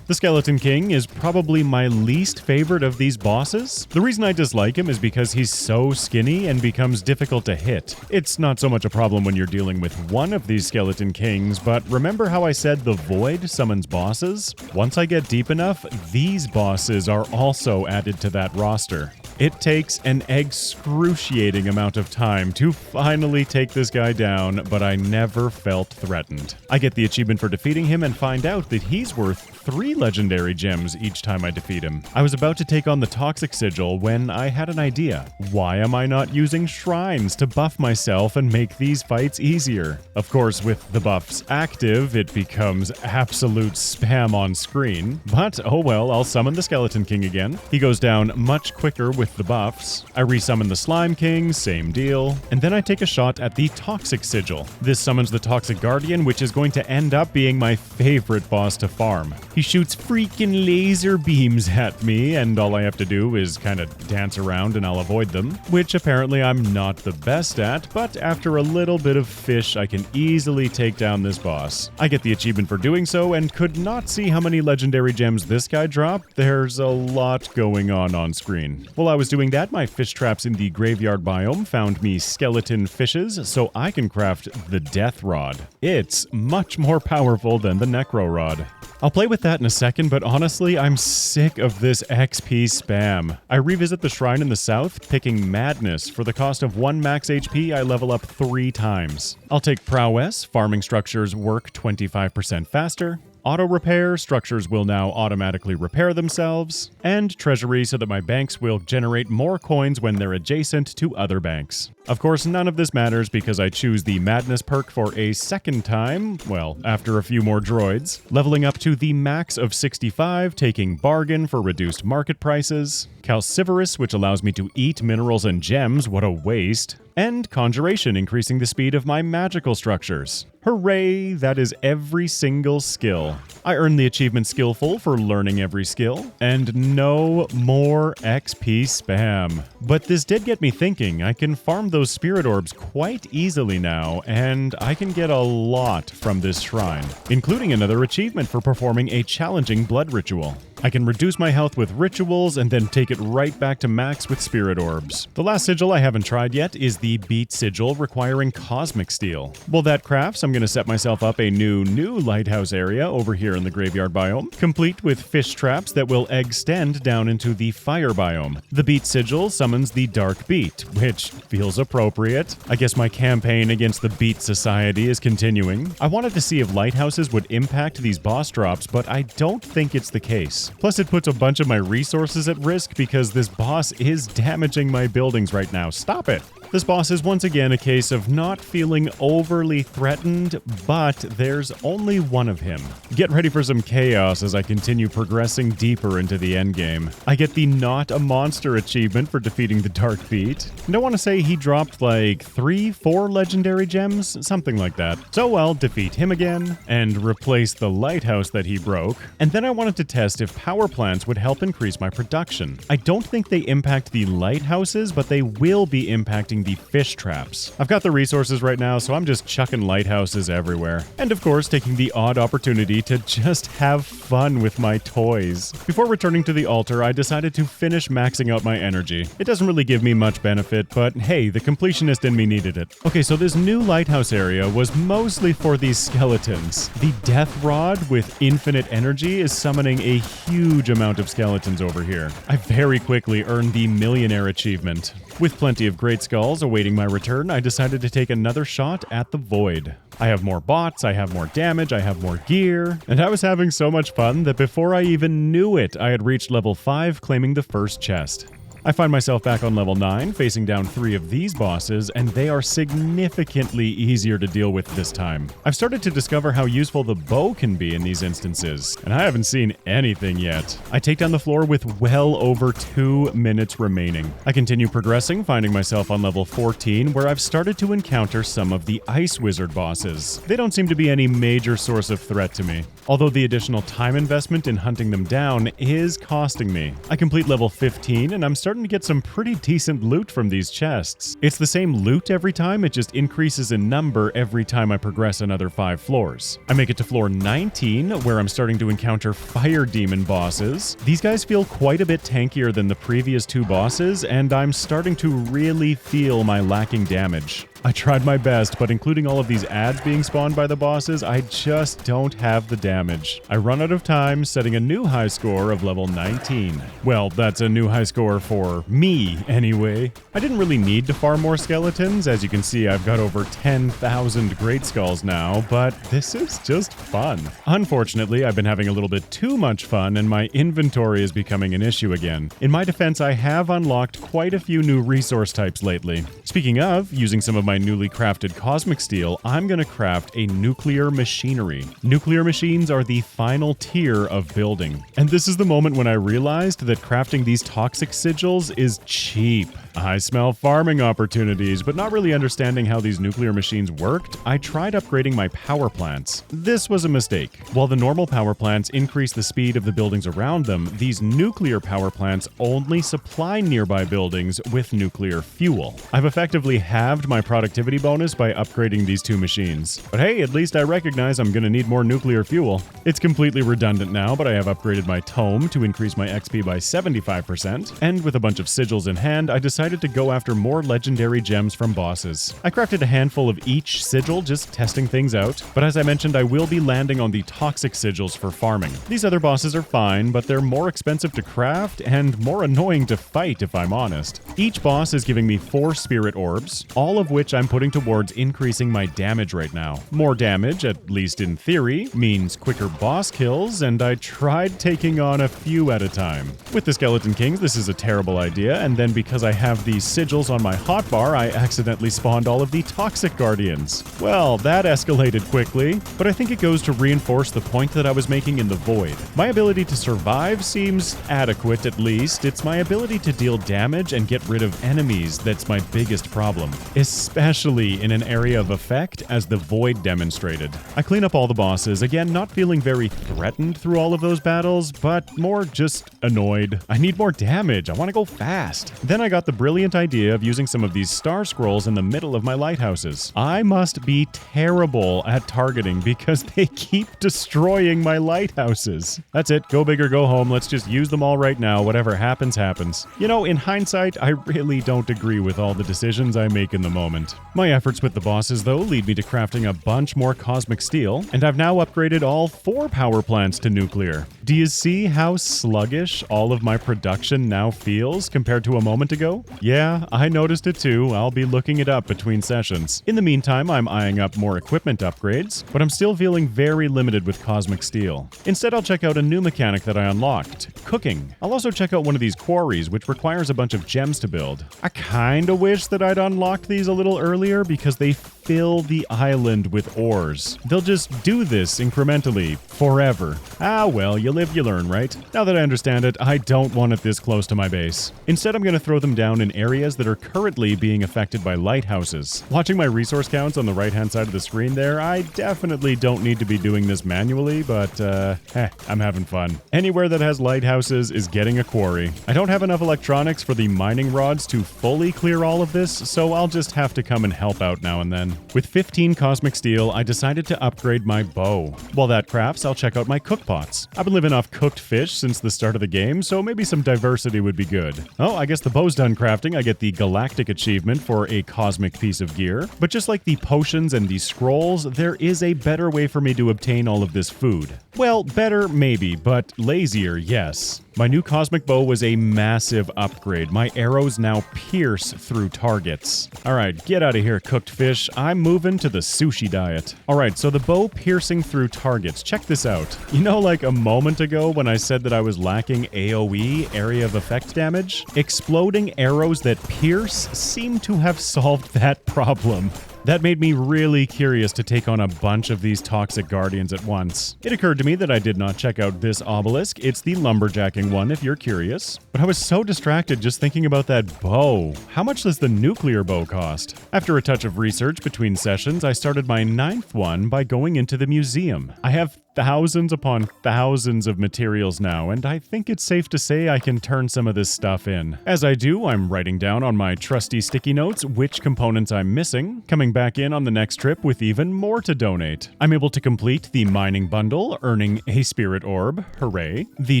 The Skeleton King is probably my least favorite of these bosses. The reason I dislike him is because he's so skinny and becomes difficult to hit. It's not so much a problem when you're dealing with one of these Skeleton Kings, but remember how I said the Void summons bosses? Once I get deep enough, these bosses are also added to that roster. It takes an excruciating amount of time to finally take this guy down, but I never felt threatened. I get the achievement for defeating him and find out that he's worth 3 legendary gems each time I defeat him. I was about to take on the Toxic Sigil when I had an idea. Why am I not using shrines to buff myself and make these fights easier? Of course, with the buffs active, it becomes absolute spam on screen. But oh well, I'll summon the Skeleton King again. He goes down much quicker with the buffs. I resummon the Slime King, same deal. And then I take a shot at the Toxic Sigil. This summons the Toxic Guardian, which is going to end up being my favorite boss to farm. He shoots freaking laser beams at me, and all I have to do is kind of dance around and I'll avoid them, which apparently I'm not the best at, but after a little bit of fish, I can easily take down this boss. I get the achievement for doing so and could not see how many legendary gems this guy dropped. There's a lot going on screen. While I was doing that, my fish traps in the graveyard biome found me skeleton fishes, so I can craft the Death Rod. It's much more powerful than the Necro Rod. I'll play with that in a second, but honestly, I'm sick of this XP spam. I revisit the shrine in the south, picking Madness. For the cost of 1 max HP, I level up 3 times. I'll take Prowess, farming structures work 25% faster. Auto repair, structures will now automatically repair themselves, and treasury so that my banks will generate more coins when they're adjacent to other banks. Of course, none of this matters because I choose the Madness perk for a second time, well, after a few more droids, leveling up to the max of 65, taking Bargain for reduced market prices, Calciferous, which allows me to eat minerals and gems, what a waste, and Conjuration, increasing the speed of my magical structures. Hooray, that is every single skill. I earned the achievement Skillful for learning every skill, and no more XP spam. But this did get me thinking. I can farm those spirit orbs quite easily now, and I can get a lot from this shrine, including another achievement for performing a challenging blood ritual. I can reduce my health with rituals and then take it right back to max with spirit orbs. The last sigil I haven't tried yet is the Beat Sigil, requiring cosmic steel. While that crafts, I'm going to set myself up a new lighthouse area over here in the graveyard biome, complete with fish traps that will extend down into the fire biome. The Beat Sigil summons the Dark Beat, which feels appropriate. I guess my campaign against the Beat Society is continuing. I wanted to see if lighthouses would impact these boss drops, but I don't think it's the case. Plus, it puts a bunch of my resources at risk because this boss is damaging my buildings right now. Stop it! This boss is once again a case of not feeling overly threatened, but there's only one of him. Get ready for some chaos as I continue progressing deeper into the endgame. I get the Not a Monster achievement for defeating the Dark Beat. And I want to say he dropped like 3-4 legendary gems, something like that. So I'll defeat him again and replace the lighthouse that he broke. And then I wanted to test if power plants would help increase my production. I don't think they impact the lighthouses, but they will be impacting the fish traps. I've got the resources right now, so I'm just chucking lighthouses everywhere. And of course, taking the odd opportunity to just have fun with my toys. Before returning to the altar, I decided to finish maxing out my energy. It doesn't really give me much benefit, but hey, the completionist in me needed it. Okay, so this new lighthouse area was mostly for these skeletons. The death rod with infinite energy is summoning a huge amount of skeletons over here. I very quickly earned the millionaire achievement. With plenty of great skulls awaiting my return, I decided to take another shot at the void. I have more bots, I have more damage, I have more gear, and I was having so much fun that before I even knew it, I had reached level 5, claiming the first chest. I find myself back on level 9, facing down 3 of these bosses, and they are significantly easier to deal with this time. I've started to discover how useful the bow can be in these instances, and I haven't seen anything yet. I take down the floor with well over 2 minutes remaining. I continue progressing, finding myself on level 14, where I've started to encounter some of the Ice Wizard bosses. They don't seem to be any major source of threat to me, although the additional time investment in hunting them down is costing me. I complete level 15, and I'm starting to get some pretty decent loot from these chests. It's the same loot every time, it just increases in number every time I progress another 5 floors. I make it to floor 19, where I'm starting to encounter fire demon bosses. These guys feel quite a bit tankier than the previous 2 bosses, and I'm starting to really feel my lacking damage. I tried my best, but including all of these ads being spawned by the bosses, I just don't have the damage. I run out of time, setting a new high score of level 19. Well, that's a new high score for me, anyway. I didn't really need to farm more skeletons. As you can see, I've got over 10,000 great skulls now, but this is just fun. Unfortunately, I've been having a little bit too much fun, and my inventory is becoming an issue again. In my defense, I have unlocked quite a few new resource types lately. Speaking of, using some of my newly crafted cosmic steel, I'm going to craft a nuclear machinery. Nuclear machines are the final tier of building. And this is the moment when I realized that crafting these toxic sigils is cheap. I smell farming opportunities, but not really understanding how these nuclear machines worked, I tried upgrading my power plants. This was a mistake. While the normal power plants increase the speed of the buildings around them, these nuclear power plants only supply nearby buildings with nuclear fuel. I've effectively halved my productivity bonus by upgrading these 2 machines. But hey, at least I recognize I'm gonna need more nuclear fuel. It's completely redundant now, but I have upgraded my tome to increase my XP by 75%, and with a bunch of sigils in hand, I decided to go after more legendary gems from bosses. I crafted a handful of each sigil, just testing things out, but as I mentioned, I will be landing on the toxic sigils for farming. These other bosses are fine, but they're more expensive to craft and more annoying to fight, if I'm honest. Each boss is giving me 4 spirit orbs, all of which I'm putting towards increasing my damage right now. More damage, at least in theory, means quicker boss kills, and I tried taking on a few at a time. With the Skeleton Kings, this is a terrible idea, and then because I have these sigils on my hotbar, I accidentally spawned all of the toxic guardians. Well, that escalated quickly, but I think it goes to reinforce the point that I was making in the void. My ability to survive seems adequate, at least. It's my ability to deal damage and get rid of enemies that's my biggest problem, especially in an area of effect as the void demonstrated. I clean up all the bosses, again not feeling very threatened through all of those battles, but more just annoyed. I need more damage, I want to go fast. Then I got the brilliant idea of using some of these star scrolls in the middle of my lighthouses. I must be terrible at targeting because they keep destroying my lighthouses. That's it, go big or go home, let's just use them all right now, whatever happens, happens. You know, in hindsight, I really don't agree with all the decisions I make in the moment. My efforts with the bosses, though, lead me to crafting a bunch more cosmic steel, and I've now upgraded all 4 power plants to nuclear. Do you see how sluggish all of my production now feels compared to a moment ago? Yeah, I noticed it too. I'll be looking it up between sessions. In the meantime, I'm eyeing up more equipment upgrades, but I'm still feeling very limited with cosmic steel. Instead, I'll check out a new mechanic that I unlocked, cooking. I'll also check out one of these quarries, which requires a bunch of gems to build. I kinda wish that I'd unlocked these a little earlier because they fill the island with ores. They'll just do this incrementally, forever. Ah well, you live, you learn, right? Now that I understand it, I don't want it this close to my base. Instead, I'm going to throw them down in areas that are currently being affected by lighthouses. Watching my resource counts on the right-hand side of the screen there, I definitely don't need to be doing this manually, but I'm having fun. Anywhere that has lighthouses is getting a quarry. I don't have enough electronics for the mining rods to fully clear all of this, so I'll just have to come and help out now and then. With 15 cosmic steel, I decided to upgrade my bow. While that crafts, I'll check out my cook pots. I've been living off cooked fish since the start of the game, so maybe some diversity would be good. Oh, I guess the bow's done crafting. I get the galactic achievement for a cosmic piece of gear. But just like the potions and the scrolls, there is a better way for me to obtain all of this food. Well, better maybe, but lazier, yes. My new cosmic bow was a massive upgrade. My arrows now pierce through targets. Alright, get out of here, cooked fish. I'm moving to the sushi diet. Alright, so the bow piercing through targets. Check this out. You know, like a moment ago when I said that I was lacking AoE, area of effect damage? Exploding arrows that pierce seem to have solved that problem. That made me really curious to take on a bunch of these toxic guardians at once. It occurred to me that I did not check out this obelisk. It's the lumberjacking one, if you're curious. But I was so distracted just thinking about that bow. How much does the nuclear bow cost? After a touch of research between sessions, I started my 9th one by going into the museum. I have thousands upon thousands of materials now, and I think it's safe to say I can turn some of this stuff in. As I do, I'm writing down on my trusty sticky notes which components I'm missing, coming back in on the next trip with even more to donate. I'm able to complete the mining bundle, earning a spirit orb, hooray. The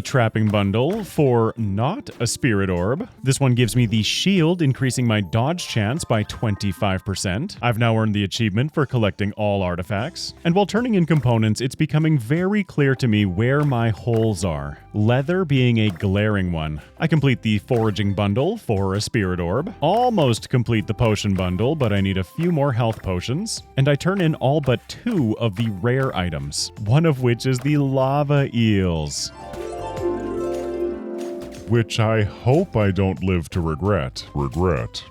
trapping bundle for not a spirit orb. This one gives me the shield, increasing my dodge chance by 25%. I've now earned the achievement for collecting all artifacts. And while turning in components, it's becoming very clear to me where my holes are. Leather being a glaring one. I complete the foraging bundle for a spirit orb. Almost complete the potion bundle, but I need a few more health potions. And I turn in all but 2 of the rare items, one of which is the lava eels. Which I hope I don't live to regret. Regret.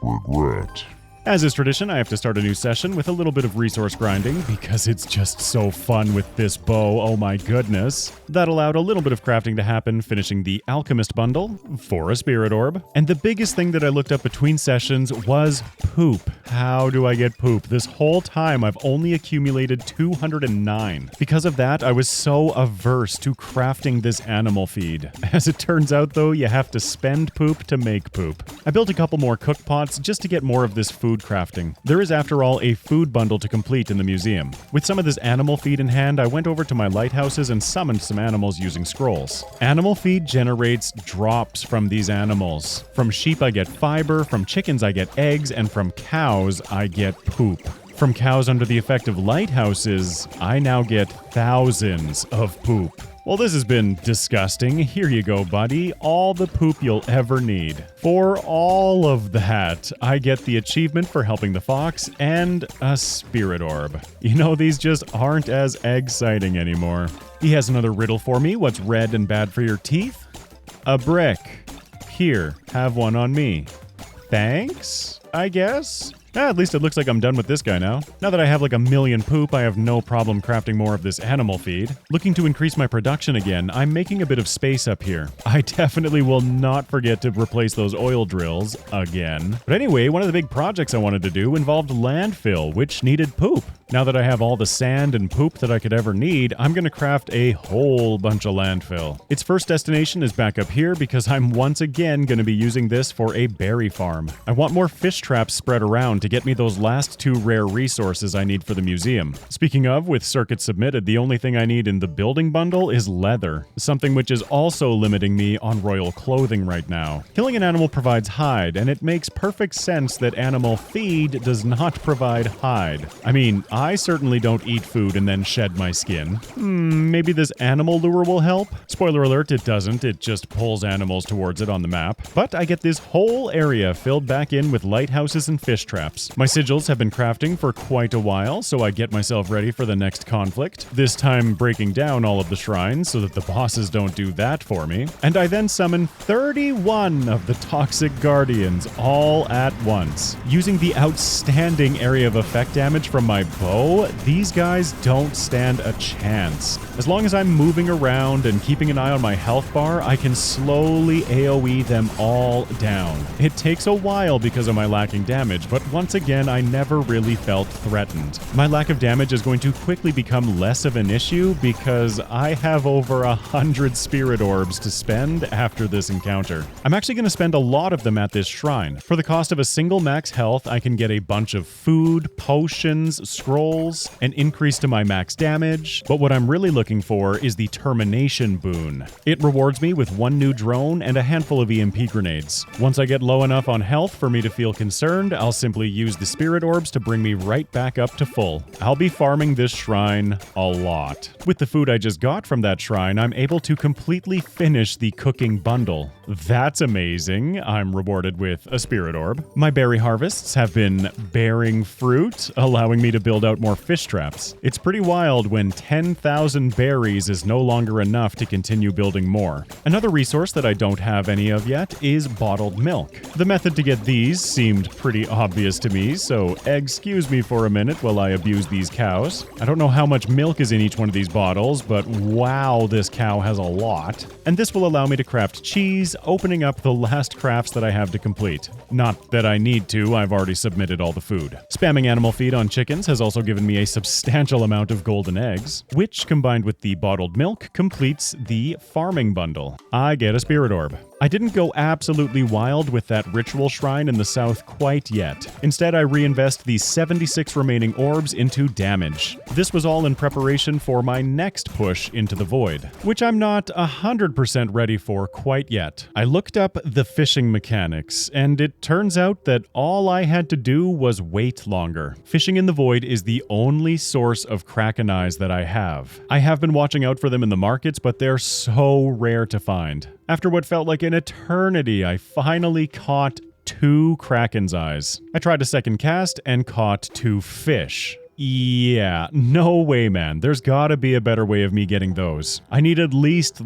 As is tradition, I have to start a new session with a little bit of resource grinding because it's just so fun with this bow, oh my goodness. That allowed a little bit of crafting to happen, finishing the alchemist bundle for a spirit orb. And the biggest thing that I looked up between sessions was poop. How do I get poop? This whole time I've only accumulated 209. Because of that, I was so averse to crafting this animal feed. As it turns out though, you have to spend poop to make poop. I built a couple more cook pots just to get more of this food crafting. There is, after all, a food bundle to complete in the museum. With some of this animal feed in hand, I went over to my lighthouses and summoned some animals using scrolls. Animal feed generates drops from these animals. From sheep I get fiber, from chickens I get eggs, and from cows I get poop. From cows under the effect of lighthouses, I now get thousands of poop. Well, this has been disgusting. Here you go, buddy. All the poop you'll ever need. For all of that, I get the achievement for helping the fox and a spirit orb. You know, these just aren't as exciting anymore. He has another riddle for me. What's red and bad for your teeth? A brick. Here, have one on me. Thanks, I guess? At least it looks like I'm done with this guy now. Now that I have like a million poop, I have no problem crafting more of this animal feed. Looking to increase my production again, I'm making a bit of space up here. I definitely will not forget to replace those oil drills again. But anyway, one of the big projects I wanted to do involved landfill, which needed poop. Now that I have all the sand and poop that I could ever need, I'm going to craft a whole bunch of landfill. Its first destination is back up here because I'm once again going to be using this for a berry farm. I want more fish traps spread around to get me those last 2 rare resources I need for the museum. Speaking of, with circuits submitted, the only thing I need in the building bundle is leather, something which is also limiting me on royal clothing right now. Killing an animal provides hide, and it makes perfect sense that animal feed does not provide hide. I mean, I certainly don't eat food and then shed my skin. Maybe this animal lure will help? Spoiler alert, it doesn't. It just pulls animals towards it on the map. But I get this whole area filled back in with lighthouses and fish traps. My sigils have been crafting for quite a while, so I get myself ready for the next conflict, this time breaking down all of the shrines so that the bosses don't do that for me. And I then summon 31 of the toxic guardians all at once. Using the outstanding area of effect damage from my bow, these guys don't stand a chance. As long as I'm moving around and keeping an eye on my health bar, I can slowly AoE them all down. It takes a while because of my lacking damage, but once again, I never really felt threatened. My lack of damage is going to quickly become less of an issue because I have over 100 spirit orbs to spend after this encounter. I'm actually going to spend a lot of them at this shrine. For the cost of a single max health, I can get a bunch of food, potions, scrolls, an increase to my max damage, but what I'm really looking for is the termination boon. It rewards me with one new drone and a handful of EMP grenades. Once I get low enough on health for me to feel concerned, I'll simply use the spirit orbs to bring me right back up to full. I'll be farming this shrine a lot. With the food I just got from that shrine, I'm able to completely finish the cooking bundle. That's amazing. I'm rewarded with a spirit orb. My berry harvests have been bearing fruit, allowing me to build out more fish traps. It's pretty wild when 10,000 berries is no longer enough to continue building more. Another resource that I don't have any of yet is bottled milk. The method to get these seemed pretty obvious to me, so excuse me for a minute while I abuse these cows. I don't know how much milk is in each one of these bottles, but wow, this cow has a lot. And this will allow me to craft cheese, opening up the last crafts that I have to complete. Not that I need to, I've already submitted all the food. Spamming animal feed on chickens has also given me a substantial amount of golden eggs, which combined with the bottled milk completes the farming bundle. I get a spirit orb. I didn't go absolutely wild with that ritual shrine in the south quite yet. Instead, I reinvest the 76 remaining orbs into damage. This was all in preparation for my next push into the void, which I'm not 100% ready for quite yet. I looked up the fishing mechanics, and it turns out that all I had to do was wait longer. Fishing in the void is the only source of kraken eyes that I have. I have been watching out for them in the markets, but they're so rare to find. After what felt like an eternity, I finally caught 2 kraken's eyes. I tried a second cast and caught 2 fish. Yeah, no way, man. There's gotta be a better way of me getting those. I need at least,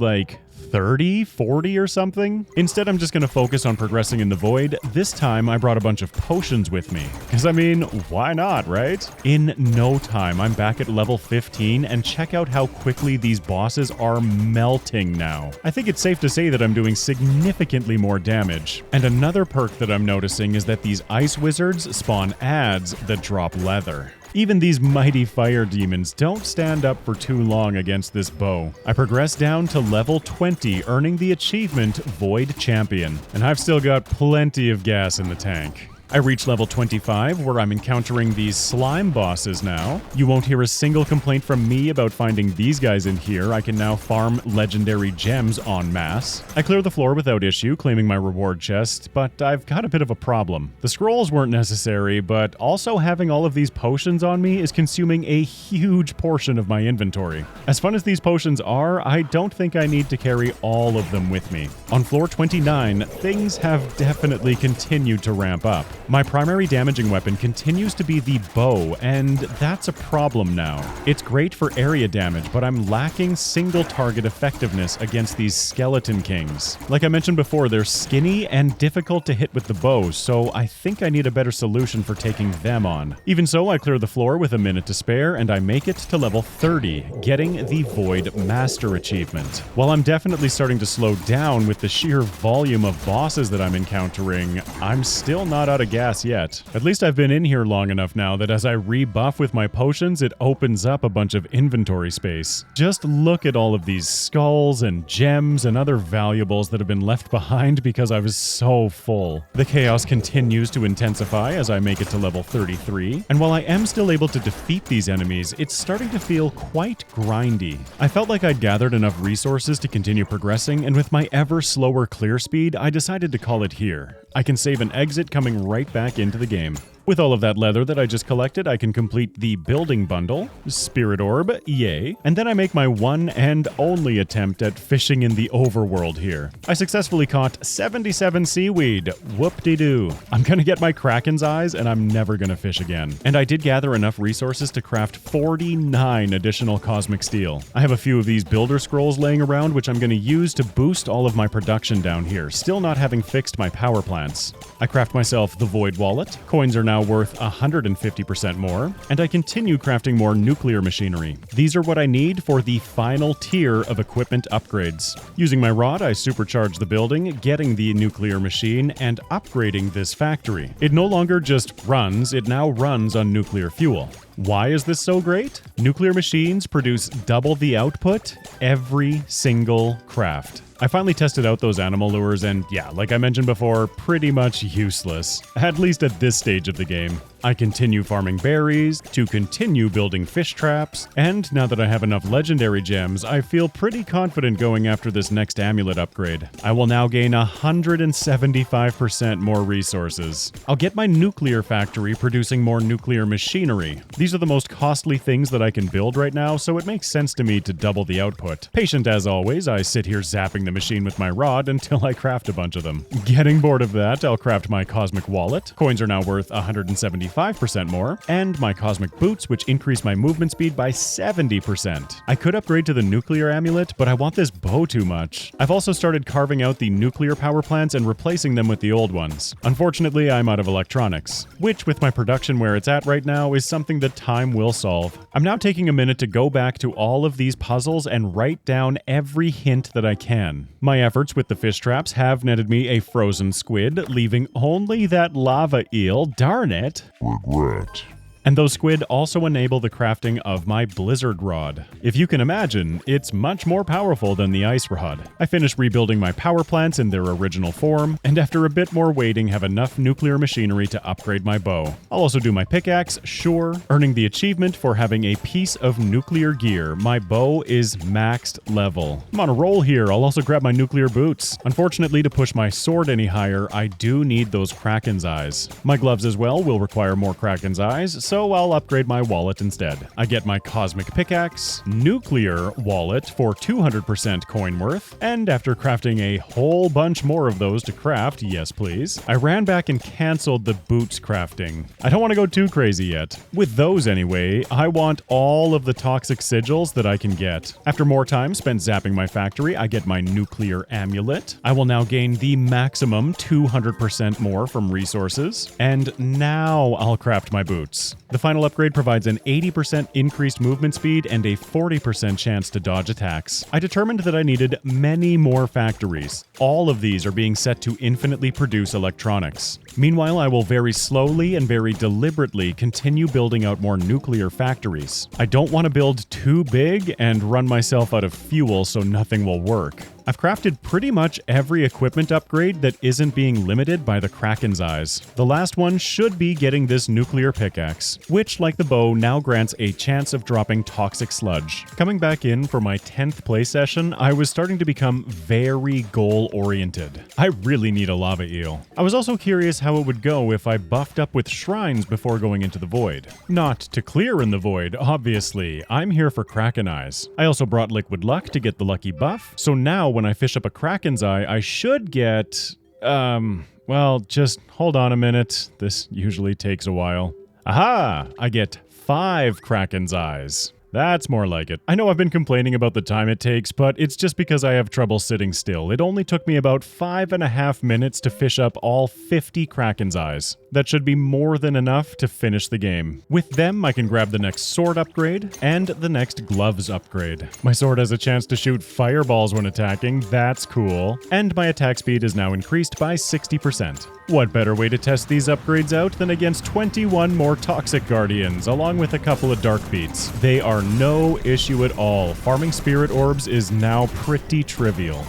30, 40 or something. Instead, I'm just gonna focus on progressing in the void. This time, I brought a bunch of potions with me. Because, I mean, why not, right? In no time, I'm back at level 15, and check out how quickly these bosses are melting now. I think it's safe to say that I'm doing significantly more damage. And another perk that I'm noticing is that these ice wizards spawn adds that drop leather. Even these mighty fire demons don't stand up for too long against this bow. I progress down to level 20, earning the achievement Void Champion, and I've still got plenty of gas in the tank. I reach level 25, where I'm encountering these slime bosses now. You won't hear a single complaint from me about finding these guys in here. I can now farm legendary gems en masse. I clear the floor without issue, claiming my reward chest, but I've got a bit of a problem. The scrolls weren't necessary, but also having all of these potions on me is consuming a huge portion of my inventory. As fun as these potions are, I don't think I need to carry all of them with me. On floor 29, things have definitely continued to ramp up. My primary damaging weapon continues to be the bow, and that's a problem now. It's great for area damage, but I'm lacking single target effectiveness against these skeleton kings. Like I mentioned before, they're skinny and difficult to hit with the bow, so I think I need a better solution for taking them on. Even so, I clear the floor with a minute to spare, and I make it to level 30, getting the Void Master achievement. While I'm definitely starting to slow down with the sheer volume of bosses that I'm encountering, I'm still not out of gas yet. At least I've been in here long enough now that as I rebuff with my potions, it opens up a bunch of inventory space. Just look at all of these skulls and gems and other valuables that have been left behind because I was so full. The chaos continues to intensify as I make it to level 33, and while I am still able to defeat these enemies, it's starting to feel quite grindy. I felt like I'd gathered enough resources to continue progressing, and with my ever slower clear speed, I decided to call it here. I can save an exit coming right back into the game. With all of that leather that I just collected, I can complete the building bundle, spirit orb, yay, and then I make my one and only attempt at fishing in the overworld here. I successfully caught 77 seaweed, whoop-de-doo. I'm gonna get my Kraken's eyes and I'm never gonna fish again. And I did gather enough resources to craft 49 additional cosmic steel. I have a few of these builder scrolls laying around which I'm gonna use to boost all of my production down here, still not having fixed my power plants. I craft myself the Void Wallet. Coins are now worth 150% more, and I continue crafting more nuclear machinery. These are what I need for the final tier of equipment upgrades. Using my rod, I supercharge the building, getting the nuclear machine, and upgrading this factory. It no longer just runs, it now runs on nuclear fuel. Why is this so great? Nuclear machines produce double the output every single craft. I finally tested out those animal lures and yeah, like I mentioned before, pretty much useless, at least at this stage of the game. I continue farming berries, to continue building fish traps, and now that I have enough legendary gems, I feel pretty confident going after this next amulet upgrade. I will now gain 175% more resources. I'll get my nuclear factory producing more nuclear machinery. These are the most costly things that I can build right now, so it makes sense to me to double the output. Patient as always, I sit here zapping the machine with my rod until I craft a bunch of them. Getting bored of that, I'll craft my cosmic wallet. Coins are now worth 175% more, and my cosmic boots, which increase my movement speed by 70%. I could upgrade to the nuclear amulet, but I want this bow too much. I've also started carving out the nuclear power plants and replacing them with the old ones. Unfortunately, I'm out of electronics, which with my production where it's at right now is something that time will solve. I'm now taking a minute to go back to all of these puzzles and write down every hint that I can. My efforts with the fish traps have netted me a frozen squid, leaving only that lava eel, darn it. Regret. And those squid also enable the crafting of my blizzard rod. If you can imagine, it's much more powerful than the ice rod. I finished rebuilding my power plants in their original form, and after a bit more waiting have enough nuclear machinery to upgrade my bow. I'll also do my pickaxe, sure, earning the achievement for having a piece of nuclear gear. My bow is maxed level. I'm on a roll here, I'll also grab my nuclear boots. Unfortunately, to push my sword any higher, I do need those Kraken's eyes. My gloves as well will require more Kraken's eyes, so I'll upgrade my wallet instead. I get my cosmic pickaxe, nuclear wallet for 200% coin worth, and after crafting a whole bunch more of those to craft, yes please, I ran back and canceled the boots crafting. I don't want to go too crazy yet. With those anyway, I want all of the toxic sigils that I can get. After more time spent zapping my factory, I get my nuclear amulet. I will now gain the maximum 200% more from resources, and now I'll craft my boots. The final upgrade provides an 80% increased movement speed and a 40% chance to dodge attacks. I determined that I needed many more factories. All of these are being set to infinitely produce electronics. Meanwhile, I will very slowly and very deliberately continue building out more nuclear factories. I don't want to build too big and run myself out of fuel so nothing will work. I've crafted pretty much every equipment upgrade that isn't being limited by the Kraken's eyes. The last one should be getting this nuclear pickaxe, which, like the bow, now grants a chance of dropping toxic sludge. Coming back in for my 10th play session, I was starting to become very goal-oriented. I really need a lava eel. I was also curious how it would go if I buffed up with shrines before going into the void. Not to clear in the void, obviously. I'm here for Kraken eyes. I also brought liquid luck to get the lucky buff, so now when I fish up a Kraken's eye, I should get, well, just hold on a minute. This usually takes a while. Aha! I get 5 Kraken's eyes. That's more like it. I know I've been complaining about the time it takes, but it's just because I have trouble sitting still. It only took me about 5.5 minutes to fish up all 50 Kraken's eyes. That should be more than enough to finish the game. With them, I can grab the next sword upgrade and the next gloves upgrade. My sword has a chance to shoot fireballs when attacking, that's cool. And my attack speed is now increased by 60%. What better way to test these upgrades out than against 21 more toxic guardians, along with a couple of dark beats. They are no issue at all. Farming spirit orbs is now pretty trivial.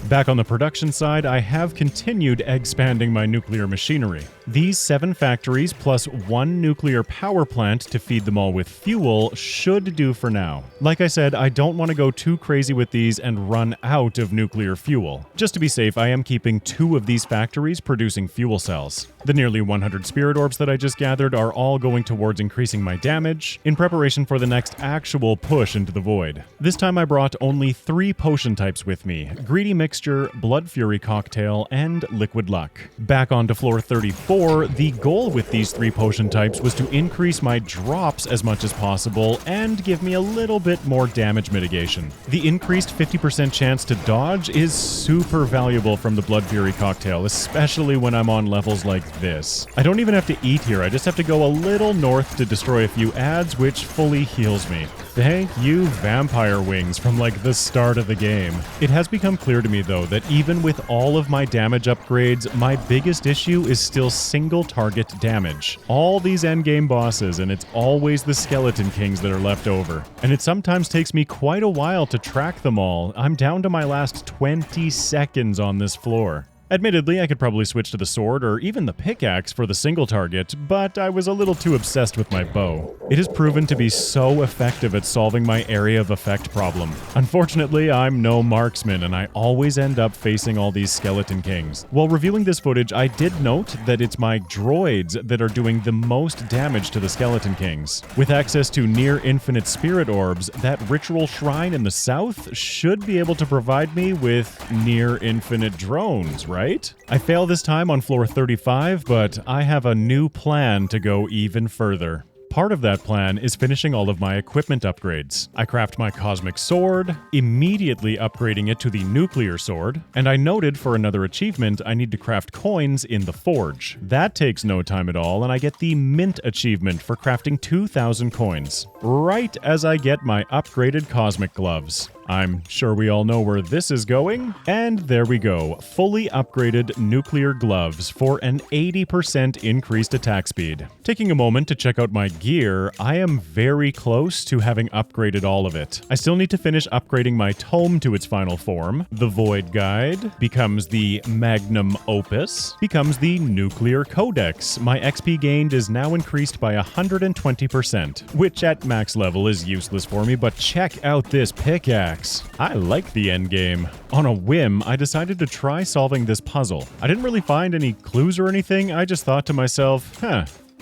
Back on the production side, I have continued expanding my nuclear machinery. These 7 factories plus 1 nuclear power plant to feed them all with fuel should do for now. Like I said, I don't want to go too crazy with these and run out of nuclear fuel. Just to be safe, I am keeping 2 of these factories producing fuel cells. The nearly 100 spirit orbs that I just gathered are all going towards increasing my damage in preparation for the next actual push into the void. This time I brought only 3 potion types with me: Greedy Mixture, Blood Fury Cocktail, and Liquid Luck. Back onto floor 34, the goal with these 3 potion types was to increase my drops as much as possible and give me a little bit more damage mitigation. The increased 50% chance to dodge is super valuable from the Blood Fury Cocktail, especially when I'm on levels like this. I don't even have to eat here, I just have to go a little north to destroy a few ads, which fully heals me. Thank you, Vampire Wings, from like the start of the game. It has become clear to me though that even with all of my damage upgrades, my biggest issue is still single target damage. All these endgame bosses, and it's always the Skeleton Kings that are left over. And it sometimes takes me quite a while to track them all. I'm down to my last 20 seconds on this floor. Admittedly, I could probably switch to the sword or even the pickaxe for the single target, but I was a little too obsessed with my bow. It has proven to be so effective at solving my area of effect problem. Unfortunately, I'm no marksman, and I always end up facing all these Skeleton Kings. While reviewing this footage, I did note that it's my droids that are doing the most damage to the Skeleton Kings. With access to near infinite spirit orbs, that ritual shrine in the south should be able to provide me with near infinite drones, right? I fail this time on floor 35, but I have a new plan to go even further. Part of that plan is finishing all of my equipment upgrades. I craft my cosmic sword, immediately upgrading it to the nuclear sword, and I noted for another achievement I need to craft coins in the forge. That takes no time at all, and I get the mint achievement for crafting 2,000 coins, right as I get my upgraded cosmic gloves. I'm sure we all know where this is going. And there we go, fully upgraded nuclear gloves for an 80% increased attack speed. Taking a moment to check out my gear, I am very close to having upgraded all of it. I still need to finish upgrading my tome to its final form. The Void Guide becomes the Magnum Opus, becomes the Nuclear Codex. My XP gained is now increased by 120%, which at max level is useless for me, but check out this pickaxe. I like the endgame. On a whim, I decided to try solving this puzzle. I didn't really find any clues or anything, I just thought to myself,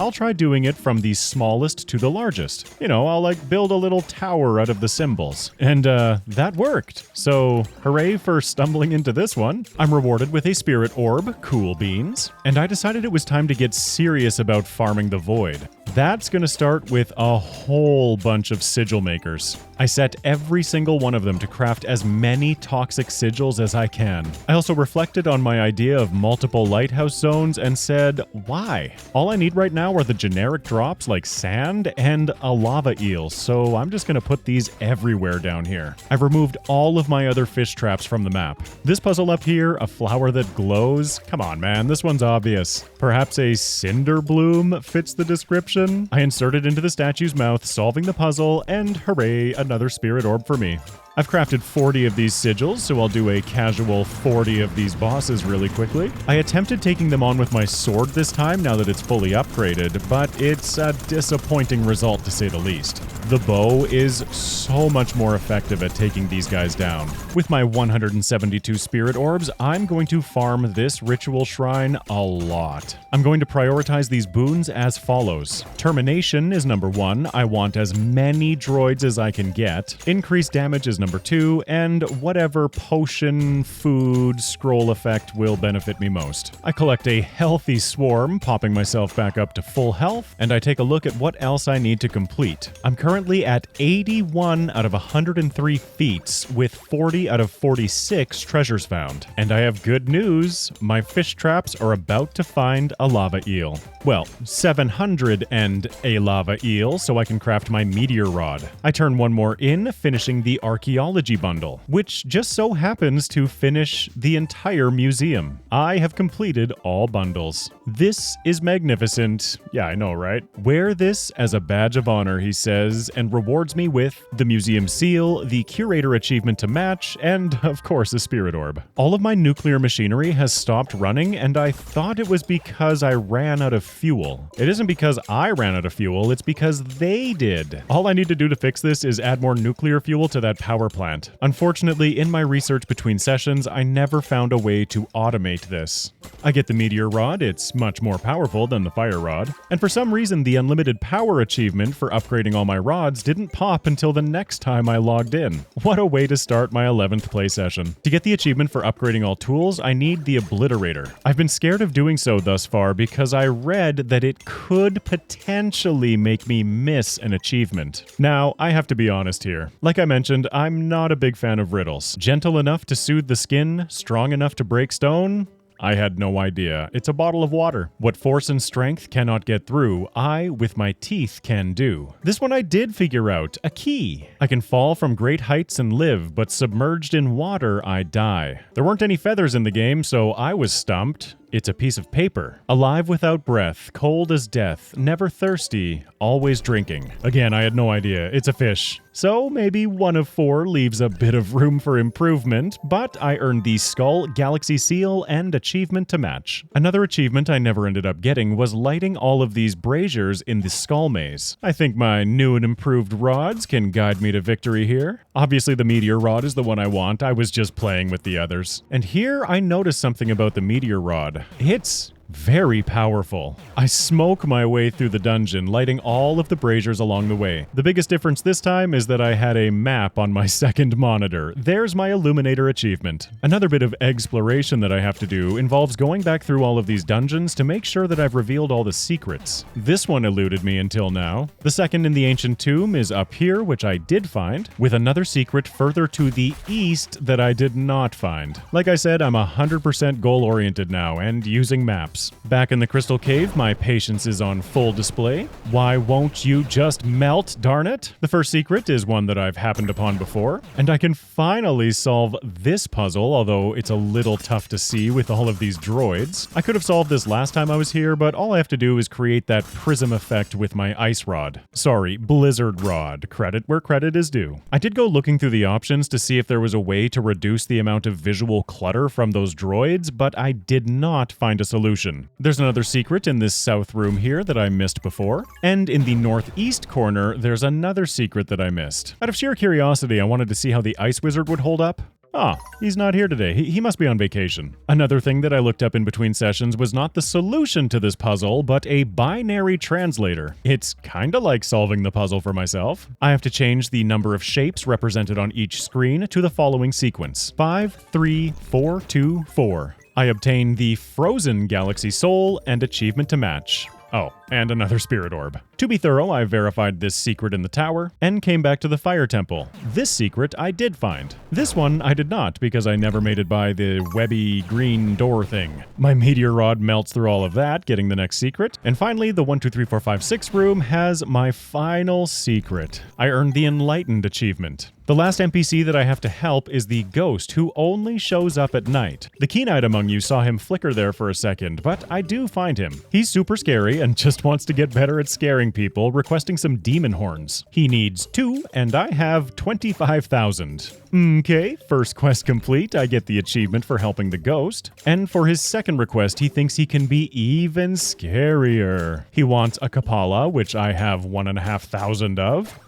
I'll try doing it from the smallest to the largest. You know, I'll like build a little tower out of the symbols. And that worked. So hooray for stumbling into this one. I'm rewarded with a spirit orb, cool beans, and I decided it was time to get serious about farming the void. That's gonna start with a whole bunch of sigil makers. I set every single one of them to craft as many toxic sigils as I can. I also reflected on my idea of multiple lighthouse zones and said, why? All I need right now are the generic drops like sand and a lava eel, so I'm just gonna put these everywhere down here. I've removed all of my other fish traps from the map. This puzzle up here, a flower that glows? Come on, man, this one's obvious. Perhaps a cinder bloom fits the description? I inserted into the statue's mouth, solving the puzzle, and hooray, another spirit orb for me. I've crafted 40 of these sigils, so I'll do a casual 40 of these bosses really quickly. I attempted taking them on with my sword this time now that it's fully upgraded, but it's a disappointing result to say the least. The bow is so much more effective at taking these guys down. With my 172 spirit orbs, I'm going to farm this ritual shrine a lot. I'm going to prioritize these boons as follows. Termination is number 1. I want as many droids as I can get. Increased damage is number 2, and whatever potion, food, scroll effect will benefit me most. I collect a healthy swarm, popping myself back up to full health, and I take a look at what else I need to complete. I'm currently at 81 out of 103 feats, with 40 out of 46 treasures found. And I have good news, my fish traps are about to find a lava eel. Well, 700 and a lava eel, so I can craft my meteor rod. I turn one more in, finishing the archaeology archaeology bundle, which just so happens to finish the entire museum. I have completed all bundles. This is magnificent. Yeah, I know, right? Wear this as a badge of honor, he says, and rewards me with the museum seal, the curator achievement to match, and of course a spirit orb. All of my nuclear machinery has stopped running, and I thought it was because I ran out of fuel. It isn't because I ran out of fuel, it's because they did. All I need to do to fix this is add more nuclear fuel to that power plant. Unfortunately, in my research between sessions, I never found a way to automate this. I get the meteor rod, it's much more powerful than the fire rod, and for some reason the unlimited power achievement for upgrading all my rods didn't pop until the next time I logged in. What a way to start my 11th play session. To get the achievement for upgrading all tools, I need the obliterator. I've been scared of doing so thus far because I read that it could potentially make me miss an achievement. Now, I have to be honest here. Like I mentioned, I'm not a big fan of riddles. Gentle enough to soothe the skin, strong enough to break stone? I had no idea. It's a bottle of water. What force and strength cannot get through, I, with my teeth, can do. This one I did figure out. A key. I can fall from great heights and live, but submerged in water, I die. There weren't any feathers in the game, so I was stumped. It's a piece of paper. Alive without breath, cold as death, never thirsty, always drinking. Again, I had no idea. It's a fish. So maybe 1 of 4 leaves a bit of room for improvement, but I earned the Skull, Galaxy Seal, and achievement to match. Another achievement I never ended up getting was lighting all of these braziers in the Skull Maze. I think my new and improved rods can guide me to victory here. Obviously the meteor rod is the one I want, I was just playing with the others. And here I noticed something about the meteor rod. It's very powerful. I smoke my way through the dungeon, lighting all of the braziers along the way. The biggest difference this time is that I had a map on my second monitor. There's my Illuminator achievement. Another bit of exploration that I have to do involves going back through all of these dungeons to make sure that I've revealed all the secrets. This one eluded me until now. The second in the ancient tomb is up here, which I did find, with another secret further to the east that I did not find. Like I said, I'm 100% goal-oriented now and using maps. Back in the Crystal Cave, my patience is on full display. Why won't you just melt, darn it? The first secret is one that I've happened upon before, and I can finally solve this puzzle, although it's a little tough to see with all of these droids. I could have solved this last time I was here, but all I have to do is create that prism effect with my ice rod. Sorry, blizzard rod. Credit where credit is due. I did go looking through the options to see if there was a way to reduce the amount of visual clutter from those droids, but I did not find a solution. There's another secret in this south room here that I missed before, and in the northeast corner, there's another secret that I missed. Out of sheer curiosity, I wanted to see how the Ice Wizard would hold up. Ah, he's not here today. He must be on vacation. Another thing that I looked up in between sessions was not the solution to this puzzle, but a binary translator. It's kinda like solving the puzzle for myself. I have to change the number of shapes represented on each screen to the following sequence: 5, 3, 4, 2, 4. I obtain the Frozen Galaxy Soul and achievement to match. Oh, and another spirit orb. To be thorough, I verified this secret in the tower, and came back to the Fire Temple. This secret I did find. This one I did not, because I never made it by the webby green door thing. My meteor rod melts through all of that, getting the next secret. And finally, the 1, 2, 3, 4, 5, 6 room has my final secret. I earned the Enlightened achievement. The last NPC that I have to help is the ghost, who only shows up at night. The keen-eyed among you saw him flicker there for a second, but I do find him. He's super scary and just wants to get better at scaring people, requesting some demon horns. He needs 2, and I have 25,000. Okay, first quest complete, I get the achievement for helping the ghost. And for his second request, he thinks he can be even scarier. He wants a Kapala, which I have 1,500 of.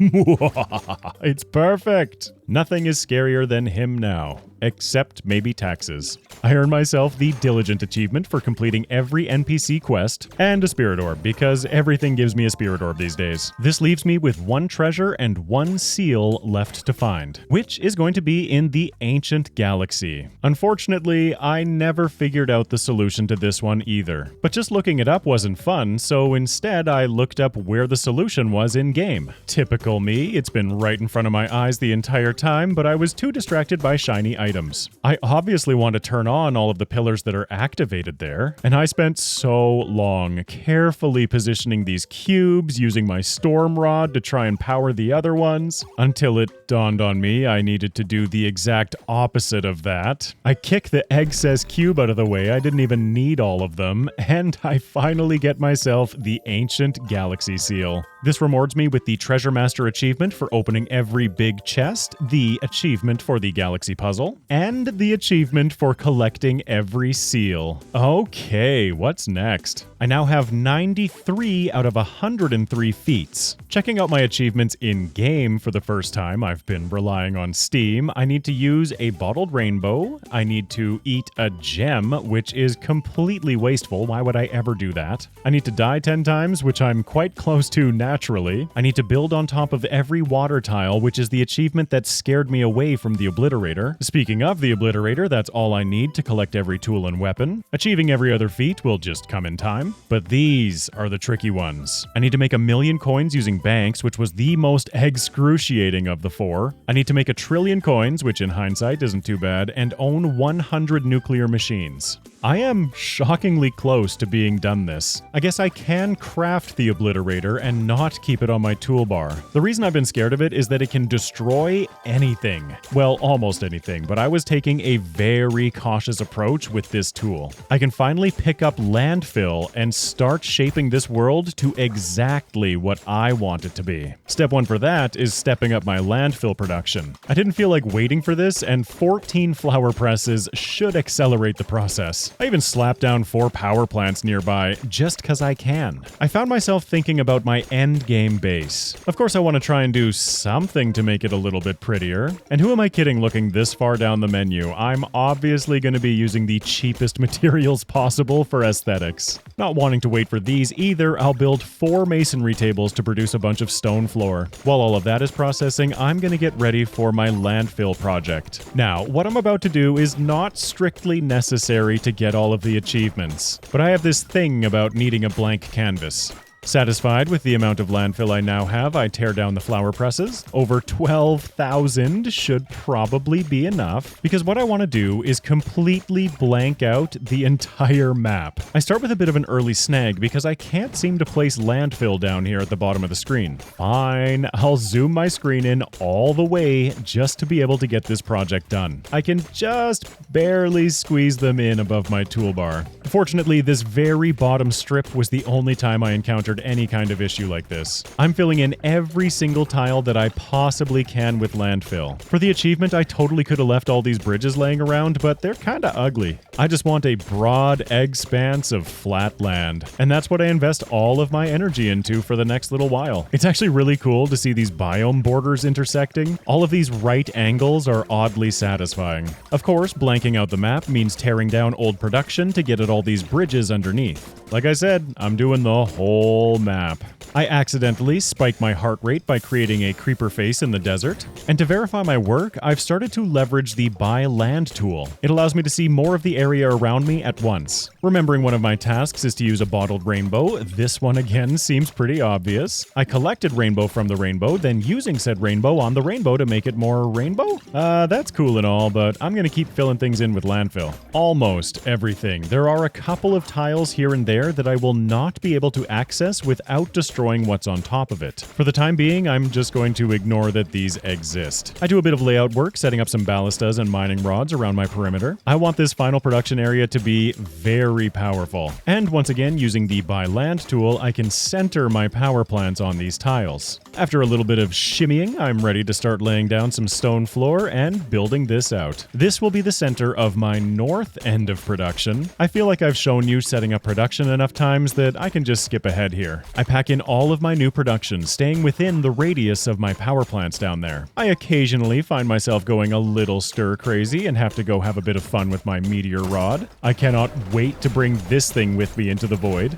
It's perfect. Nothing is scarier than him now, except maybe taxes. I earned myself the Diligent achievement for completing every NPC quest, and a Spirit Orb, because everything gives me a Spirit Orb these days. This leaves me with 1 treasure and 1 seal left to find, which is going to be in the Ancient Galaxy. Unfortunately, I never figured out the solution to this one either. But just looking it up wasn't fun, so instead I looked up where the solution was in-game. Typical me, it's been right in front of my eyes the entire time, but I was too distracted by shiny items items. I obviously want to turn on all of the pillars that are activated there, and I spent so long carefully positioning these cubes using my storm rod to try and power the other ones, until it dawned on me I needed to do the exact opposite of that. I kick the excess cube out of the way, I didn't even need all of them, and I finally get myself the Ancient Galaxy Seal. This rewards me with the Treasure Master achievement for opening every big chest, the achievement for the Galaxy Puzzle, and the achievement for collecting every seal. Okay, what's next? I now have 93 out of 103 feats. Checking out my achievements in-game for the first time, I've been relying on Steam. I need to use a bottled rainbow. I need to eat a gem, which is completely wasteful. Why would I ever do that? I need to die 10 times, which I'm quite close to naturally. I need to build on top of every water tile, which is the achievement that scared me away from the Obliterator. Speaking of the Obliterator, that's all I need to collect every tool and weapon. Achieving every other feat will just come in time. But these are the tricky ones. I need to make 1,000,000 coins using banks, which was the most excruciating of the 4. I need to make 1,000,000,000,000 coins, which in hindsight isn't too bad, and own 100 nuclear machines. I am shockingly close to being done this. I guess I can craft the Obliterator and not keep it on my toolbar. The reason I've been scared of it is that it can destroy anything. Well, almost anything, but I was taking a very cautious approach with this tool. I can finally pick up landfill and start shaping this world to exactly what I want it to be. Step 1 for that is stepping up my landfill production. I didn't feel like waiting for this, and 14 flower presses should accelerate the process. I even slapped down 4 power plants nearby just cause I can. I found myself thinking about my end game base. Of course I want to try and do something to make it a little bit prettier. And who am I kidding looking this far down the menu? I'm obviously going to be using the cheapest materials possible for aesthetics. Not wanting to wait for these either, I'll build 4 masonry tables to produce a bunch of stone floor. While all of that is processing, I'm going to get ready for my landfill project. Now, what I'm about to do is not strictly necessary to get all of the achievements, but I have this thing about needing a blank canvas. Satisfied with the amount of landfill I now have, I tear down the flower presses. Over 12,000 should probably be enough, because what I want to do is completely blank out the entire map. I start with a bit of an early snag because I can't seem to place landfill down here at the bottom of the screen. Fine, I'll zoom my screen in all the way just to be able to get this project done. I can just barely squeeze them in above my toolbar. Fortunately, this very bottom strip was the only time I encountered any kind of issue like this. I'm filling in every single tile that I possibly can with landfill. For the achievement, I totally could have left all these bridges laying around, but they're kinda ugly. I just want a broad expanse of flat land, and that's what I invest all of my energy into for the next little while. It's actually really cool to see these biome borders intersecting. All of these right angles are oddly satisfying. Of course, blanking out the map means tearing down old production to get at all these bridges underneath. Like I said, I'm doing the whole map. I accidentally spiked my heart rate by creating a creeper face in the desert. And to verify my work, I've started to leverage the Buy Land tool. It allows me to see more of the area around me at once. Remembering one of my tasks is to use a bottled rainbow. This one again seems pretty obvious. I collected rainbow from the rainbow, then using said rainbow on the rainbow to make it more rainbow? That's cool and all, but I'm gonna keep filling things in with landfill. Almost everything. There are a couple of tiles here and there that I will not be able to access without destroying what's on top of it. For the time being, I'm just going to ignore that these exist. I do a bit of layout work, setting up some ballistas and mining rods around my perimeter. I want this final production area to be very powerful. And once again, using the Buy Land tool, I can center my power plants on these tiles. After a little bit of shimmying, I'm ready to start laying down some stone floor and building this out. This will be the center of my north end of production. I feel like I've shown you setting up production enough times that I can just skip ahead here. I pack in all of my new production, staying within the radius of my power plants down there. I occasionally find myself going a little stir crazy and have to go have a bit of fun with my meteor rod. I cannot wait to bring this thing with me into the void.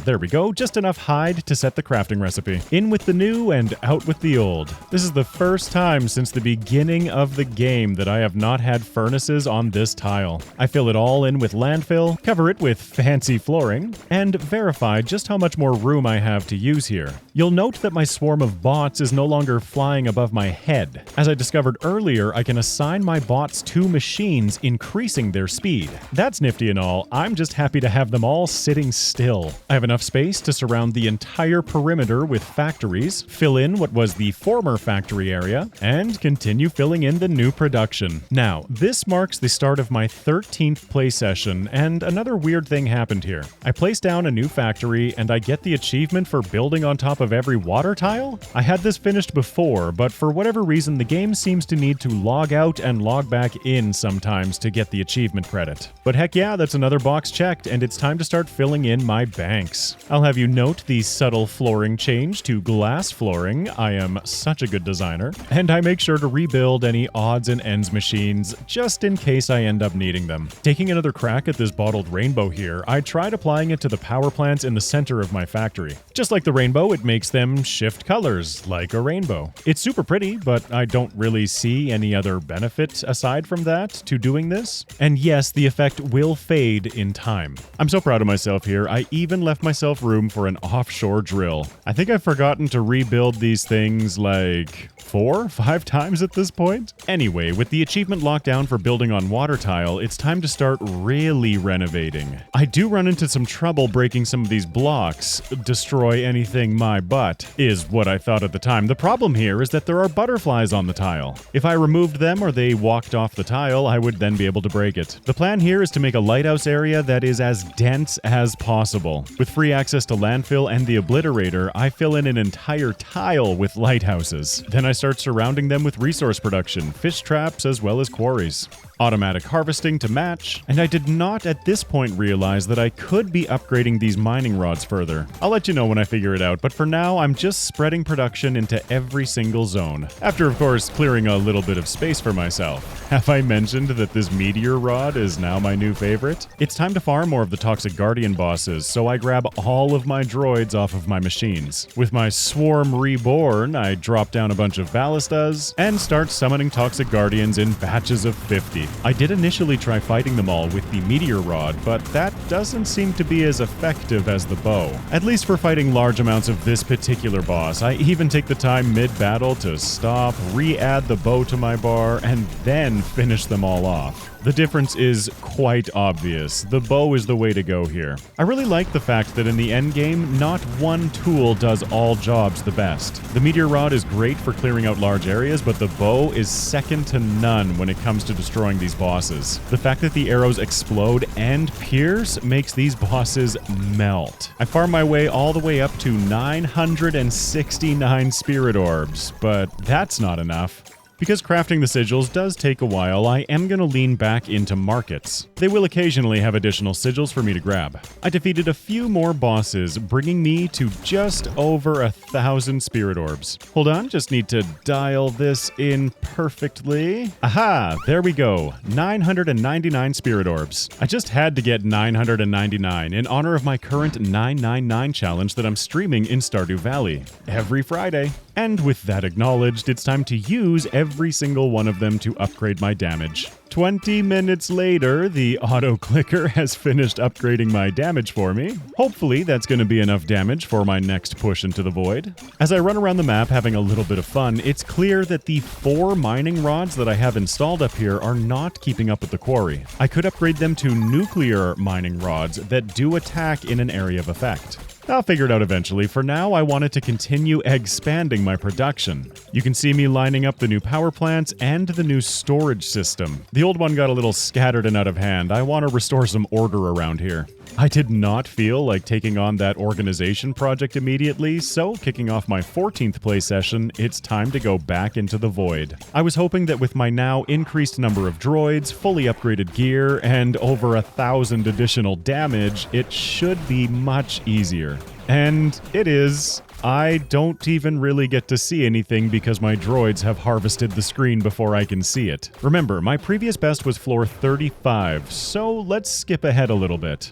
There we go, just enough hide to set the crafting recipe. In with the new and out with the old. This is the first time since the beginning of the game that I have not had furnaces on this tile. I fill it all in with landfill, cover cover it with fancy flooring, and verify just how much more room I have to use here. You'll note that my swarm of bots is no longer flying above my head. As I discovered earlier, I can assign my bots to machines, increasing their speed. That's nifty and all, I'm just happy to have them all sitting still. I have enough space to surround the entire perimeter with factories, fill in what was the former factory area, and continue filling in the new production. Now, this marks the start of my 13th play session, and another weird thing happened here. I placed down a new factory, and I get the achievement for building on top of every water tile? I had this finished before, but for whatever reason, the game seems to need to log out and log back in sometimes to get the achievement credit. But heck yeah, that's another box checked, and it's time to start filling in my banks. I'll have you note the subtle flooring change to glass flooring. I am such a good designer. And I make sure to rebuild any odds and ends machines, just in case I end up needing them. Taking another crack at this bottled rainbow here, I tried applying it to the power plants in the center of my factory. Just like the rainbow, it makes them shift colors, like a rainbow. It's super pretty, but I don't really see any other benefit aside from that to doing this. And yes, the effect will fade in time. I'm so proud of myself here, I even left myself room for an offshore drill. I think I've forgotten to rebuild these things like 4-5 times at this point? Anyway, with the achievement locked down for building on water tile, it's time to start really renovating. I do run into some trouble breaking some of these blocks. Destroy anything my butt, is what I thought at the time. The problem here is that there are butterflies on the tile. If I removed them or they walked off the tile, I would then be able to break it. The plan here is to make a lighthouse area that is as dense as possible. With free access to landfill and the obliterator, I fill in an entire tile with lighthouses. Then I start surrounding them with resource production, fish traps, as well as quarries. Automatic harvesting to match, and I did not at this point realize that I could be upgrading these mining rods further. I'll let you know when I figure it out, but for now I'm just spreading production into every single zone. After of course clearing a little bit of space for myself. Have I mentioned that this meteor rod is now my new favorite? It's time to farm more of the Toxic Guardian bosses, so I grab all of my droids off of my machines. With my swarm reborn, I drop down a bunch of ballistas and start summoning Toxic Guardians in batches of 50. I did initially try fighting them all with the meteor rod, but that doesn't seem to be as effective as the bow. At least for fighting large amounts of this particular boss. I even take the time mid-battle to stop, re-add the bow to my bar, and then finish them all off. The difference is quite obvious. The bow is the way to go here. I really like the fact that in the endgame, not one tool does all jobs the best. The meteor rod is great for clearing out large areas, but the bow is second to none when it comes to destroying these bosses. The fact that the arrows explode and pierce makes these bosses melt. I farm my way all the way up to 969 spirit orbs, but that's not enough. Because crafting the sigils does take a while, I am going to lean back into markets. They will occasionally have additional sigils for me to grab. I defeated a few more bosses, bringing me to just over 1,000 spirit orbs. Hold on, just need to dial this in perfectly. Aha, there we go, 999 spirit orbs. I just had to get 999 in honor of my current 999 challenge that I'm streaming in Stardew Valley every Friday. And with that acknowledged, it's time to use every single one of them to upgrade my damage. 20 minutes later, the auto-clicker has finished upgrading my damage for me. Hopefully, that's going to be enough damage for my next push into the void. As I run around the map having a little bit of fun, it's clear that the 4 mining rods that I have installed up here are not keeping up with the quarry. I could upgrade them to nuclear mining rods that do attack in an area of effect. I'll figure it out eventually. For now, I wanted to continue expanding my production. You can see me lining up the new power plants and the new storage system. The old one got a little scattered and out of hand. I want to restore some order around here. I did not feel like taking on that organization project immediately, so kicking off my 14th play session, it's time to go back into the void. I was hoping that with my now increased number of droids, fully upgraded gear, and over 1,000 additional damage, it should be much easier. And it is. I don't even really get to see anything because my droids have harvested the screen before I can see it. Remember, my previous best was floor 35, so let's skip ahead a little bit.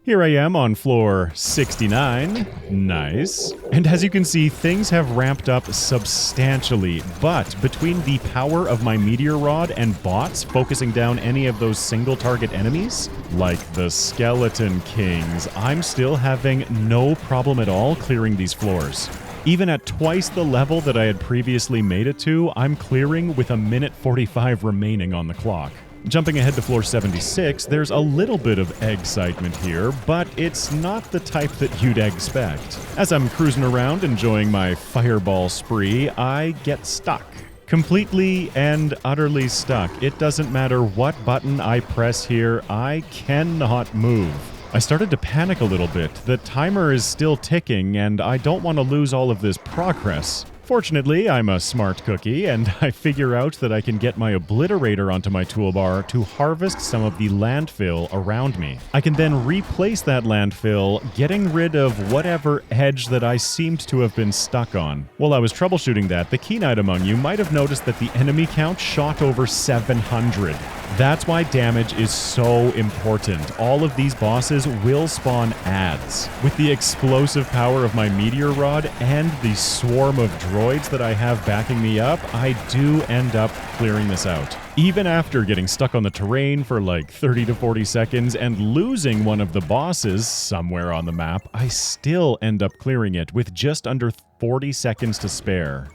Here I am on floor 69. Nice. And as you can see, things have ramped up substantially, but between the power of my meteor rod and bots focusing down any of those single target enemies, like the Skeleton Kings, I'm still having no problem at all clearing these floors. Even at twice the level that I had previously made it to, I'm clearing with a minute 45 remaining on the clock. Jumping ahead to floor 76, there's a little bit of excitement here, but it's not the type that you'd expect. As I'm cruising around enjoying my fireball spree, I get stuck. Completely and utterly stuck. It doesn't matter what button I press here, I cannot move. I started to panic a little bit. The timer is still ticking, and I don't want to lose all of this progress. Fortunately, I'm a smart cookie, and I figure out that I can get my obliterator onto my toolbar to harvest some of the landfill around me. I can then replace that landfill, getting rid of whatever edge that I seemed to have been stuck on. While I was troubleshooting that, the keen-eyed among you might have noticed that the enemy count shot over 700. That's why damage is so important. All of these bosses will spawn adds. With the explosive power of my meteor rod and the swarm of droids that I have backing me up, I do end up clearing this out. Even after getting stuck on the terrain for like 30 to 40 seconds and losing one of the bosses somewhere on the map, I still end up clearing it with just under 40 seconds to spare.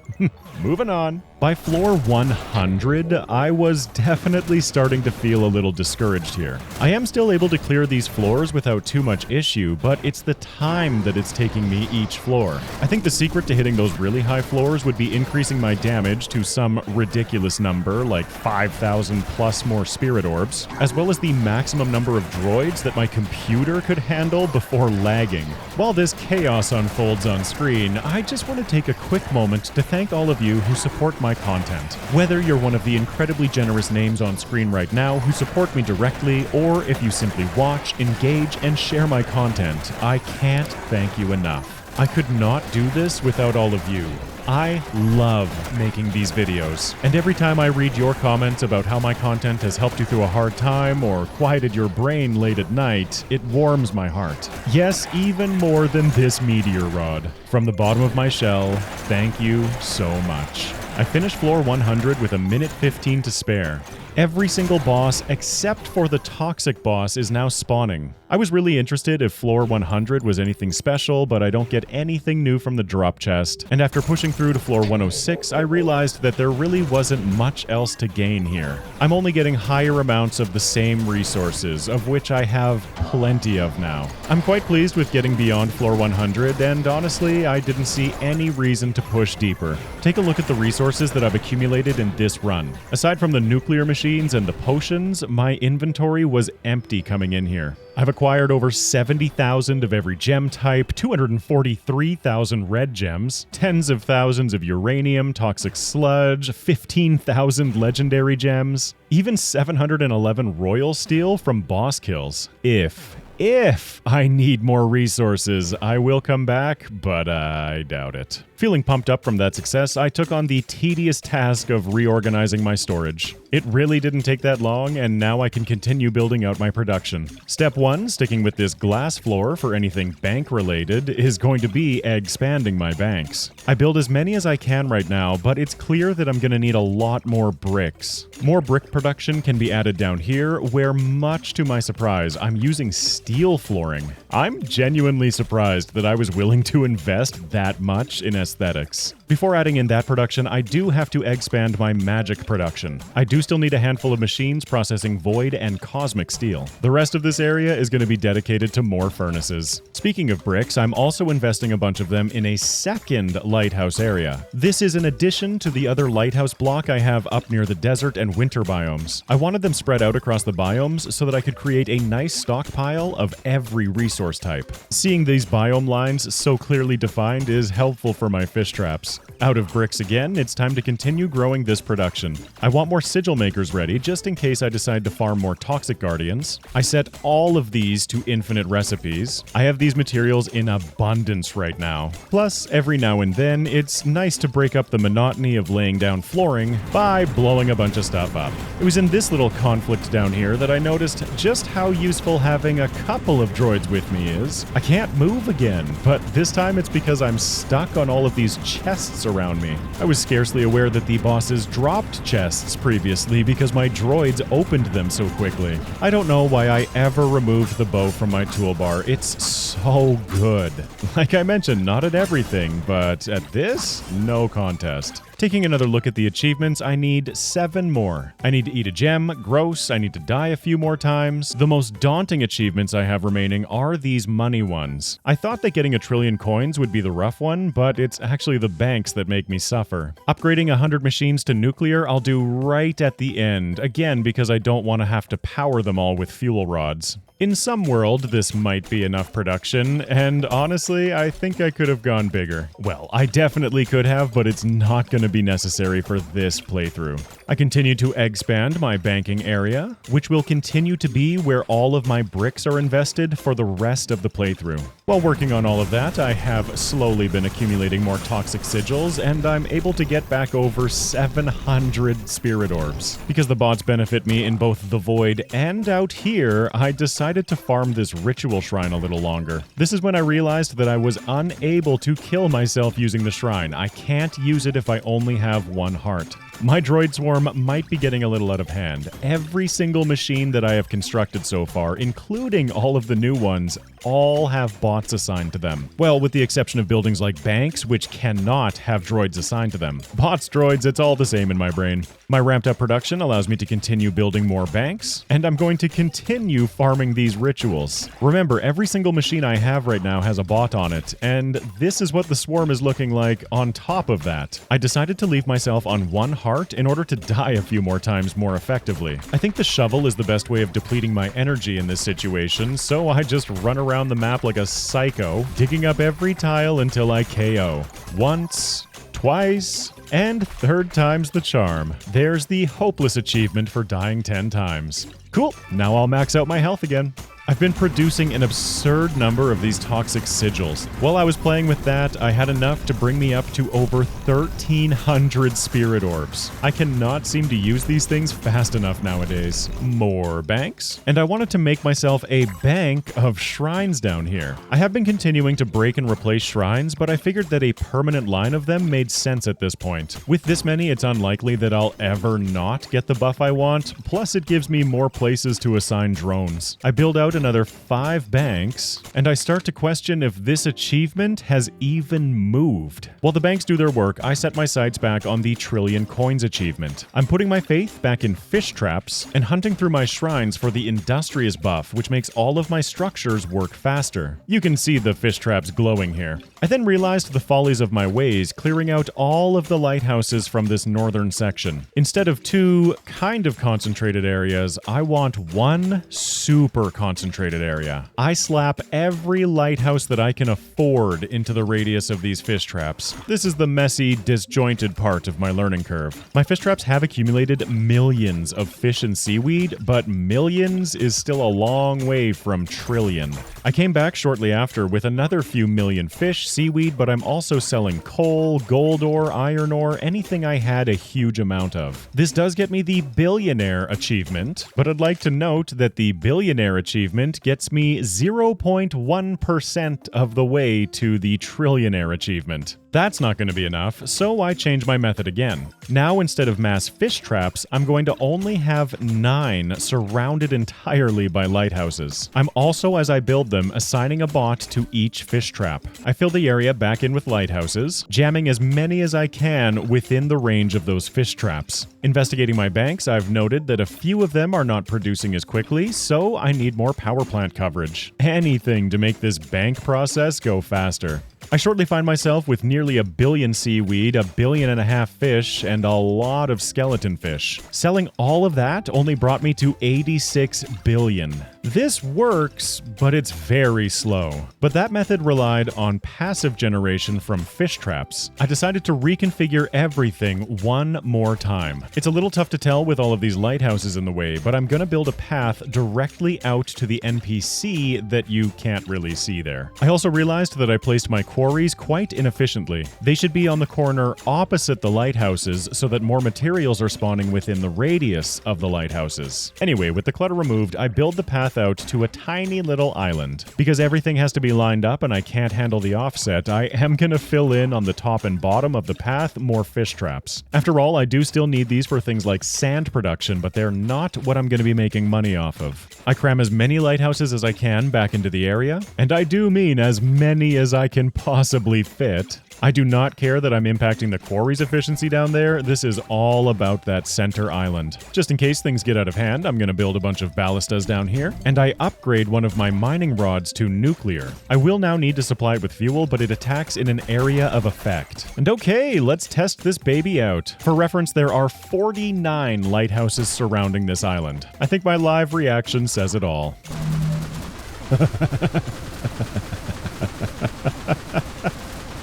Moving on. By floor 100, I was definitely starting to feel a little discouraged here. I am still able to clear these floors without too much issue, but it's the time that it's taking me each floor. I think the secret to hitting those really high floors would be increasing my damage to some ridiculous number, like 5,000 plus more spirit orbs, as well as the maximum number of droids that my computer could handle before lagging. While this chaos unfolds on screen, I just want to take a quick moment to thank all of you who support my content. Whether you're one of the incredibly generous names on screen right now who support me directly, or if you simply watch, engage, and share my content, I can't thank you enough. I could not do this without all of you. I love making these videos, and every time I read your comments about how my content has helped you through a hard time or quieted your brain late at night, it warms my heart. Yes, even more than this meteor rod. From the bottom of my shell, thank you so much. I finished floor 100 with a minute 15 to spare. Every single boss except for the toxic boss is now spawning. I was really interested if floor 100 was anything special, but I don't get anything new from the drop chest. And after pushing through to floor 106, I realized that there really wasn't much else to gain here. I'm only getting higher amounts of the same resources, of which I have plenty of now. I'm quite pleased with getting beyond floor 100, and honestly, I didn't see any reason to push deeper. Take a look at the resources that I've accumulated in this run. Aside from the nuclear machines and the potions, my inventory was empty coming in here. I've acquired over 70,000 of every gem type, 243,000 red gems, tens of thousands of uranium, toxic sludge, 15,000 legendary gems, even 711 royal steel from boss kills. If I need more resources, I will come back, but I doubt it. Feeling pumped up from that success, I took on the tedious task of reorganizing my storage. It really didn't take that long, and now I can continue building out my production. Step 1, sticking with this glass floor for anything bank-related, is going to be expanding my banks. I build as many as I can right now, but it's clear that I'm going to need a lot more bricks. More brick production can be added down here, where much to my surprise, I'm using steel flooring. I'm genuinely surprised that I was willing to invest that much in aesthetics. Before adding in that production, I do have to expand my magic production. I do still need a handful of machines processing void and cosmic steel. The rest of this area is going to be dedicated to more furnaces. Speaking of bricks, I'm also investing a bunch of them in a second lighthouse area. This is in addition to the other lighthouse block I have up near the desert and winter biomes. I wanted them spread out across the biomes so that I could create a nice stockpile of every resource type. Seeing these biome lines so clearly defined is helpful for my fish traps. bricks. Out of bricks again, it's time to continue growing this production. I want more sigil makers ready, just in case I decide to farm more toxic guardians. I set all of these to infinite recipes. I have these materials in abundance right now. Plus, every now and then, it's nice to break up the monotony of laying down flooring by blowing a bunch of stuff up. It was in this little conflict down here that I noticed just how useful having a couple of droids with me is. I can't move again, but this time it's because I'm stuck on all of these chests around me. I was scarcely aware that the bosses dropped chests previously because my droids opened them so quickly. I don't know why I ever removed the bow from my toolbar. It's so good. Like I mentioned, not at everything, but at this, no contest. Taking another look at the achievements, I need 7 more. I need to eat a gem, gross, I need to die a few more times. The most daunting achievements I have remaining are these money ones. I thought that getting 1 trillion coins would be the rough one, but it's actually the banks that make me suffer. Upgrading 100 machines to nuclear, I'll do right at the end, again because I don't want to have to power them all with fuel rods. In some world, this might be enough production, and honestly, I think I could have gone bigger. Well, I definitely could have, but it's not going to be necessary for this playthrough. I continue to expand my banking area, which will continue to be where all of my bricks are invested for the rest of the playthrough. While working on all of that, I have slowly been accumulating more toxic sigils, and I'm able to get back over 700 spirit orbs. Because the bots benefit me in both the void and out here, I decided to farm this ritual shrine a little longer. This is when I realized that I was unable to kill myself using the shrine. I can't use it if I only have 1 heart. My droid swarm might be getting a little out of hand. Every single machine that I have constructed so far, including all of the new ones, all have bots assigned to them. Well, with the exception of buildings like banks, which cannot have droids assigned to them. Bots, droids, it's all the same in my brain. My ramped up production allows me to continue building more banks, and I'm going to continue farming these rituals. Remember, every single machine I have right now has a bot on it, and this is what the swarm is looking like on top of that. I decided to leave myself on 1 heart in order to die a few more times more effectively. I think the shovel is the best way of depleting my energy in this situation, so I just run around the map like a psycho, digging up every tile until I KO. Once, twice, and 3rd time's the charm. There's the hopeless achievement for dying 10 times. Cool, now I'll max out my health again. I've been producing an absurd number of these toxic sigils. While I was playing with that, I had enough to bring me up to over 1,300 spirit orbs. I cannot seem to use these things fast enough nowadays. More banks. And I wanted to make myself a bank of shrines down here. I have been continuing to break and replace shrines, but I figured that a permanent line of them made sense at this point. With this many, it's unlikely that I'll ever not get the buff I want, plus it gives me more places to assign drones. I build out another 5 banks, and I start to question if this achievement has even moved. While the banks do their work, I set my sights back on the trillion coins achievement. I'm putting my faith back in fish traps and hunting through my shrines for the industrious buff, which makes all of my structures work faster. You can see the fish traps glowing here. I then realized the follies of my ways, clearing out all of the lighthouses from this northern section. Instead of 2 kind of concentrated areas, I want 1 super concentrated area. I slap every lighthouse that I can afford into the radius of these fish traps. This is the messy, disjointed part of my learning curve. My fish traps have accumulated millions of fish and seaweed, but millions is still a long way from trillion. I came back shortly after with another few million fish, seaweed, but I'm also selling coal, gold ore, iron ore, anything I had a huge amount of. This does get me the billionaire achievement, but I'd like to note that the billionaire achievement gets me 0.1% of the way to the trillionaire achievement. That's not going to be enough, so I change my method again. Now, instead of mass fish traps, I'm going to only have 9 surrounded entirely by lighthouses. I'm also, as I build them, assigning a bot to each fish trap. I fill the area back in with lighthouses, jamming as many as I can within the range of those fish traps. Investigating my banks, I've noted that a few of them are not producing as quickly, so I need more power plant coverage. Anything to make this bank process go faster. I shortly find myself with nearly 1 billion seaweed, 1.5 billion fish, and a lot of skeleton fish. Selling all of that only brought me to 86 billion. This works, but it's very slow. But that method relied on passive generation from fish traps. I decided to reconfigure everything one more time. It's a little tough to tell with all of these lighthouses in the way, but I'm gonna build a path directly out to the NPC that you can't really see there. I also realized that I placed my quarries quite inefficiently. They should be on the corner opposite the lighthouses so that more materials are spawning within the radius of the lighthouses. Anyway, with the clutter removed, I build the path out to a tiny little island. Because everything has to be lined up and I can't handle the offset, I am gonna fill in on the top and bottom of the path more fish traps. After all, I do still need these for things like sand production, but they're not what I'm gonna be making money off of. I cram as many lighthouses as I can back into the area, and I do mean as many as I can possibly fit. I do not care that I'm impacting the quarry's efficiency down there. This is all about that center island. Just in case things get out of hand, I'm going to build a bunch of ballistas down here, and I upgrade one of my mining rods to nuclear. I will now need to supply it with fuel, but it attacks in an area of effect. And okay, let's test this baby out. For reference, there are 49 lighthouses surrounding this island. I think my live reaction says it all.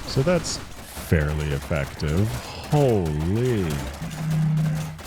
So that's fairly effective. Holy.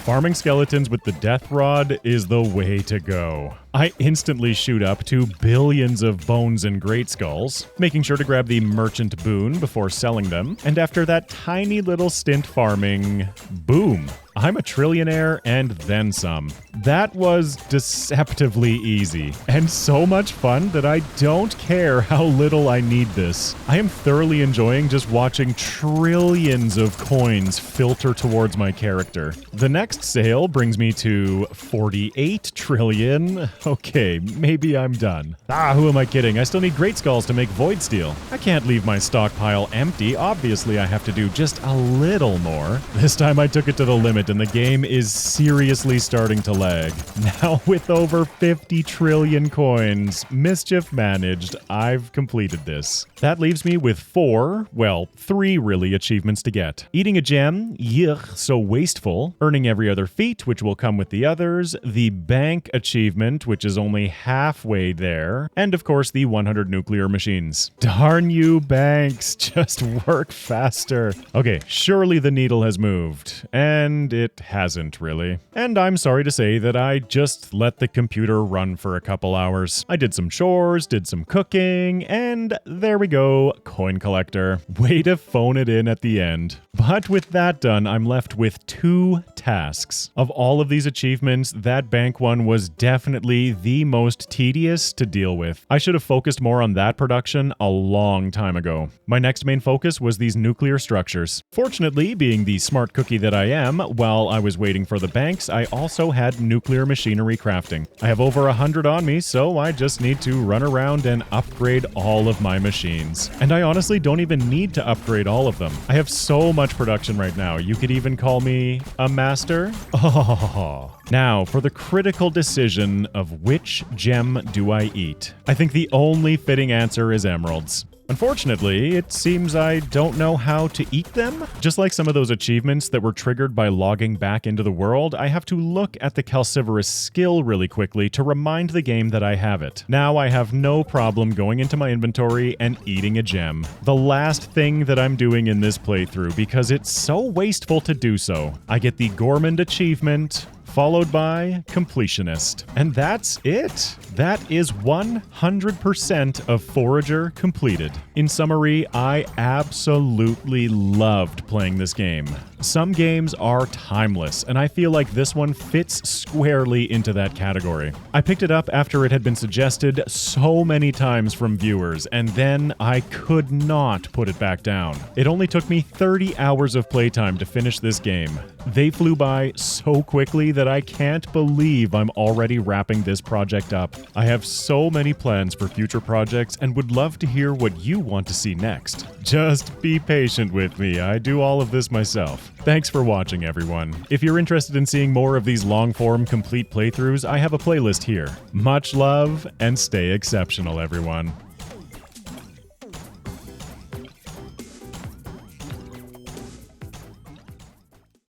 Farming skeletons with the death rod is the way to go. I instantly shoot up to billions of bones and great skulls, making sure to grab the merchant boon before selling them. And after that tiny little stint farming, boom, I'm a trillionaire and then some. That was deceptively easy and so much fun that I don't care how little I need this. I am thoroughly enjoying just watching trillions of coins filter towards my character. The next sale brings me to 48 trillion. Okay, maybe I'm done. Who am I kidding? I still need great skulls to make void steel. I can't leave my stockpile empty. Obviously, I have to do just a little more. This time I took it to the limit and the game is seriously starting to lag. Now with over 50 trillion coins, mischief managed, I've completed this. That leaves me with 3 really achievements to get. Eating a gem, yuck, so wasteful. Earning every other feat, which will come with the others. The bank achievement, which is only halfway there. And of course, the 100 nuclear machines. Darn you, banks, just work faster. Okay, surely the needle has moved. And it hasn't really. And I'm sorry to say that I just let the computer run for a couple hours. I did some chores, did some cooking, and there we go, coin collector. Way to phone it in at the end. But with that done, I'm left with 2 tasks. Of all of these achievements, that bank one was definitely the most tedious to deal with. I should have focused more on that production a long time ago. My next main focus was these nuclear structures. Fortunately, being the smart cookie that I am, while I was waiting for the banks, I also had nuclear machinery crafting. I have over 100 on me, so I just need to run around and upgrade all of my machines. And I honestly don't even need to upgrade all of them. I have so much production right now, you could even call me a master. Oh. Now, for the critical decision of which gem do I eat? I think the only fitting answer is emeralds. Unfortunately, it seems I don't know how to eat them. Just like some of those achievements that were triggered by logging back into the world, I have to look at the calciferous skill really quickly to remind the game that I have it. Now I have no problem going into my inventory and eating a gem. The last thing that I'm doing in this playthrough because it's so wasteful to do so. I get the Gourmand achievement, followed by Completionist. And that's it. That is 100% of Forager completed. In summary, I absolutely loved playing this game. Some games are timeless, and I feel like this one fits squarely into that category. I picked it up after it had been suggested so many times from viewers, and then I could not put it back down. It only took me 30 hours of playtime to finish this game. They flew by so quickly that I can't believe I'm already wrapping this project up. I have so many plans for future projects and would love to hear what you want to see next. Just be patient with me, I do all of this myself. Thanks for watching, everyone. If you're interested in seeing more of these long-form complete playthroughs, I have a playlist here. Much love, and stay exceptional, everyone.